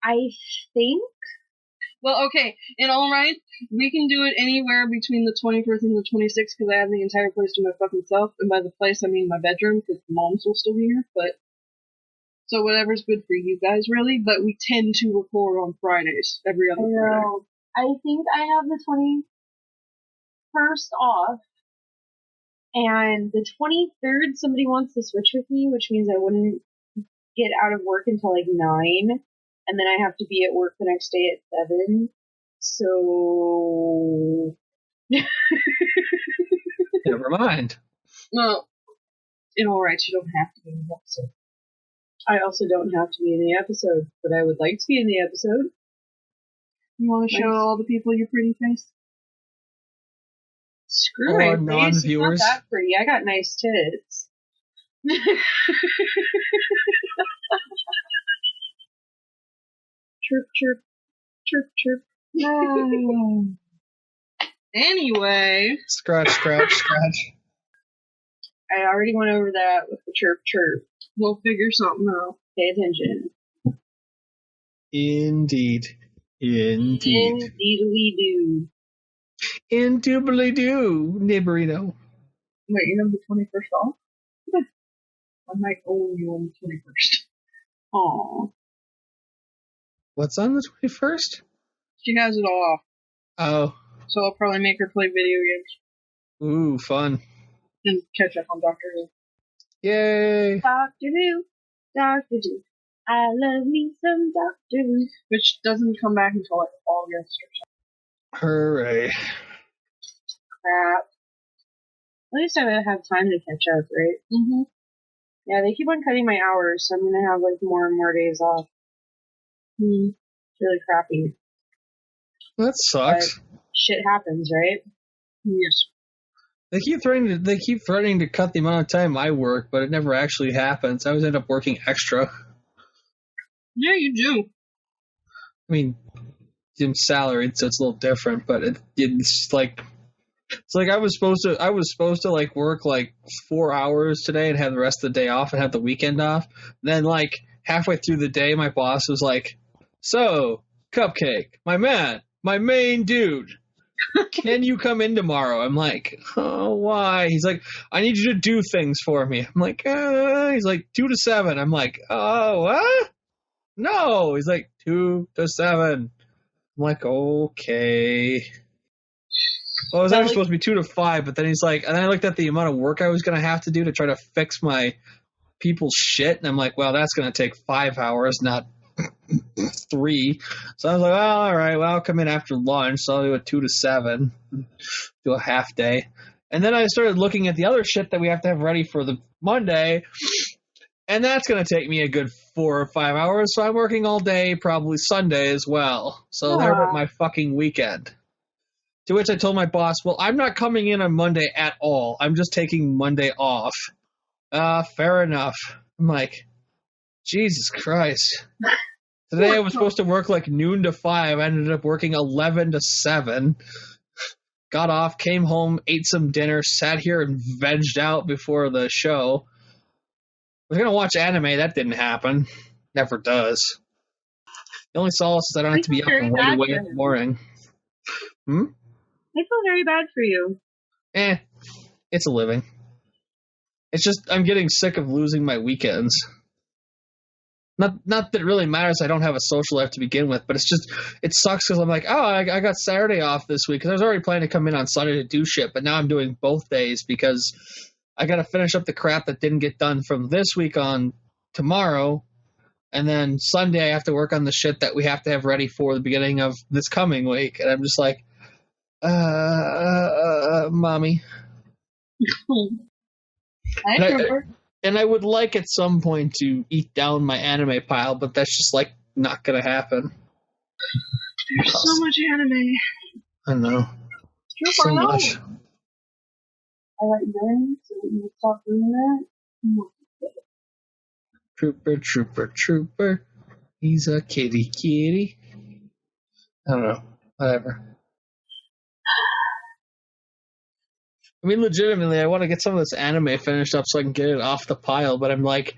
I think. Well, okay. In all right, we can do it anywhere between the 21st and the 26th because I have the entire place to my fucking self. And by the place, I mean my bedroom because Mom's will still be here. But so whatever's good for you guys, really. But we tend to record on Fridays, every other Friday. I think I have the 21st off. And the 23rd, somebody wants to switch with me, which means I wouldn't get out of work until like 9. And then I have to be at work the next day at 7. So. Never mind. Well, in all right, you don't have to be in the episode. I also don't have to be in the episode, but I would like to be in the episode. You want to show all the people your pretty face? Screw my face. Non-viewers. It's not that pretty. I got nice tits. Chirp, chirp. Chirp, chirp. Anyway. Scratch, scratch, scratch. I already went over that with the chirp, chirp. We'll figure something out. Pay attention. Indeed. Indeed. Indeedly-do. Indubitably-do, Nibberino. Wait, you have the 21st off? I might owe you on the 21st. Aw. What's on the 21st? She has it all off. Oh. So I'll probably make her play video games. Ooh, fun. And catch up on Doctor Who. Yay. Doctor Who. Doctor Who. I love me some Doctor Who. Which doesn't come back until like August or something. Hooray. Crap. At least I would have time to catch up, right? Mm-hmm. Yeah, they keep on cutting my hours, so I'm gonna have like more and more days off. It's really crappy. That sucks. But shit happens, right? Yes. They keep threatening to cut the amount of time I work, but it never actually happens. I always end up working extra. Yeah, you do. I mean, I'm salaried, so it's a little different, but it's like I was supposed to like work like 4 hours today and have the rest of the day off and have the weekend off. And then like halfway through the day, my boss was like, "So, Cupcake, my main dude, can you come in tomorrow?" I'm like, "Oh, why?" He's like, "I need you to do things for me." I'm like, he's like, 2 to 7. I'm like, "Oh, what?" No, he's like 2 to 7. I'm like, okay. Well, it was actually supposed to be 2 to 5, but then he's like, and then I looked at the amount of work I was going to have to do to try to fix my people's shit, and I'm like, well, that's going to take 5 hours, not 3. So I was like, well, all right, well, I'll come in after lunch, so I'll do a 2 to 7, do a half day. And then I started looking at the other shit that we have to have ready for the Monday, and that's going to take me a good 4 or 5 hours, so I'm working all day, probably Sunday as well. So there went my fucking weekend. To which I told my boss, well, I'm not coming in on Monday at all. I'm just taking Monday off. Fair enough. I'm like, Jesus Christ. Today I was supposed to work like noon to 5. I ended up working 11 to 7. Got off, came home, ate some dinner, sat here and vegged out before the show. I was going to watch anime. That didn't happen. Never does. The only solace is I don't have to be up and right away in the morning. I feel very bad for you. It's a living. It's just I'm getting sick of losing my weekends. Not that it really matters. I don't have a social life to begin with, but it sucks because I'm like, oh, I got Saturday off this week because I was already planning to come in on Sunday to do shit, but now I'm doing both days because I got to finish up the crap that didn't get done from this week on tomorrow, and then Sunday I have to work on the shit that we have to have ready for the beginning of this coming week, and I'm just like, mommy. And I would like at some point to eat down my anime pile, but that's just like not gonna happen. There's so much anime. I know. So much. I let you in, so you stop doing that. Trooper, trooper, trooper. He's a kitty, kitty. I don't know. Whatever. I mean, legitimately, I want to get some of this anime finished up so I can get it off the pile, but I'm like,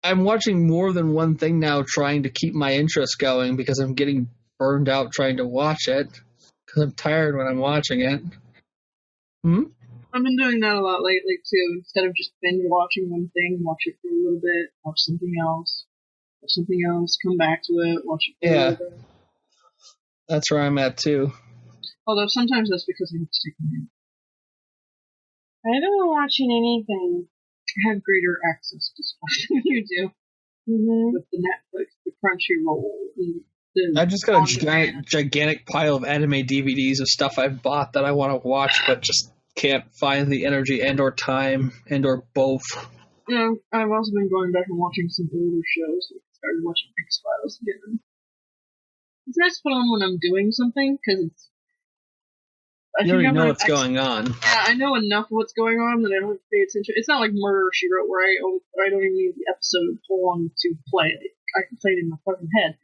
I'm watching more than one thing now trying to keep my interest going because I'm getting burned out trying to watch it because I'm tired when I'm watching it. I've been doing that a lot lately, too. Instead of just binge watching one thing, watch it for a little bit, watch something else, come back to it, watch it for a little bit. That's where I'm at, too. Although sometimes that's because I have to take a nap. I haven't been watching anything. I have greater access to stuff than you do. Mm-hmm. With the Netflix, the Crunchyroll. I just got a gigantic pile of anime DVDs of stuff I've bought that I want to watch, but just can't find the energy and or time and or both. Yeah, I've also been going back and watching some older shows. Like I started watching X-Files again. It's nice to put on when I'm doing something, because it's... You already know what's going on. Yeah, I know enough of what's going on that I don't have to pay attention. It's not like Murder, She Wrote, where I don't even need the episode full on to play it. I can play it in my fucking head.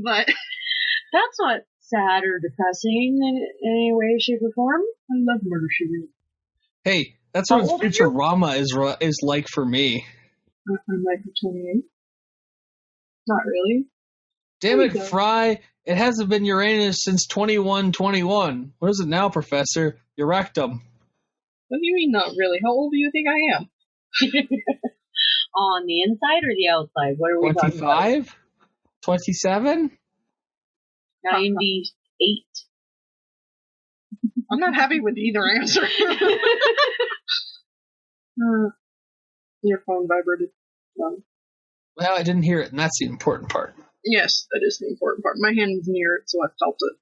But that's not sad or depressing in any way, shape, or form. I love Murder, She Wrote. Hey, that's what Futurama is like for me. I'm like 28. Not really. Damn it, Fry. It hasn't been Uranus since 2121. What is it now, Professor? Erectum. What do you mean, not really? How old do you think I am? On the inside or the outside? What are we 25? talking about? 27? 98. I'm not happy with either answer. Your phone vibrated. Well, I didn't hear it, and that's the important part. Yes, that is the important part. My hand is near it, so I felt it.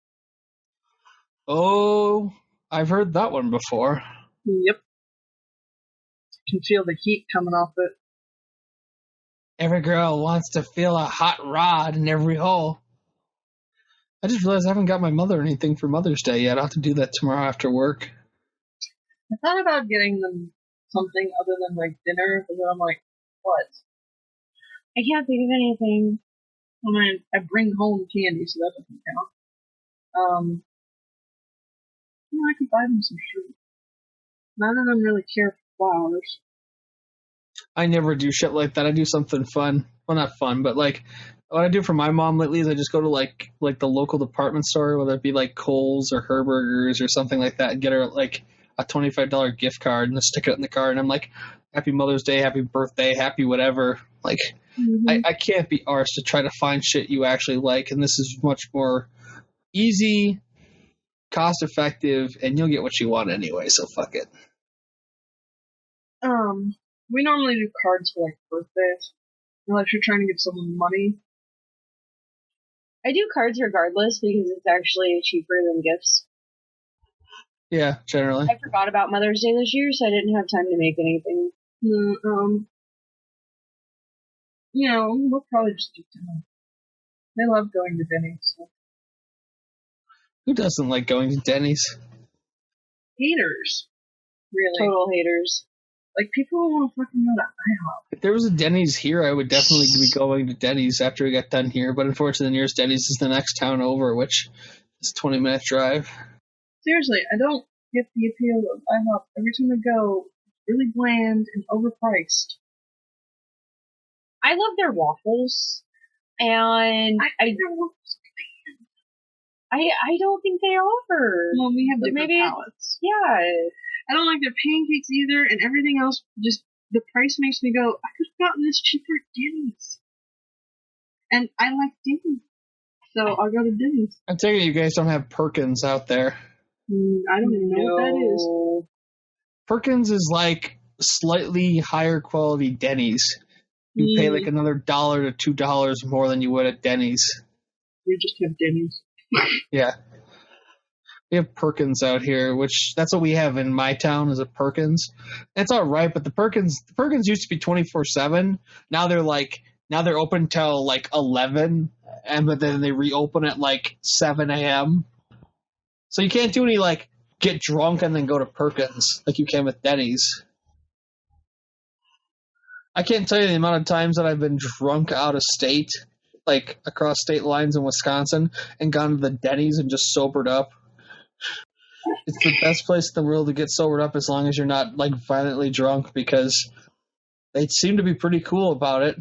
Oh, I've heard that one before. Yep. I can feel the heat coming off it. Every girl wants to feel a hot rod in every hole. I just realized I haven't got my mother anything for Mother's Day yet. I'll have to do that tomorrow after work. I thought about getting them something other than like dinner, but then I'm like, what? I can't think of anything. I bring home candy, so that doesn't count. I could buy them some fruit. None of them really care for flowers. I never do shit like that. I do something fun. Well, not fun, but like what I do for my mom lately is I just go to like the local department store, whether it be like Kohl's or Herberger's or something like that, and get her like a $25 gift card and just stick it in the car. And I'm like, happy Mother's Day, happy birthday, happy whatever. Like, I can't be arsed to try to find shit you actually like, and this is much more easy, cost-effective, and you'll get what you want anyway, so fuck it. We normally do cards for, like, birthdays, unless you're trying to give someone money. I do cards regardless, because it's actually cheaper than gifts. Yeah, generally. I forgot about Mother's Day this year, so I didn't have time to make anything. We'll probably just do dinner. I love going to Denny's. So. Who doesn't like going to Denny's? Haters. Really. Total haters. Like, people who want to fucking go to IHOP. If there was a Denny's here, I would definitely be going to Denny's after we got done here, but unfortunately the nearest Denny's is the next town over, which is a 20-minute drive. Seriously, I don't get the appeal of IHOP. Every time I go, it's really bland and overpriced. I love their waffles, and I don't think they offer. Well, we have different palettes. Yeah. I don't like their pancakes either, and everything else, just, the price makes me go, I could have gotten this cheaper at Denny's. And I like Denny's. So I'll go to Denny's. I'm taking it you guys don't have Perkins out there. I don't even know what that is. Perkins is like slightly higher quality Denny's. You pay like another $1 to $2 more than you would at Denny's. You just have Denny's. Yeah. We have Perkins out here, which that's what we have in my town is a Perkins. It's all right, but the Perkins used to be 24/7. Now they're open till like 11, but then they reopen at like 7 a.m. So you can't do any like get drunk and then go to Perkins like you can with Denny's. I can't tell you the amount of times that I've been drunk out of state, like across state lines in Wisconsin, and gone to the Denny's and just sobered up. It's the best place in the world to get sobered up as long as you're not like violently drunk, because they seem to be pretty cool about it.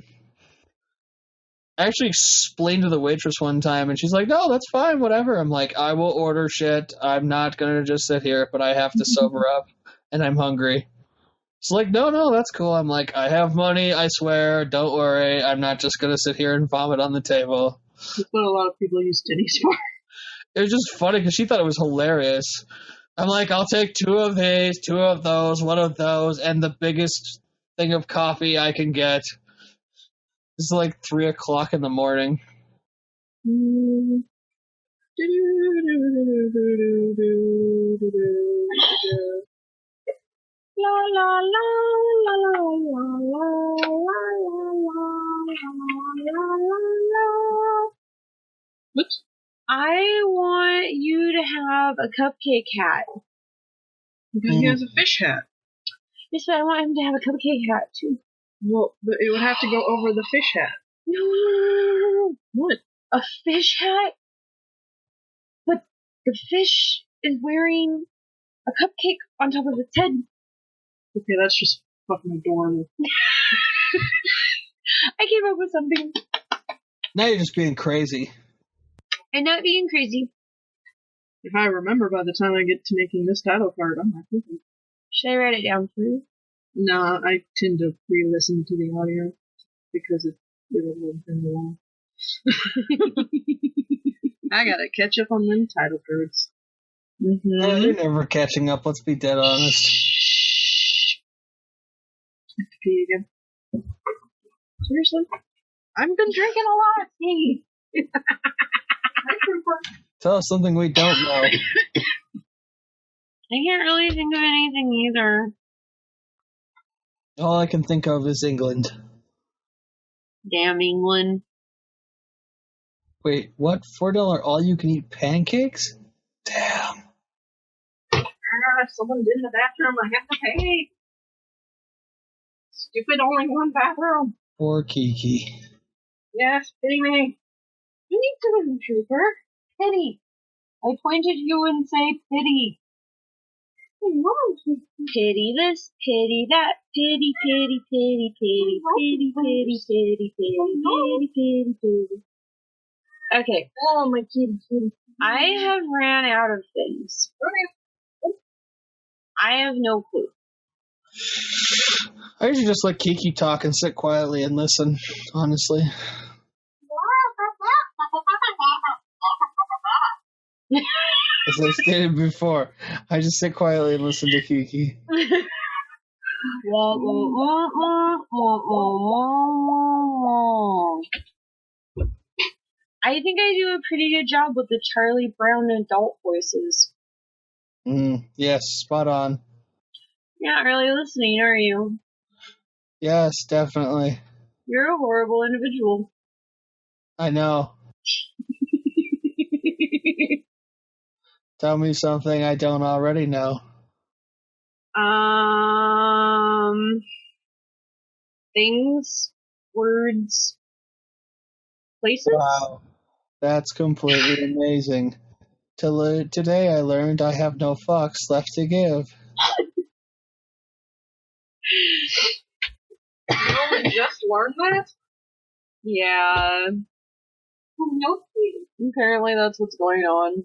I actually explained to the waitress one time, and she's like, no, that's fine, whatever. I'm like, I will order shit. I'm not going to just sit here, but I have to sober up, and I'm hungry. She's like, no, that's cool. I'm like, I have money, I swear, don't worry. I'm not just going to sit here and vomit on the table. That's what a lot of people use Denny's for. It was just funny because she thought it was hilarious. I'm like, I'll take 2 of these, 2 of those, 1 of those, and the biggest thing of coffee I can get. It's like 3 o'clock in the morning. La la la la la la la la. Oops. I want you to have a cupcake hat. Because he has a fish hat. Yes, but I want him to have a cupcake hat too. Well, but it would have to go over the fish hat. No. What? A fish hat? But the fish is wearing a cupcake on top of its head. Okay, that's just fucking adorable. I came up with something. Now you're just being crazy. I'm not being crazy. If I remember by the time I get to making this title card, I'm not thinking. Should I write it down for you? Nah, I tend to re-listen to the audio because it'll live in the wall. I gotta catch up on them title cards. Yeah, you're never catching up, let's be dead honest. I have to pee again. Seriously? I've been drinking a lot. Hey. Tell us something we don't know. I can't really think of anything either. All I can think of is England. Damn England. Wait, what? $4 all-you-can-eat pancakes? Damn. If someone's in the bathroom, I have to pay. Stupid only one bathroom. Poor Kiki. Yes, pity me. You need to win, Trooper. Pity. I pointed you and say pity. Pity this, pity that, pity, pity, pity, pity, pity, pity, pity, pity, pity, pity, pity. Okay. Oh, my kitty. I have ran out of things. I have no clue. I usually just let Kiki talk and sit quietly and listen, honestly. As I stated before, I just sit quietly and listen to Kiki. I think I do a pretty good job with the Charlie Brown adult voices. Yes, spot on. You're not really listening, are you? Yes, definitely. You're a horrible individual. I know. Tell me something I don't already know. Things, words, places? Wow. That's completely amazing. Today I learned I have no fucks left to give. You only just learned that? Yeah. No, please. Apparently that's what's going on.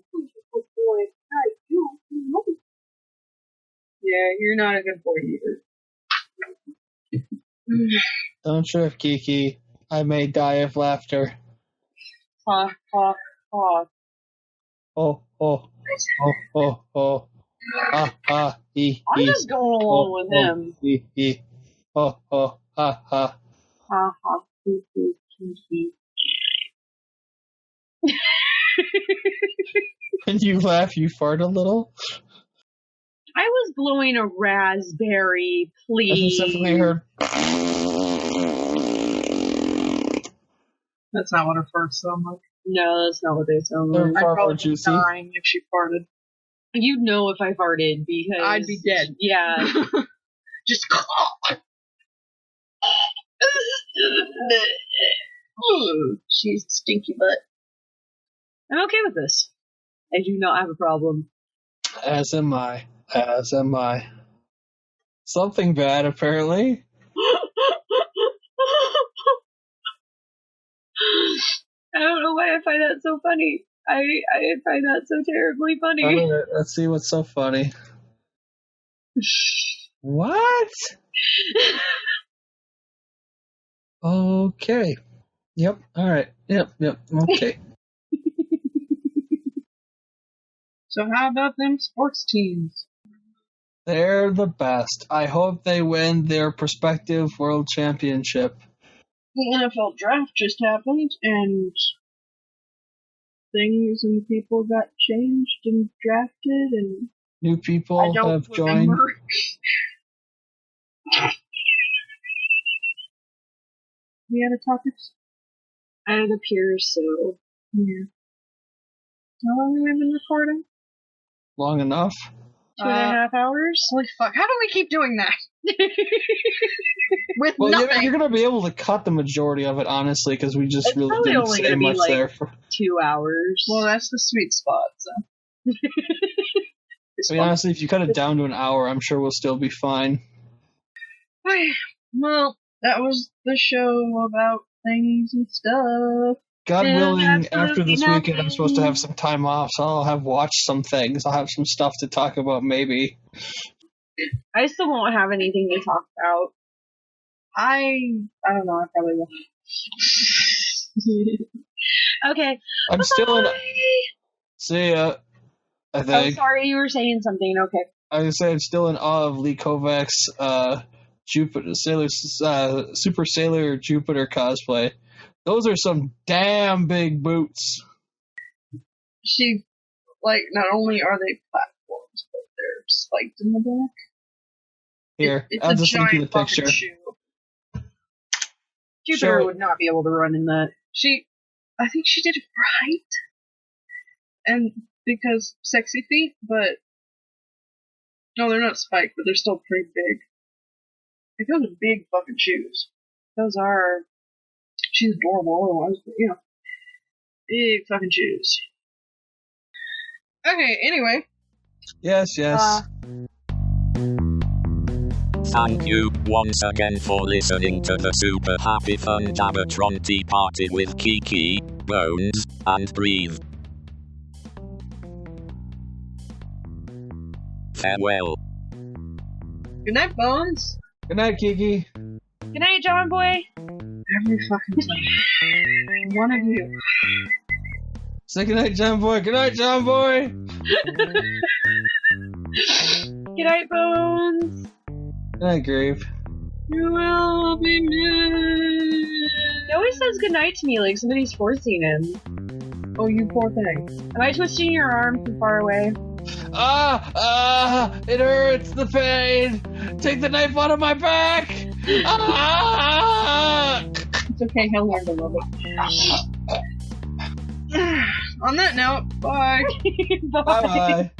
Yeah, you're not a good boy either. Don't trip, Kiki. I may die of laughter. Ha, ha, ha. Oh, oh, oh, oh, oh. Ha, ha, he, I'm just going along with him. He, oh, oh, ha, ha. Ha, ha, he, he, he. When you laugh, you fart a little? I was blowing a raspberry, I please. just definitely heard. That's not what her farts sound like. No, that's not what they sound like. They're I'd far more probably be juicy. dying if she farted. You'd know if I farted because I'd be dead. Yeah. Just She's stinky butt. I'm okay with this. I do not have a problem. As am I. As am I. Something bad, apparently. I don't know why I find that so funny. I find that so terribly funny. Alright, let's see what's so funny. What? Okay. Yep. Alright. Yep. Okay. So how about them sports teams? They're the best. I hope they win their prospective world championship. The NFL draft just happened, and things and people got changed and drafted, and New people I don't have joined. remember. Any other topics? It appears so. Yeah. How long have we been recording? Long enough. 2.5 hours? Holy fuck, how do we keep doing that? With Well, nothing. you're going to be able to cut the majority of it, honestly, because we just It's really probably didn't only say gonna be, much like, there. 2 hours. Well, that's the sweet spot, so. I mean, honestly, if you cut it down to an hour, I'm sure we'll still be fine. Well, that was the show about things and stuff. God Yeah, willing, after absolutely this weekend, I'm nothing. supposed to have some time off, so I'll have watched some things. I'll have some stuff to talk about, maybe. I still won't have anything to talk about. I don't know, I probably will. Okay. I'm still in. Bye. See ya. I Oh, think. sorry, you were saying something. Okay. I was saying I'm still in awe of Lee Kovac's Jupiter Super Sailor Jupiter cosplay. Those are some damn big boots. She, like, not only are they platforms, but they're spiked in the back. Here, It's I'll a just link you giant the fucking picture. shoe. Jupiter Show- would not be able to run in that. I think she did it right. And because sexy feet, but no, they're not spiked, but they're still pretty big. Like, those are big fucking shoes. Those are. She's adorable otherwise, but you know, big fucking shoes. Okay, anyway. Yes. Thank you once again for listening to the Super Happy Fun Dabatron Tea Party with Kiki, Bones, and Breathe. Farewell. Good night, Bones. Good night, Kiki. Good night, John Boy. Every fucking time. One of you. Say good night, John Boy. Good night, John Boy. Good night, Bones. Good night, Grave. You will be missed. He always says goodnight to me like somebody's forcing him. Oh, you poor thing. Am I twisting your arm too far away? It hurts, the pain. Take the knife out of my back. It's okay, he'll learn to love it. On that note, bye. Bye. Bye-bye.